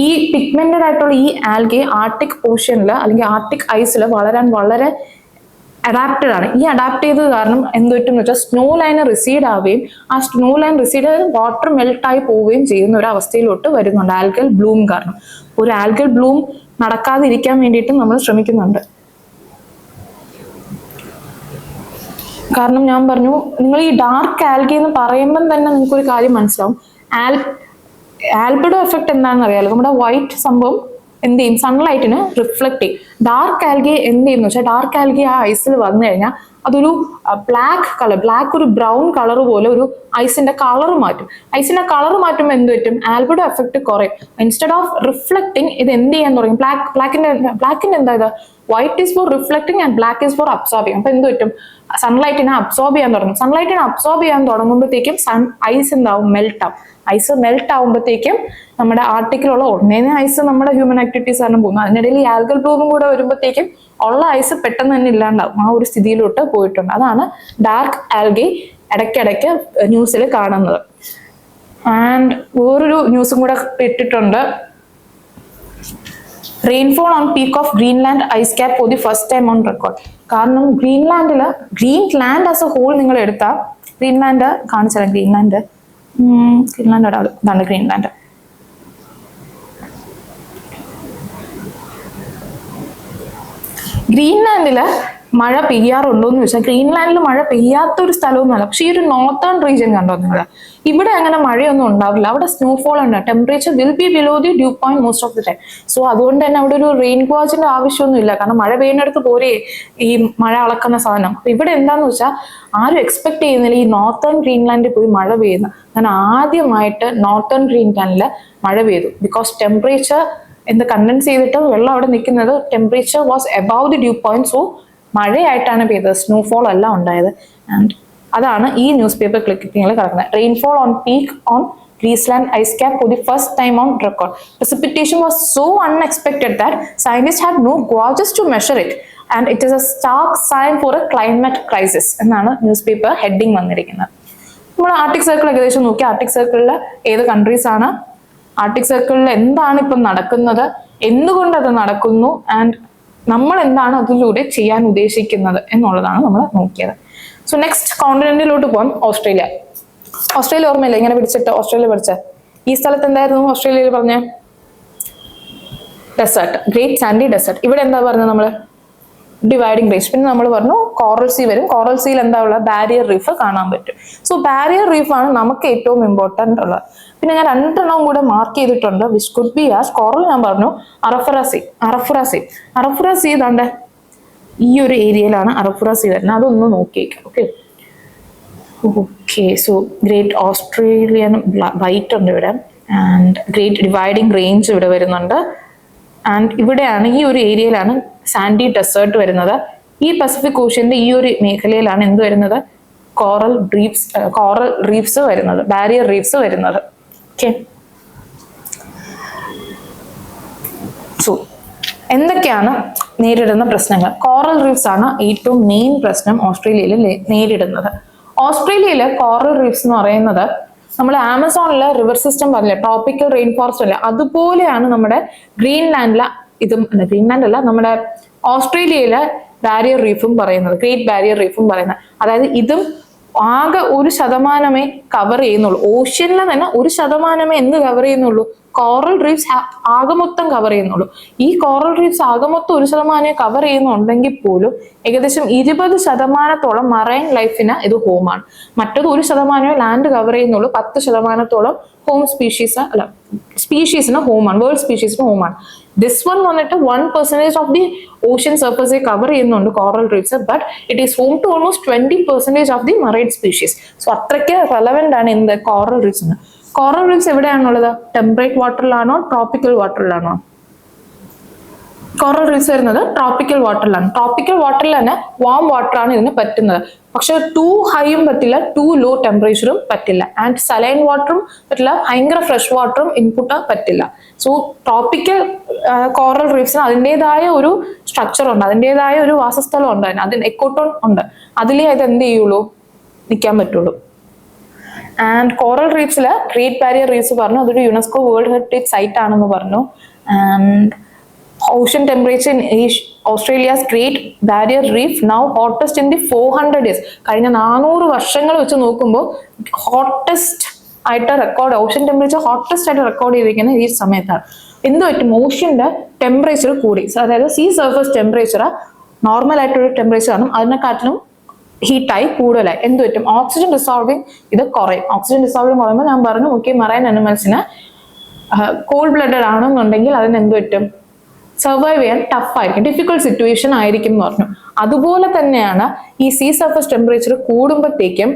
ഈ പിഗ്മെന്റഡ് ആയിട്ടുള്ള ഈ ആൽഗെ ആർട്ടിക് ഓഷ്യനിൽ അല്ലെങ്കിൽ ആർട്ടിക് ഐസിൽ വളരാൻ വളരെ അഡാപ്റ്റഡ് ആണ്. ഈ അഡാപ്റ്റ് ചെയ്തത് കാരണം എന്ത് പറ്റും എന്ന് വെച്ചാൽ സ്നോ ലൈൻ റിസീഡ് ആവുകയും ആ സ്നോ ലൈൻ റിസീഡ് വാട്ടർ മെൽട്ടായി പോവുകയും ചെയ്യുന്ന ഒരു അവസ്ഥയിലോട്ട് വരുന്നുണ്ട് ആൽഗൽ ബ്ലൂം കാരണം. ഒരു ആൽഗൽ ബ്ലൂം നടക്കാതിരിക്കാൻ വേണ്ടിയിട്ട് നമ്മൾ ശ്രമിക്കുന്നുണ്ട്. കാരണം ഞാൻ പറഞ്ഞു, നിങ്ങൾ ഈ ഡാർക്ക് ആൽഗെ എന്ന് പറയുമ്പം തന്നെ നിങ്ങൾക്ക് ഒരു കാര്യം മനസ്സിലാവും. ആൽബഡോ എഫക്ട് എന്താണെന്ന് അറിയാലോ. നമ്മുടെ വൈറ്റ് സംഭവം എന്ത് ചെയ്യും, സൺലൈറ്റിന് റിഫ്ലക്ട് ചെയ്യും. ഡാർക്ക് ആൽഗെ എന്ത് ചെയ്യുന്നു വെച്ചാൽ ഡാർക്ക് ആൽഗെ ആ ഐസിൽ വന്നു കഴിഞ്ഞാൽ അതൊരു ബ്ലാക്ക് ഒരു ബ്രൗൺ കളർ പോലെ ഒരു ഐസിന്റെ കളർ മാറ്റും. ഐസിന്റെ കളർ മാറ്റുമ്പോൾ എന്ത് പറ്റും, ആൽബഡോ എഫക്ട് കുറയും. ഇൻസ്റ്റെഡ് ഓഫ് റിഫ്ലക്ടിങ് ഇത് എന്ത് ചെയ്യാൻ തുടങ്ങി, ബ്ലാക്കിന്റെ എന്താ ഇത്, white is for reflecting and black is for absorbing. അപ്പൊ എന്ത് പറ്റും, സൺലൈറ്റിനെ അബ്സോർബ് ചെയ്യാൻ തുടങ്ങും. സൺലൈറ്റിനെ അബ്സോർബ് ചെയ്യാൻ തുടങ്ങുമ്പോഴത്തേക്കും ഐസ് എന്താവും, മെൽറ്റ് ആവും. ഐസ് മെൽറ്റ് ആവുമ്പോഴത്തേക്കും നമ്മുടെ ആർട്ടിക്കിലുള്ള ഒന്നേനെ ഐസ് നമ്മുടെ ഹ്യൂമൻ ആക്ടിവിറ്റീസ് ആണ് പോകുന്നത്. അതിനിടയിൽ ഈ ആൽഗൽ ബ്ലൂമും കൂടെ വരുമ്പോഴത്തേക്കും ഉള്ള ഐസ് പെട്ടെന്ന് തന്നെ ഇല്ലാണ്ടാവും. ആ ഒരു സ്ഥിതിയിലോട്ട് പോയിട്ടുണ്ട്. അതാണ് ഡാർക്ക് ആൽഗെ ഇടയ്ക്കിടയ്ക്ക് ന്യൂസിൽ കാണുന്നത്. ആൻഡ് വേറൊരു ന്യൂസും കൂടെ ഇട്ടിട്ടുണ്ട്. Rainfall on peak of Greenland ice cap for the first time on record. കാരണം ഗ്രീൻലാൻഡ് ആസ് എ ഹോൾ നിങ്ങൾ എടുത്താൽ, ഗ്രീൻലാൻഡ് കാണിച്ചാൽ ഗ്രീൻലാൻഡ് ഇതാണ് ഗ്രീൻലാൻഡ്. ഗ്രീൻലാൻഡില് മഴ പെയ്യാറുണ്ടോ എന്ന് ചോദിച്ചാൽ ഗ്രീൻലാൻഡിൽ മഴ പെയ്യാത്തൊരു സ്ഥലമൊന്നുമല്ല. പക്ഷെ ഈ ഒരു നോർത്തേൺ റീജിയൻ കണ്ടോ നിങ്ങൾ, ഇവിടെ അങ്ങനെ മഴയൊന്നും ഉണ്ടാവില്ല. അവിടെ സ്നോഫോൾ ഉണ്ട്. Temperature will be below the dew point most of the time. So അതുകൊണ്ട് തന്നെ അവിടെ ഒരു റെയിൻ ഗോജിന്റെ ആവശ്യമൊന്നും ഇല്ല. കാരണം മഴ പെയ്യുന്നിടത്ത് പോരെ ഈ മഴ അളക്കുന്ന സാധനം. അപ്പൊ ഇവിടെ എന്താന്ന് വെച്ചാൽ ആരും എക്സ്പെക്ട് ചെയ്യുന്നില്ല ഈ നോർത്തേൺ ഗ്രീൻലാൻഡിൽ പോയി മഴ പെയ്യുന്ന. കാരണം ആദ്യമായിട്ട് നോർത്തേൺ ഗ്രീൻലാൻഡിൽ മഴ പെയ്തു. ബിക്കോസ് ടെമ്പറേച്ചർ എന്ത് കണ്ടൻസ് ചെയ്തിട്ട് വെള്ളം അവിടെ നിൽക്കുന്നത് temperature was above the dew point. So മഴയായിട്ടാണ് പെയ്തത്, സ്നോഫോൾ അല്ല ഉണ്ടായത്. ആൻഡ് അതാണ് ഈ ന്യൂസ് പേപ്പർ ക്ലിപ്പിങ്ങിൽ കിടക്കുന്നത്. Rainfall on peak on Greensland ice cap for the first time on record. Precipitation was so unexpected that scientists had no gauges to measure it, and it is a stark sign for a climate crisis. എന്നാണ് news paper heading വന്നിരിക്കുന്നത്. നമ്മൾ Arctic circle ഏകദേശം നോക്കി. Arctic സർക്കിളിൽ ഏത് countries ആണ്, Arctic സർക്കിളിൽ എന്താണ് ഇപ്പം നടക്കുന്നത്, എന്തുകൊണ്ട് അത് നടക്കുന്നു, ആൻഡ് നമ്മൾ എന്താണ് അതിലൂടെ ചെയ്യാൻ ഉദ്ദേശിക്കുന്നത് എന്നുള്ളതാണ് നമ്മൾ നോക്കിയത്. സോ നെക്സ്റ്റ് കോണ്ടിനെന്റിലോട്ട് പോകാം. ഓസ്ട്രേലിയ. ഓസ്ട്രേലിയ ഓർമ്മയില്ല ഇങ്ങനെ പിടിച്ചിട്ട് ഓസ്ട്രേലിയ പഠിച്ച ഈ സ്ഥലത്ത് എന്തായിരുന്നു ഓസ്ട്രേലിയയിൽ പറഞ്ഞ ഡെസേർട്ട്, ഗ്രേറ്റ് സാൻഡി ഡെസേർട്ട്. ഇവിടെ എന്താ പറഞ്ഞത് നമ്മൾ ഡിവൈഡിങ് റേഞ്ച്. പിന്നെ നമ്മൾ പറഞ്ഞു കോറൽ സീ വരും. കോറൽ സീയിൽ എന്താ ഉള്ള ബാരിയർ റീഫ് കാണാൻ പറ്റും. സോ ബാരിയർ റീഫ് ആണ് നമുക്ക് ഏറ്റവും ഇമ്പോർട്ടൻ്റ് ഉള്ളത്. പിന്നെ ഞാൻ 2 എണ്ണവും കൂടെ മാർക്ക് ചെയ്തിട്ടുണ്ട്. Which could be as coral ഞാൻ പറഞ്ഞു അറഫുറ സീ. അറഫുറ സീ ഇതാണ്ട് ഈ ഒരു ഏരിയയിലാണ് അറഫുറ സീ വരുന്നത്. അതൊന്ന് നോക്കിയേക്കാം. Okay so Great Australian Bight ഉണ്ട് ഇവിടെ, ആൻഡ് ഗ്രേറ്റ് ഡിവൈഡിങ് റേഞ്ച് ഇവിടെ വരുന്നുണ്ട്. ആൻഡ് ഇവിടെയാണ് ഈ ഒരു ഏരിയയിലാണ് സാൻഡി ഡെസേർട്ട് വരുന്നത്. ഈ പസഫിക് ഓഷ്യന്റെ ഈ ഒരു മേഖലയിലാണ് എന്ത് വരുന്നത്, കോറൽ റീഫ്സ് വരുന്നത്, ബാരിയർ റീഫ്സ് വരുന്നത്. ഓക്കെ സോ എന്തൊക്കെയാണ് നേരിടുന്ന പ്രശ്നങ്ങൾ? കോറൽ റീഫ്സ് ആണ് ഏറ്റവും മെയിൻ പ്രശ്നം ഓസ്ട്രേലിയയിൽ നേരിടുന്നത്. ഓസ്ട്രേലിയയിലെ കോറൽ റീഫ്സ് എന്ന് പറയുന്നത് നമ്മൾ ആമസോണിലെ റിവർ സിസ്റ്റം പറഞ്ഞില്ലേ, ട്രോപ്പിക്കൽ റെയിൻ ഫോറസ്റ്റ് അല്ലേ, അതുപോലെയാണ് നമ്മുടെ ഗ്രീൻലാൻഡിലെ ഗ്രീൻലാൻഡ് അല്ല, നമ്മുടെ ഓസ്ട്രേലിയയിലെ ബാരിയർ റീഫും പറയുന്നത്, ഗ്രേറ്റ് ബാരിയർ റീഫും പറയുന്നത്. അതായത് ഇതും ആകെ 1% കവർ ചെയ്യുന്നുള്ളൂ. ഓഷ്യനിലെ തന്നെ 1% എന്ത് കവർ ചെയ്യുന്നുള്ളൂ, കോറൽ റീഫ്സ് ആകെ മൊത്തം കവർ ചെയ്യുന്നുള്ളൂ. ഈ കോറൽ റീഫ്സ് ആകെ മൊത്തം 1% കവർ ചെയ്യുന്നുണ്ടെങ്കിൽ പോലും ഏകദേശം 20% മറൈൻ ലൈഫിന് ഇത് ഹോമാണ്. മറ്റത് 1% ലാൻഡ് കവർ ചെയ്യുന്നുള്ളൂ. 10% ഹോം സ്പീഷീസിന് ഹോമാണ്, വേൾഡ് സ്പീഷീസിന് ഹോമാണ്. ദിസ് വൺ വന്നിട്ട് 1% of the ocean surface cover ചെയ്യുന്നുണ്ട് coral reefs, but it is home to almost 20% of the marine species. So അത്രയ്ക്ക് റെലവെന്റ് ആണ് എന്ത് കോറൽ റീഫ്സ്. കോറൽ റീഫ്സ് എവിടെയാണുള്ളത്? ടെമ്പറേറ്റ് വാട്ടറിലാണോ ട്രോപ്പിക്കൽ വാട്ടറിലാണോ? കോറൽ റീഫ്സ് വരുന്നത് ട്രോപ്പിക്കൽ വാട്ടറിലാണ്. ട്രോപ്പിക്കൽ വാട്ടറിൽ തന്നെ വാം വാട്ടർ ആണ് ഇതിന് പറ്റുന്നത്. പക്ഷെ ടൂ ഹൈയും പറ്റില്ല, ടൂ ലോ ടെമ്പറേച്ചറും പറ്റില്ല. ആൻഡ് സലൈൻ വാട്ടറും പറ്റില്ല, ഭയങ്കര ഫ്രഷ് വാട്ടറും ഇൻപുട്ട് പറ്റില്ല. സോ ട്രോപ്പിക്കൽ കോറൽ റീഫ്സിന് അതിൻ്റെതായ ഒരു സ്ട്രക്ചർ ഉണ്ട്, അതിൻ്റെതായ ഒരു വാസസ്ഥലം ഉണ്ട്, അതിന് എക്കോട്ടോൺ ഉണ്ട്. അതിലേ അത് എന്ത് ചെയ്യുള്ളൂ, നിൽക്കാൻ പറ്റുള്ളൂ. ആൻഡ് കോറൽ റീഫ്സിൽ ഗ്രേറ്റ് ബാരിയർ റീഫ്സ് പറഞ്ഞു, അതൊരു യുനെസ്കോ വേൾഡ് ഹെറിറ്റേജ് സൈറ്റ് ആണെന്ന് പറഞ്ഞു. And ocean temperature in Australia's Great Barrier Reef now hottest in the 400 years. കഴിഞ്ഞ 400 വർഷങ്ങൾ വെച്ച് നോക്കുമ്പോൾ ഹോട്ടസ്റ്റ് ആയിട്ട് റെക്കോർഡ്, ഓഷ്യൻ ടെമ്പറേച്ചർ ഹോട്ടസ്റ്റ് ആയിട്ട് റെക്കോർഡ് ചെയ്തിരിക്കുന്നത് ഈ സമയത്താണ്. എന്ത് പറ്റും, ഓഷ്യന്റെ ടെമ്പറേച്ചർ കൂടി, അതായത് സീ സർഫേസ് ടെമ്പറേച്ചർ നോർമൽ ആയിട്ടൊരു ടെമ്പറേച്ചർ ആണ്, അതിനെക്കാട്ടിലും ഹീറ്റായി കൂടുതലായി. എന്ത് പറ്റും, ഓക്സിജൻ ഡിസോൾവിങ് ഇത് കുറയും. ഓക്സിജൻ ഡിസോൾവിങ് കുറയുമ്പോൾ ഞാൻ പറഞ്ഞു ഓക്കെ, മറൈൻ അനിമൽസിന് കോൾഡ് ബ്ലഡഡ് ആണെന്നുണ്ടെങ്കിൽ അതിന് എന്ത് പറ്റും, സർവൈവ് ചെയ്യാൻ ടഫായിരിക്കും, ഡിഫിക്കൽട്ട് സിറ്റുവേഷൻ ആയിരിക്കും എന്ന് പറഞ്ഞു. അതുപോലെ തന്നെയാണ് ഈ സീ സർഫസ് ടെമ്പറേച്ചർ കൂടുമ്പോഴത്തേക്കും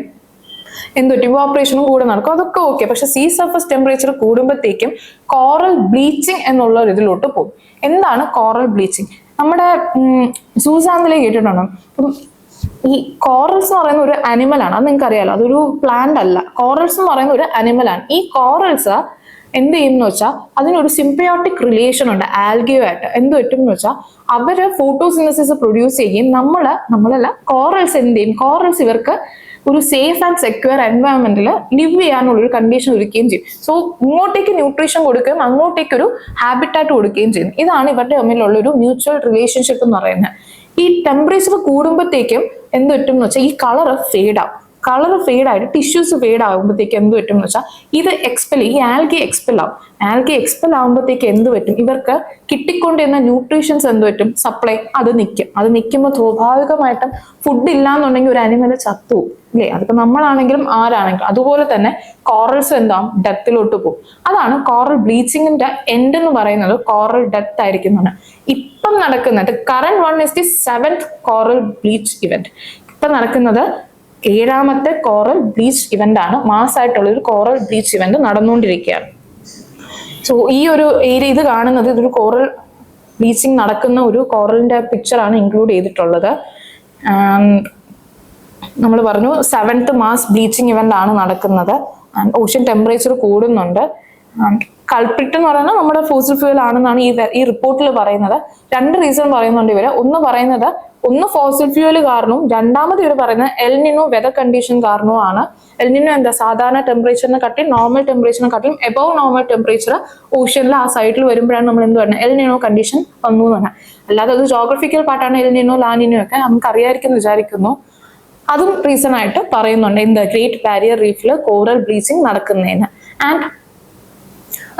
എന്ത് പറ്റും, ഇവാപറേഷനും കൂടെ നടക്കും, അതൊക്കെ ഓക്കെ. പക്ഷെ സീ സർഫസ് ടെമ്പറേച്ചർ കൂടുമ്പോഴത്തേക്കും കോറൽ ബ്ലീച്ചിങ് എന്നുള്ള ഒരു ഇതിലോട്ട് പോകും. എന്താണ് കോറൽ ബ്ലീച്ചിങ്? നമ്മുടെ സൂസാനിലെ കേട്ടിട്ടുണ്ടോ? ഈ കോറൽസ് എന്ന് പറയുന്ന ഒരു അനിമലാണ്, അത് നിങ്ങൾക്ക് അറിയാലോ, അതൊരു പ്ലാന്റ് അല്ല. കോറൽസ് എന്ന് പറയുന്ന ഒരു അനിമലാണ്. ഈ കോറൽസ് എന്ത് ചെയ്യുമെന്ന് വെച്ചാൽ അതിനൊരു സിംബയോട്ടിക് റിലേഷൻ ഉണ്ട് ആൽഗയോ ആയിട്ട്. എന്ത് പറ്റും എന്ന് വെച്ചാൽ അവര് ഫോട്ടോസിന്തസിസ് പ്രൊഡ്യൂസ് ചെയ്യും. നമ്മളല്ല കോറൽസ് എന്ത് ചെയ്യും, കോറൽസ് ഇവർക്ക് ഒരു സേഫ് ആൻഡ് സെക്യൂർ എൻവയോൺമെന്റിൽ ലിവ് ചെയ്യാനുള്ള ഒരു കണ്ടീഷൻ ഒരുക്കുകയും ചെയ്യും. സോ ഇങ്ങോട്ടേക്ക് ന്യൂട്രീഷൻ കൊടുക്കുകയും അങ്ങോട്ടേക്ക് ഒരു ഹാബിറ്റാറ്റ് കൊടുക്കുകയും ചെയ്യും. ഇതാണ് ഇവരുടെ തമ്മിലുള്ള ഒരു മ്യൂച്വൽ റിലേഷൻഷിപ്പ് എന്ന് പറയുന്നത്. ഈ ടെമ്പറേച്ചർ കൂടുമ്പോഴത്തേക്കും എന്ത് പറ്റും എന്ന് വെച്ചാൽ ഈ കളർ ഫെയ്ഡ് ആവും. കളർ ഫെയ്ഡ് ആയിട്ട് ടിഷ്യൂസ് ഫെയ്ഡ് ആകുമ്പോഴത്തേക്ക് എന്ത് പറ്റും എന്ന് വെച്ചാൽ ഇത് ഈ ആൽഗെ എക്സ്പെൽ ആവും. ആൽഗെ എക്സ്പെൽ ആകുമ്പോഴത്തേക്ക് എന്ത് പറ്റും, ഇവർക്ക് കിട്ടിക്കൊണ്ടിരുന്ന ന്യൂട്രീഷൻസ് എന്ത് പറ്റും, സപ്ലൈ അത് നിൽക്കും. അത് നിൽക്കുമ്പോൾ സ്വാഭാവികമായിട്ടും ഫുഡ് ഇല്ലാന്നുണ്ടെങ്കിൽ ഒരു അനിമൽ ചത്തു ഇല്ലേ? അതിപ്പോ നമ്മളാണെങ്കിലും ആരാണെങ്കിലും. അതുപോലെ തന്നെ കോറൽസ് എന്താവും, ഡെത്തിലോട്ട് പോകും. അതാണ് കോറൽ ബ്ലീച്ചിങ്ങിന്റെ എൻഡ് എന്ന് പറയുന്നത്, കോറൽ ഡെത്ത് ആയിരിക്കുന്നതാണ്. ഇപ്പം നടക്കുന്നത് current one is the 7th coral bleach event. ഇപ്പം നടക്കുന്നത് 7ാമത്തെ കോറൽ ബ്ലീച്ച് ഇവന്റ് ആണ്. മാസമായിട്ടുള്ള ഒരു കോറൽ ബ്ലീച്ച് ഇവന്റ് നടന്നുകൊണ്ടിരിക്കുകയാണ്. സോ സോ ഈ ഒരു ഏരിയ ഇത് കാണുന്നത് ഇതൊരു കോറൽ ബ്ലീച്ചിങ് നടക്കുന്ന ഒരു കോറലിന്റെ പിക്ചറാണ് ഇൻക്ലൂഡ് ചെയ്തിട്ടുള്ളത്. നമ്മൾ പറഞ്ഞു 7th മാസ് ബ്ലീച്ചിങ് ഇവന്റ് ആണ് നടക്കുന്നത്. ആൻഡ് ഓഷ്യൻ ടെമ്പറേച്ചർ കൂടുന്നുണ്ട്. ആൻഡ് കൾപ്രിറ്റ് എന്ന് പറയുന്നത് നമ്മുടെ ഫോസിൽ ഫ്യൂൽ ആണെന്നാണ് ഈ റിപ്പോർട്ടിൽ പറയുന്നത്. 2 റീസൺ പറയുന്നുണ്ട് ഇവര്. ഒന്ന് ഫോസിൽ ഫ്യൂൽ കാരണവും, രണ്ടാമത് ഇവർ പറയുന്നത് എൽ നിനോ വെതർ കണ്ടീഷൻ കാരണവുമാണ്. എൽ നിനോ എന്താ, സാധാരണ ടെമ്പറേച്ചറിനെ കാട്ടിയും നോർമൽ ടെമ്പറേച്ചറിനെ കാട്ടിയും എബവ് നോർമൽ ടെമ്പറേച്ചർ ഓഷ്യനിൽ ആ സൈഡിൽ വരുമ്പോഴാണ് നമ്മൾ എന്ത് പറയുന്നത്, എൽ നിനോ കണ്ടീഷൻ വന്നു എന്ന് പറഞ്ഞാൽ. അല്ലാതെ അത് ജോഗ്രഫിക്കൽ പാർട്ടാണ് എൽ നിനോ ലാ നിനോ ഒക്കെ നമുക്ക് അറിയാമായിരിക്കും വിചാരിക്കുന്നു. അതും റീസൺ ആയിട്ട് പറയുന്നുണ്ട് എന്ത്, ഗ്രേറ്റ് ബാരിയർ റീഫിൽ കോറൽ ബ്ലീച്ചിങ് നടക്കുന്നതിന്. ആൻഡ്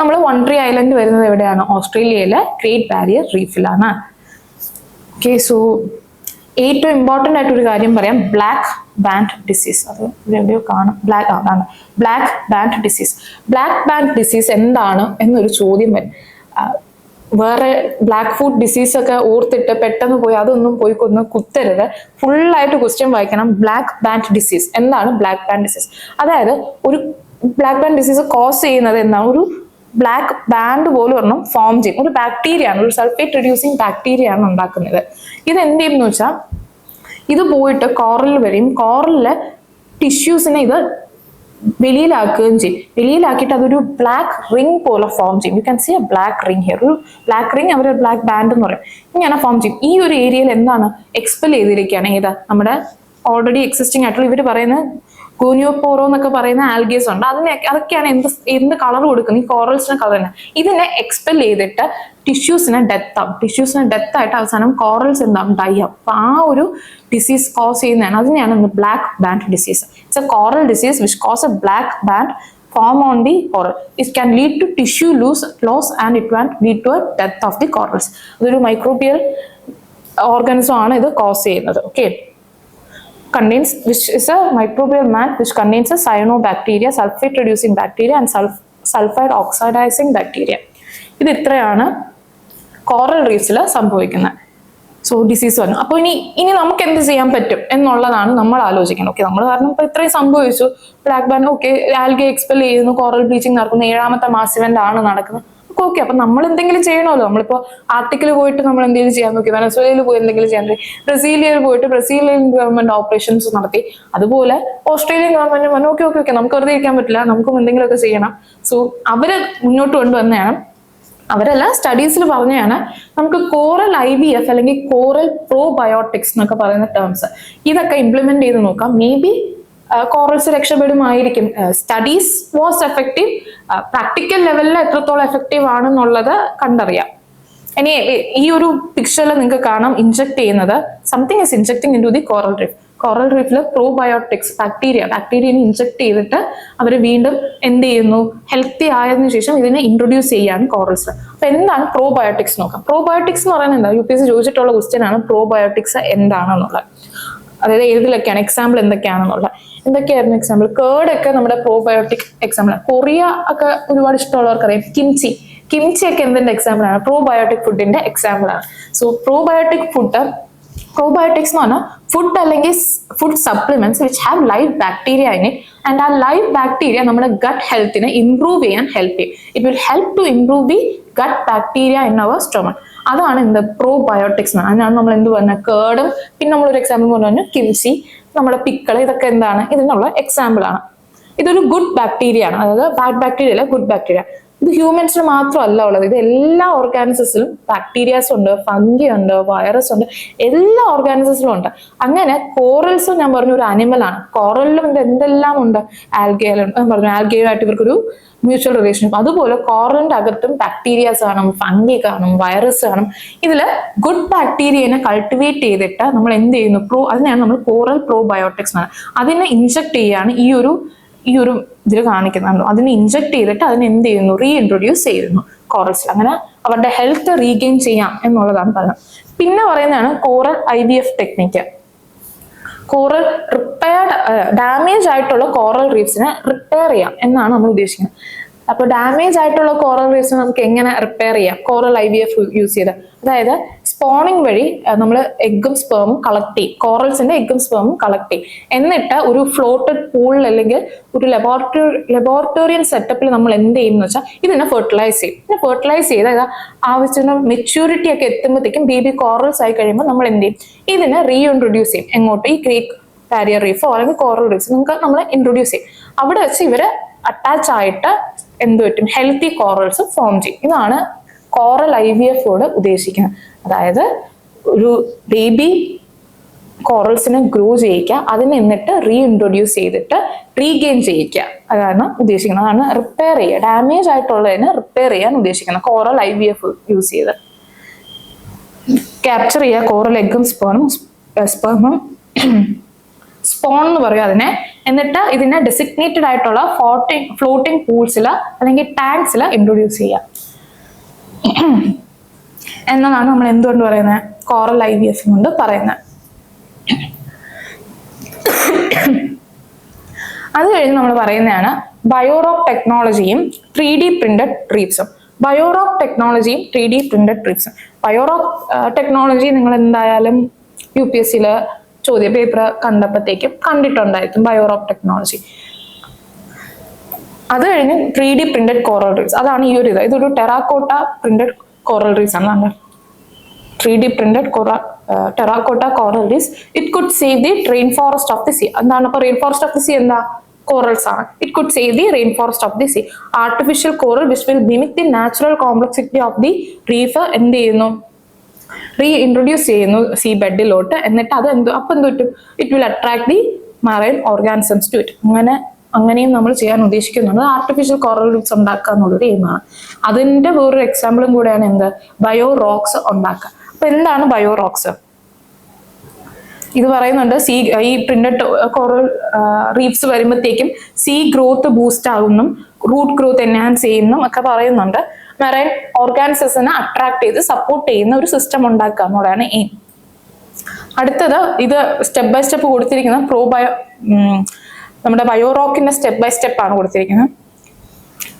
നമ്മൾ വൺട്രി ഐലൻഡ് വരുന്നത് എവിടെയാണ്, ഓസ്ട്രേലിയയിലെ ഗ്രേറ്റ് ബാരിയർ റീഫിലാണ്. ഓക്കെ, സോ ഏറ്റവും ഇമ്പോർട്ടൻ്റ് ആയിട്ടൊരു കാര്യം പറയാം, ബ്ലാക്ക് ബാൻഡ് ഡിസീസ്. അത് എവിടെയോ കാണും, black band disease. Black band disease എന്താണ് എന്നൊരു ചോദ്യം വരും. വേറെ ബ്ലാക്ക് ഫുഡ് ഡിസീസ് ഒക്കെ ഓർത്തിട്ട് പെട്ടെന്ന് പോയി അതൊന്നും പോയി ഒന്ന് കുത്തരുത്. ഫുള്ളായിട്ട് ക്വസ്റ്റ്യൻ വായിക്കണം. ബ്ലാക്ക് ബാൻഡ് ഡിസീസ് എന്താണ്, ബ്ലാക്ക് ബാൻഡ് ഡിസീസ് അതായത് ഒരു ബ്ലാക്ക് ബാൻഡ് ഡിസീസ് കോസ് ചെയ്യുന്നത് എന്താണ്, ഒരു ബ്ലാക്ക് ബാൻഡ് പോലെ ഒരെണ്ണം ഫോം ചെയ്യും. ഒരു ബാക്ടീരിയ ആണ്, ഒരു സൾഫേറ്റ് റിഡ്യൂസിങ് ബാക്ടീരിയ ആണ് ഉണ്ടാക്കുന്നത്. ഇത് എന്ത് ചെയ്യുന്നു വെച്ചാൽ ഇത് പോയിട്ട് കോറലിൽ വരും. കോറലിലെ ടിഷ്യൂസിനെ ഇത് വെളിയിലാക്കുകയും ചെയ്യും. വെളിയിലാക്കിയിട്ട് അതൊരു ബ്ലാക്ക് റിംഗ് പോലെ ഫോം ചെയ്യും. You can see a black ring here. ഒരു ബ്ലാക്ക് റിംഗ് അവർ ബ്ലാക്ക് ബാൻഡ് എന്ന് പറയും. ഇങ്ങനെ ഫോം ചെയ്യും. ഈ ഒരു ഏരിയയിൽ എന്താണ് എക്സ്പെൽ ചെയ്തിരിക്കുകയാണ് ഏതാ, നമ്മുടെ ഓൾറെഡി എക്സിസ്റ്റിംഗ് ആയിട്ടുള്ള ഇവർ പറയുന്ന ഗോനിയോപോറോ എന്നൊക്കെ പറയുന്ന ആൽഗേസ് ഉണ്ട്. അതൊക്കെയാണ് എന്ത് കളർ കൊടുക്കുന്നത്, ഈ കോറൽസിന് കളർ തന്നെ. ഇതിനെ എക്സ്പെൽ ചെയ്തിട്ട് ടിഷ്യൂസിനെ ഡെത്ത് ആവും. ടിഷ്യൂസിനെ ഡെത്ത് ആയിട്ട് അവസാനം കോറൽസ് എന്താവും, ഡൈ ആവും. അപ്പൊ ആ ഒരു ഡിസീസ് കോസ് ചെയ്യുന്നതാണ്, അതിനെയാണ് black band disease. It's a coral disease which cause a black band form on the coral. It can lead to tissue loss and it can lead to a death of the corals. അതൊരു microbial organism ആണ് ഇത് cos ചെയ്യുന്നത്. Okay, contains, which is a microbial mat which contains a cyanobacteria, sulfate reducing bacteria and sulfide oxidizing bacteria. ഇത് ഇത്രയാണ് coral റീഫ്സിൽ സംഭവിക്കുന്നത്. So disease വന്നു. അപ്പോൾ ഇനി നമുക്ക് എന്ത് ചെയ്യാൻ പറ്റും എന്നുള്ളതാണ് നമ്മൾ ആലോചിക്കുന്നത്. ഓക്കെ, നമ്മൾ കാരണം ഇപ്പൊ ഇത്രയും സംഭവിച്ചു, black band okay, algae expel ചെയ്യുന്നു, കോറൽ ബ്ലീച്ചിങ് നടക്കുന്നു, 7th മാസ് ഇവന്റ് ആണ് നടക്കുന്നത്. ഓക്കെ, അപ്പൊ നമ്മൾ എന്തെങ്കിലും ചെയ്യണമല്ലോ. നമ്മളിപ്പോ ആർട്ടിക്കിൽ പോയിട്ട് നമ്മൾ എന്തെങ്കിലും ചെയ്യാൻ നോക്കി, വെനസ്വേലയിൽ പോയി എന്തെങ്കിലും ചെയ്യാൻ നോക്കി, ബ്രസീലിയയിൽ പോയിട്ട് ബ്രസീലിയൻ ഗവൺമെന്റ് ഓപ്പറേഷൻസ് നടത്തി. അതുപോലെ ഓസ്ട്രേലിയൻ ഗവൺമെന്റ് പറഞ്ഞു ഓക്കെ നമുക്ക് വെറുതെ ഇരിക്കാൻ പറ്റില്ല, നമുക്കും എന്തെങ്കിലുമൊക്കെ ചെയ്യണം. സോ അവര് മുന്നോട്ട് കൊണ്ടുവന്നതാണ്, അവരെല്ലാം സ്റ്റഡീസിൽ പറഞ്ഞതാണ് നമുക്ക് കോറൽ IVF അല്ലെങ്കിൽ കോറൽ പ്രോബയോട്ടിക്സ് എന്നൊക്കെ പറയുന്ന ടേംസ് ഇതൊക്കെ ഇംപ്ലിമെന്റ് ചെയ്ത് നോക്കാം. മേ ബി കോറൽസ് രക്ഷപ്പെടുമായിരിക്കും. സ്റ്റഡീസ് വാസ് എഫക്റ്റീവ്, പ്രാക്ടിക്കൽ ലെവലിൽ എത്രത്തോളം എഫക്റ്റീവ് ആണെന്നുള്ളത് കണ്ടറിയാം. ഇനി ഈ ഒരു പിക്ചറിൽ നിങ്ങൾക്ക് കാണാം ഇൻജെക്ട് ചെയ്യുന്നത്, something is injecting into the coral reef. Coral റീഫിൽ പ്രോബയോട്ടിക്സ് ബാക്ടീരിയനെ ഇൻജെക്ട് ചെയ്തിട്ട് അവർ വീണ്ടും എന്ത് ചെയ്യുന്നു, ഹെൽത്തി ആയതിനു ശേഷം ഇതിനെ ഇൻട്രൊഡ്യൂസ് ചെയ്യാണ് കോറൽസ്. അപ്പൊ എന്താണ് പ്രോബയോട്ടിക്സ് നോക്കാം. പ്രോബയോട്ടിക്സ് എന്ന് പറയുന്നത് എന്താ, UPSC ചോദിച്ചിട്ടുള്ള ക്വസ്റ്റ്യൻ ആണ് പ്രോബയോട്ടിക്സ് എന്താണെന്നുള്ളത്. അതായത് ഏതിലൊക്കെയാണ് എക്സാമ്പിൾ എന്തൊക്കെയായിരുന്നു എക്സാമ്പിൾ. കേർഡ് ഒക്കെ നമ്മുടെ പ്രോബയോട്ടിക് എക്സാമ്പിൾ ആണ്. കൊറിയ ഒക്കെ ഒരുപാട് ഇഷ്ടമുള്ളവർക്ക് അറിയാം. കിംചി ഒക്കെ എന്തിന്റെ എക്സാമ്പിൾ ആണ്, പ്രോബയോട്ടിക് ഫുഡിന്റെ എക്സാമ്പിൾ ആണ്. സോ പ്രോബയോട്ടിക്സ് എന്ന് പറഞ്ഞാൽ ഫുഡ് അല്ലെങ്കിൽ food supplements which have live bacteria in it. And ആ ലൈവ് ബാക്ടീരിയ നമ്മുടെ ഗട്ട് ഹെൽത്തിനെ ഇംപ്രൂവ് ചെയ്യാൻ ഹെൽപ്പ് ചെയ്യും. It will help to improve the gut bacteria in our stomach. അതാണ് എന്ത് പ്രോബയോട്ടിക്സ്. അതിനാണ് നമ്മൾ എന്ത് പറഞ്ഞത്, കേർഡും പിന്നെ നമ്മളൊരു എക്സാമ്പിൾ പറഞ്ഞു കിംചി, നമ്മുടെ പിക്കള്, ഇതൊക്കെ എന്താണ് ഇതിനുള്ള എക്സാമ്പിൾ ആണ്. ഇതൊരു ഗുഡ് ബാക്ടീരിയ ആണ്, അതായത് ബാഡ് ബാക്ടീരിയ അല്ല, ഗുഡ് ബാക്ടീരിയ. ഇത് ഹ്യൂമൻസിന് മാത്രമല്ല ഉള്ളത്, ഇത് എല്ലാ ഓർഗാനിസത്തിലും ബാക്ടീരിയാസ് ഉണ്ട്, ഫംഗി ഉണ്ട്, വൈറസ് ഉണ്ട്, എല്ലാ ഓർഗാനിസത്തിലും ഉണ്ട്. അങ്ങനെ കോറൽസും ഞാൻ പറഞ്ഞു ഒരു അനിമൽ ആണ്. കോറലിലും എന്തെല്ലാം ഉണ്ട്, ആൽഗയുമായിട്ട് ഇവർക്കൊരു മ്യൂച്വൽ റിലേഷൻഷിപ്പ്. അതുപോലെ കോറലിന്റെ അകത്തും ബാക്ടീരിയാസ് കാണും, ഫംഗി കാണും, വൈറസ് കാണും. ഇതിൽ ഗുഡ് ബാക്ടീരിയനെ കൾട്ടിവേറ്റ് ചെയ്തിട്ട് നമ്മൾ എന്ത് ചെയ്യുന്നു, അതിനെയാണ് നമ്മൾ കോറൽ പ്രോബയോട്ടിക്സ് ആണ്. അതിനെ ഇൻജെക്ട് ചെയ്യാണ് ഈ ഒരു ഇതിൽ കാണിക്കുന്നുണ്ടോ, അതിനെ ഇൻജെക്ട് ചെയ്തിട്ട് അതിനെ എന്ത് ചെയ്യുന്നു, റീഇൻട്രൊഡ്യൂസ് ചെയ്യുന്നു കോറൽസിൽ. അങ്ങനെ അവരുടെ ഹെൽത്ത് റീഗെയിൻ ചെയ്യാം എന്നുള്ളതാണ് പറയുന്നത്. പിന്നെ പറയുന്നതാണ് coral IVF technique. Coral damage ആയിട്ടുള്ള കോറൽ റീഫ്സിനെ റിപ്പയർ ചെയ്യാം എന്നാണ് നമ്മൾ ഉദ്ദേശിക്കുന്നത്. അപ്പൊ ഡാമേജ് ആയിട്ടുള്ള കോറൽ റീഫ്സിനെ നമുക്ക് എങ്ങനെ റിപ്പയർ ചെയ്യാം, കോറൽ IVF യൂസ് ചെയ്ത്. അതായത് സ്പോണിങ് വഴി നമ്മൾ എഗ്ഗും സ്പേമും കളക്ട് ചെയ്യും, കോറൽസിന്റെ എഗ്ഗും സ്പേമും കളക്ട് ചെയ്യും. എന്നിട്ട് ഒരു ഫ്ലോട്ടഡ് പൂളിൽ അല്ലെങ്കിൽ ഒരു ലബോറട്ടോറിയൽ സെറ്റപ്പിൽ നമ്മൾ എന്ത് ചെയ്യും എന്ന് വെച്ചാൽ ഇതിനെ ഫെർട്ടിലൈസ് ചെയ്യും. പിന്നെ ഫെർട്ടിലൈസ് ചെയ്ത് ആവശ്യത്തിന് മെച്യൂരിറ്റി ഒക്കെ എത്തുമ്പോഴത്തേക്കും ബേബി കോറൽസ് ആയി കഴിയുമ്പോൾ നമ്മൾ എന്ത് ചെയ്യും, ഇതിനെ റീഇൻട്രൊഡ്യൂസ് ചെയ്യും. എങ്ങോട്ട്? ഈ ക്രീക്ക് ബാരിയർ റീഫോ അല്ലെങ്കിൽ കോറൽ റീഫ്സ് നിങ്ങൾക്ക് നമ്മൾ ഇൻട്രൊഡ്യൂസ് ചെയ്യും. അവിടെ വെച്ച് ഇവര് അറ്റാച്ച് ആയിട്ട് എന്ത് പറ്റും, ഹെൽത്തി കോറൽസ് ഫോം ചെയ്യും. ഇതാണ് കോറൽ IVF ോട് ഉദ്ദേശിക്കുന്നത്. അതായത് ഒരു ബേബി കോറൽസിനെ ഗ്രോ ചെയ്യിക്കുക, അതിനെ എന്നിട്ട് റീഇൻട്രൊഡ്യൂസ് ചെയ്തിട്ട് റീഗെയിൻ ചെയ്യിക്കുക, അതാണ് ഉദ്ദേശിക്കുന്നത്. അതാണ് റിപ്പയർ ചെയ്യുക, ഡാമേജ് ആയിട്ടുള്ളതിനെ റിപ്പയർ ചെയ്യാൻ ഉദ്ദേശിക്കുന്നത് കോറൽ IVF യൂസ് ചെയ്ത്. ക്യാപ്ചർ ചെയ്യുക കോറൽ എഗ്ഗും സ്പേമും സ്പോൺ എന്ന് പറയും അതിനെ. എന്നിട്ട് ഇതിനെ ഡെസിഗ്നേറ്റഡ് ആയിട്ടുള്ള ഫ്ലോട്ടിംഗ് പൂൾസിൽ അല്ലെങ്കിൽ ടാങ്ക്സിൽ ഇൻട്രൊഡ്യൂസ് ചെയ്യുക എന്നതാണ് നമ്മൾ എന്തുകൊണ്ട് പറയുന്നത്, കോറൽ IVF കൊണ്ട് പറയുന്നത്. അത് കഴിഞ്ഞ് നമ്മൾ പറയുന്നതാണ് ബയോറോക്ക് ടെക്നോളജിയും 3D പ്രിന്റഡ് റീഫ്സും. ബയോറോക്ക് ടെക്നോളജിയും 3D പ്രിന്റഡ് റീഫ്സും. ബയോറോക്ക് ടെക്നോളജി നിങ്ങൾ എന്തായാലും UPSC ചോദ്യ പേപ്പർ കണ്ടപ്പോഴത്തേക്കും കണ്ടിട്ടുണ്ടായിരിക്കും ബയോറോക്ക് ടെക്നോളജി. അത് കഴിഞ്ഞ് 3D പ്രിന്റഡ് കോറൽ റീഫ്സ്. അതാണ് ഈ ഒരു ഇതൊരു ടെറാക്കോട്ട പ്രിന്റഡ് കോറൽ റീഫ്സ് ആണ്. 3D printed terracotta coral reefs. It could save the rain forest of the sea. എന്താണ് ഇപ്പൊ rain forest of the sea? എന്താ? കോറൽസ് ആണ്. It could save the rain forest of the sea. Artificial coral which will mimic the natural complexity of the reef എന്ത് ചെയ്യുന്നു, reintroduce ചെയ്യുന്നു see ബെഡിലോട്ട്. എന്നിട്ട് അത് എന്ത് പറ്റും, it will attract the marine organisms to it. അങ്ങനെയും നമ്മൾ ചെയ്യാൻ ഉദ്ദേശിക്കുന്നുണ്ട്. ആർട്ടിഫിഷ്യൽ കോറൽ റീഫ്സ് ഉണ്ടാക്കുക എന്നുള്ളൊരു എയിമാണ്. അതിന്റെ വേറൊരു എക്സാമ്പിളും കൂടെയാണ് എന്ത്, ബയോ റോക്സ് ഉണ്ടാക്കുക. അപ്പൊ എന്താണ് ബയോ റോക്സ്? ഇത് പറയുന്നുണ്ട് ഈ പ്രിന്റഡ് കോറൽ റീഫ്സ് വരുമ്പോഴത്തേക്കും സീ ഗ്രോത്ത് ബൂസ്റ്റ് ആകുന്നും റൂട്ട് ഗ്രോത്ത് എൻഹാൻസ് ചെയ്യുന്നും ഒക്കെ പറയുന്നുണ്ട്. മെറൈൻ ഓർഗാനിസംസിനെ അട്രാക്ട് ചെയ്ത് സപ്പോർട്ട് ചെയ്യുന്ന ഒരു സിസ്റ്റം ഉണ്ടാക്കുക എന്നുള്ളതാണ് എയിം. അടുത്തത് ഇത് സ്റ്റെപ്പ് ബൈ സ്റ്റെപ്പ് കൊടുത്തിരിക്കുന്ന നമ്മുടെ ബയോറോക്കിന്റെ സ്റ്റെപ്പ് ബൈ സ്റ്റെപ്പ് ആണ് കൊടുത്തിരിക്കുന്നത്.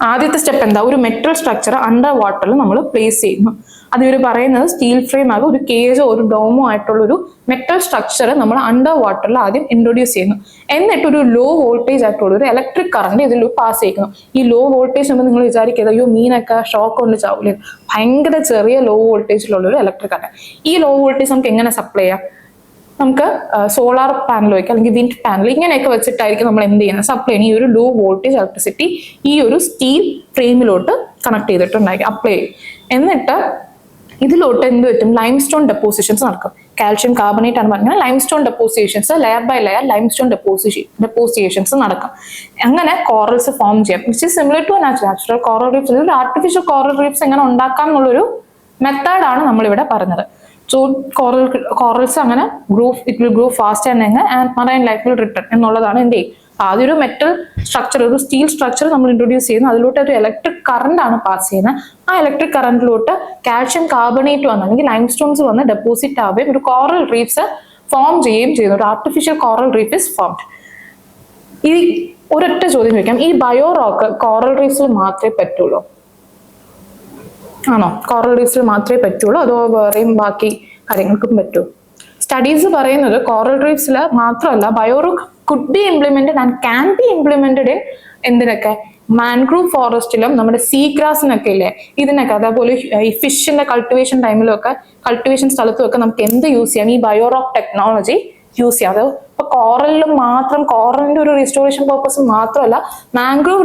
ആദ്യത്തെ സ്റ്റെപ്പ് എന്താ, ഒരു മെറ്റൽ സ്ട്രക്ചർ അണ്ടർ വാട്ടറിൽ നമ്മൾ പ്ലേസ് ചെയ്യുന്നു. അത് ഇവർ പറയുന്നത് സ്റ്റീൽ ഫ്രെയിം ആകും, ഒരു കേജോ ഒരു ഡോമോ ആയിട്ടുള്ള ഒരു മെറ്റൽ സ്ട്രക്ചർ നമ്മൾ അണ്ടർ വാട്ടറിൽ ആദ്യം ഇൻട്രൊഡ്യൂസ് ചെയ്യുന്നു. എന്നിട്ട് ഒരു ലോ വോൾട്ടേജ് ആയിട്ടുള്ള ഒരു ഇലക്ട്രിക് കറണ്ട് ഇതിൽ പാസ് ചെയ്യുന്നു. ഈ ലോ വോൾട്ടേജ് നമ്മൾ നിങ്ങൾ വിചാരിക്കുന്നത് അയ്യോ മീനൊക്കെ ഷോക്ക് കൊണ്ട് ചാവില്ലേ, ഭയങ്കര ചെറിയ ലോ വോൾട്ടേജിലുള്ള ഒരു ഇലക്ട്രിക് കറണ്ട്. ഈ ലോ വോൾട്ടേജ് നമുക്ക് എങ്ങനെ സപ്ലൈ ചെയ്യാം? നമുക്ക് സോളാർ പാനൽ വയ്ക്കാം, അല്ലെങ്കിൽ വിൻഡ് പാനൽ, ഇങ്ങനെയൊക്കെ വെച്ചിട്ടായിരിക്കും നമ്മൾ എന്ത് ചെയ്യുന്നത്, സപ്ലൈ ചെയ്യുന്നത്. ഈ ഒരു ലോ വോൾട്ടേജ് ഇലക്ട്രിസിറ്റി ഈ ഒരു സ്റ്റീൽ ഫ്രെയിമിലോട്ട് കണക്ട് ചെയ്തിട്ടുണ്ടായിരിക്കും, അപ്ലൈ ചെയ്യും. എന്നിട്ട് ഇതിലോട്ട് എന്ത് പറ്റും, ലൈംസ്റ്റോൺ ഡെപ്പോസിഷൻസ് നടക്കും. കാൽഷ്യം കാർബണേറ്റ് ആണ് പറഞ്ഞാൽ limestone depositions, layer by layer limestone depositions നടക്കും. അങ്ങനെ കോറൽസ് ഫോം ചെയ്യാം. Which is similar to natural coral reefs. ഒരു ആർട്ടിഫിഷ്യൽ കോറൽ റീഫ്സ് എങ്ങനെ ഉണ്ടാക്കാം എന്നുള്ളൊരു മെത്തേഡാണ് നമ്മളിവിടെ പറഞ്ഞത്. സോ കോറൽസ് അങ്ങനെ it will grow fast and marine life will return എന്നുള്ളതാണ് എൻ്റെ. ആദ്യം ഒരു മെറ്റൽ സ്ട്രക്ചർ, ഒരു സ്റ്റീൽ സ്ട്രക്ചർ നമ്മൾ ഇൻട്രൊഡ്യൂസ് ചെയ്യുന്നു. അതിലോട്ട് ഒരു ഇലക്ട്രിക് കറണ്ട് ആണ് പാസ് ചെയ്യുന്നത്. ആ ഇലക്ട്രിക് കറണ്ടിലോട്ട് കാൽഷ്യം കാർബണേറ്റ് വന്ന് അല്ലെങ്കിൽ ലൈം സ്റ്റോൺസ് വന്ന് ഡെപ്പോസിറ്റ് ആവുകയും ഒരു കോറൽ റീഫ്സ് ഫോം ചെയ്യുകയും ചെയ്യുന്നു. ഒരു artificial coral reef is formed. ഈ ഒരൊറ്റ ചോദ്യം ചോദിക്കാം, ഈ ബയോ റോക്ക് കോറൽ റീഫ്സിൽ മാത്രമേ പറ്റുള്ളൂ ആണോ? കോറൽ റീഫ്സിൽ മാത്രമേ പറ്റുള്ളൂ അതോ വേറെയും ബാക്കി കാര്യങ്ങൾക്കും പറ്റുമോ? സ്റ്റഡീസ് പറയുന്നത് കോറൽ റീഫ്സിൽ മാത്രമല്ല, biorock could be implemented and can be implemented in എന്തിനൊക്കെ, മാൻഗ്രൂവ് ഫോറസ്റ്റിലും നമ്മുടെ സീ ഗ്രാസിനൊക്കെ ഇല്ലേ, ഇതിനൊക്കെ. അതേപോലെ ഈ ഫിഷിന്റെ കൾട്ടിവേഷൻ ടൈമിലും ഒക്കെ, കൾട്ടിവേഷൻ സ്ഥലത്തും ഒക്കെ നമുക്ക് എന്ത് യൂസ് ചെയ്യാം, ഈ ബയോറോക്ക് ടെക്നോളജി യൂസ് ചെയ്യാം. അത് ഇപ്പൊ കോറലിലും മാത്രം, കോറലിന്റെ ഒരു റീസ്റ്റോറേഷൻ പർപ്പസ് മാത്രമല്ല, മാൻഗ്രൂവ്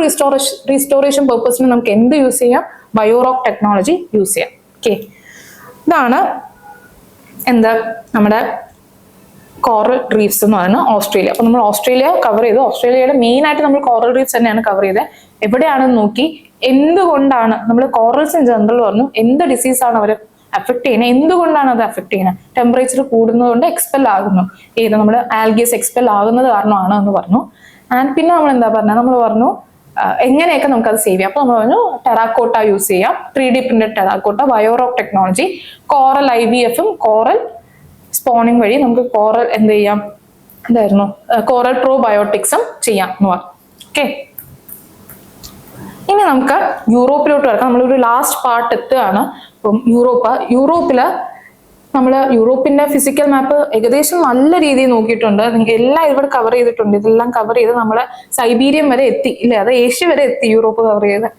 റീസ്റ്റോറേഷൻ പർപ്പസിന് നമുക്ക് എന്ത് യൂസ് ചെയ്യാം, ബയോറോക്ക് ടെക്നോളജി യൂസ് ചെയ്യാം. ഓക്കെ, ഇതാണ് എന്താ നമ്മുടെ കോറൽ റീഫ്സ് എന്ന് പറയുന്നത് ഓസ്ട്രേലിയ. അപ്പൊ നമ്മൾ ഓസ്ട്രേലിയ കവർ ചെയ്തു. ഓസ്ട്രേലിയയുടെ മെയിൻ ആയിട്ട് നമ്മൾ കോറൽ റീഫ്സ് തന്നെയാണ് കവർ ചെയ്തത്. എവിടെയാണെന്ന് നോക്കി, എന്തുകൊണ്ടാണ് നമ്മൾ കോറൽസ് ഇൻ ജനറൽ പറഞ്ഞു, എന്ത് ഡിസീസാണ് അവർ അഫക്ട് ചെയ്യുന്നത്, എന്തുകൊണ്ടാണ് അത് അഫക്ട് ചെയ്യുന്നത്, ടെമ്പറേച്ചർ കൂടുന്നതുകൊണ്ട് എക്സ്പെൽ ആകുന്നു, ഏത് നമ്മൾ ആൽഗീസ് എക്സ്പെൽ ആകുന്നത് കാരണമാണ് എന്ന് പറഞ്ഞു. ആൻഡ് പിന്നെ നമ്മൾ എന്താ പറഞ്ഞത്, നമ്മൾ പറഞ്ഞു എങ്ങനെയൊക്കെ നമുക്ക് അത് സേവ് ചെയ്യാം. അപ്പൊ നമ്മൾ പറഞ്ഞു ടെറാക്കോട്ട യൂസ് ചെയ്യാം, 3D printed terracotta, biorock technology, coral IVFും കോറൽ സ്പോണിങ് വഴി നമുക്ക് കോറൽ എന്ത് ചെയ്യാം, എന്തായിരുന്നു, കോറൽ പ്രോബയോട്ടിക്സും ചെയ്യാം എന്ന് പറഞ്ഞു. ഓക്കെ, ഇനി നമുക്ക് യൂറോപ്പിലോട്ട് വരാം. നമ്മളൊരു ലാസ്റ്റ് പാർട്ട് എത്തുകയാണ്. അപ്പം യൂറോപ്പില് നമ്മൾ യൂറോപ്പിന്റെ ഫിസിക്കൽ മാപ്പ് ഏകദേശം നല്ല രീതിയിൽ നോക്കിയിട്ടുണ്ട്. നിങ്ങൾക്ക് എല്ലാം ഇവിടെ കവർ ചെയ്തിട്ടുണ്ട്. ഇതെല്ലാം കവർ ചെയ്ത് നമ്മൾ സൈബീരിയൻ വരെ എത്തി ഇല്ലേ, അത് ഏഷ്യ വരെ എത്തി യൂറോപ്പ് കവർ ചെയ്ത്.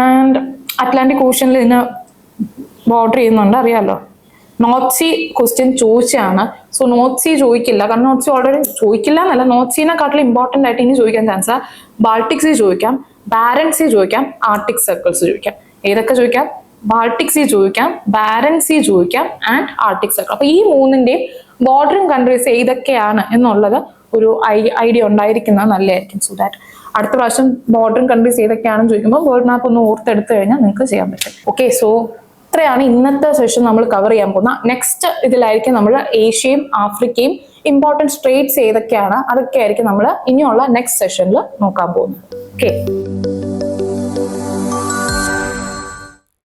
ആൻഡ് അറ്റ്ലാന്റിക് ഓഷ്യനിൽ ഇതിന് ബോർഡർ ചെയ്യുന്നുണ്ട്, അറിയാലോ. നോർത്ത് സീ ക്വസ്റ്റ്യൻ ചോദിച്ചാണ്. സോ നോർത്ത് സീ ചോദിക്കില്ല, കാരണം നോർത്ത് സീ ഓൾറെഡി ചോദിക്കില്ല എന്നല്ല, നോർത്ത് സീനെക്കാട്ടിലും ഇമ്പോർട്ടന്റ് ആയിട്ട് ഇനി ചോദിക്കാൻ ചാൻസ് ബാൾട്ടിക് സീ ചോദിക്കാം, ബാരന്റ് സീ ചോദിക്കാം, ആർട്ടിക് സർക്കിൾസ് ചോദിക്കാം. ഏതൊക്കെ ചോദിക്കാം? ബാൾട്ടിക് സീ ചോദിക്കാം, ബാരന്റ് സീ ചോദിക്കാം, ആൻഡ് ആർട്ടിക് സർക്കിൾ. അപ്പൊ ഈ മൂന്നിന്റെയും ബോർഡറിംഗ് കൺട്രീസ് ഏതൊക്കെയാണ് എന്നുള്ളത് ഒരു ഐഡിയ ഉണ്ടായിരിക്കുന്നത് നല്ലതായിരിക്കും. സോ ദാറ്റ് അടുത്ത പ്രാവശ്യം ബോർഡറിംഗ് കൺട്രീസ് ഏതൊക്കെയാണെന്ന് ചോദിക്കുമ്പോൾ വേൾഡ് മാപ്പ് ഒന്ന് ഓർത്തെടുത്തു കഴിഞ്ഞാൽ നിങ്ങൾക്ക് ചെയ്യാൻ പറ്റും. ഓക്കെ, സോ ഇത്രയാണ് ഇന്നത്തെ സെഷൻ നമ്മൾ കവർ ചെയ്യാൻ പോകുന്ന. നെക്സ്റ്റ് ഇതിലായിരിക്കും നമ്മൾ ഏഷ്യയും ആഫ്രിക്കയും ഇമ്പോർട്ടൻറ്റ് സ്ട്രേറ്റ്സ് ഏതൊക്കെയാണ് അതൊക്കെ ആയിരിക്കും നമ്മൾ ഇനിയുള്ള നെക്സ്റ്റ് സെഷനിൽ നോക്കാൻ പോകുന്നത്. ഓക്കെ.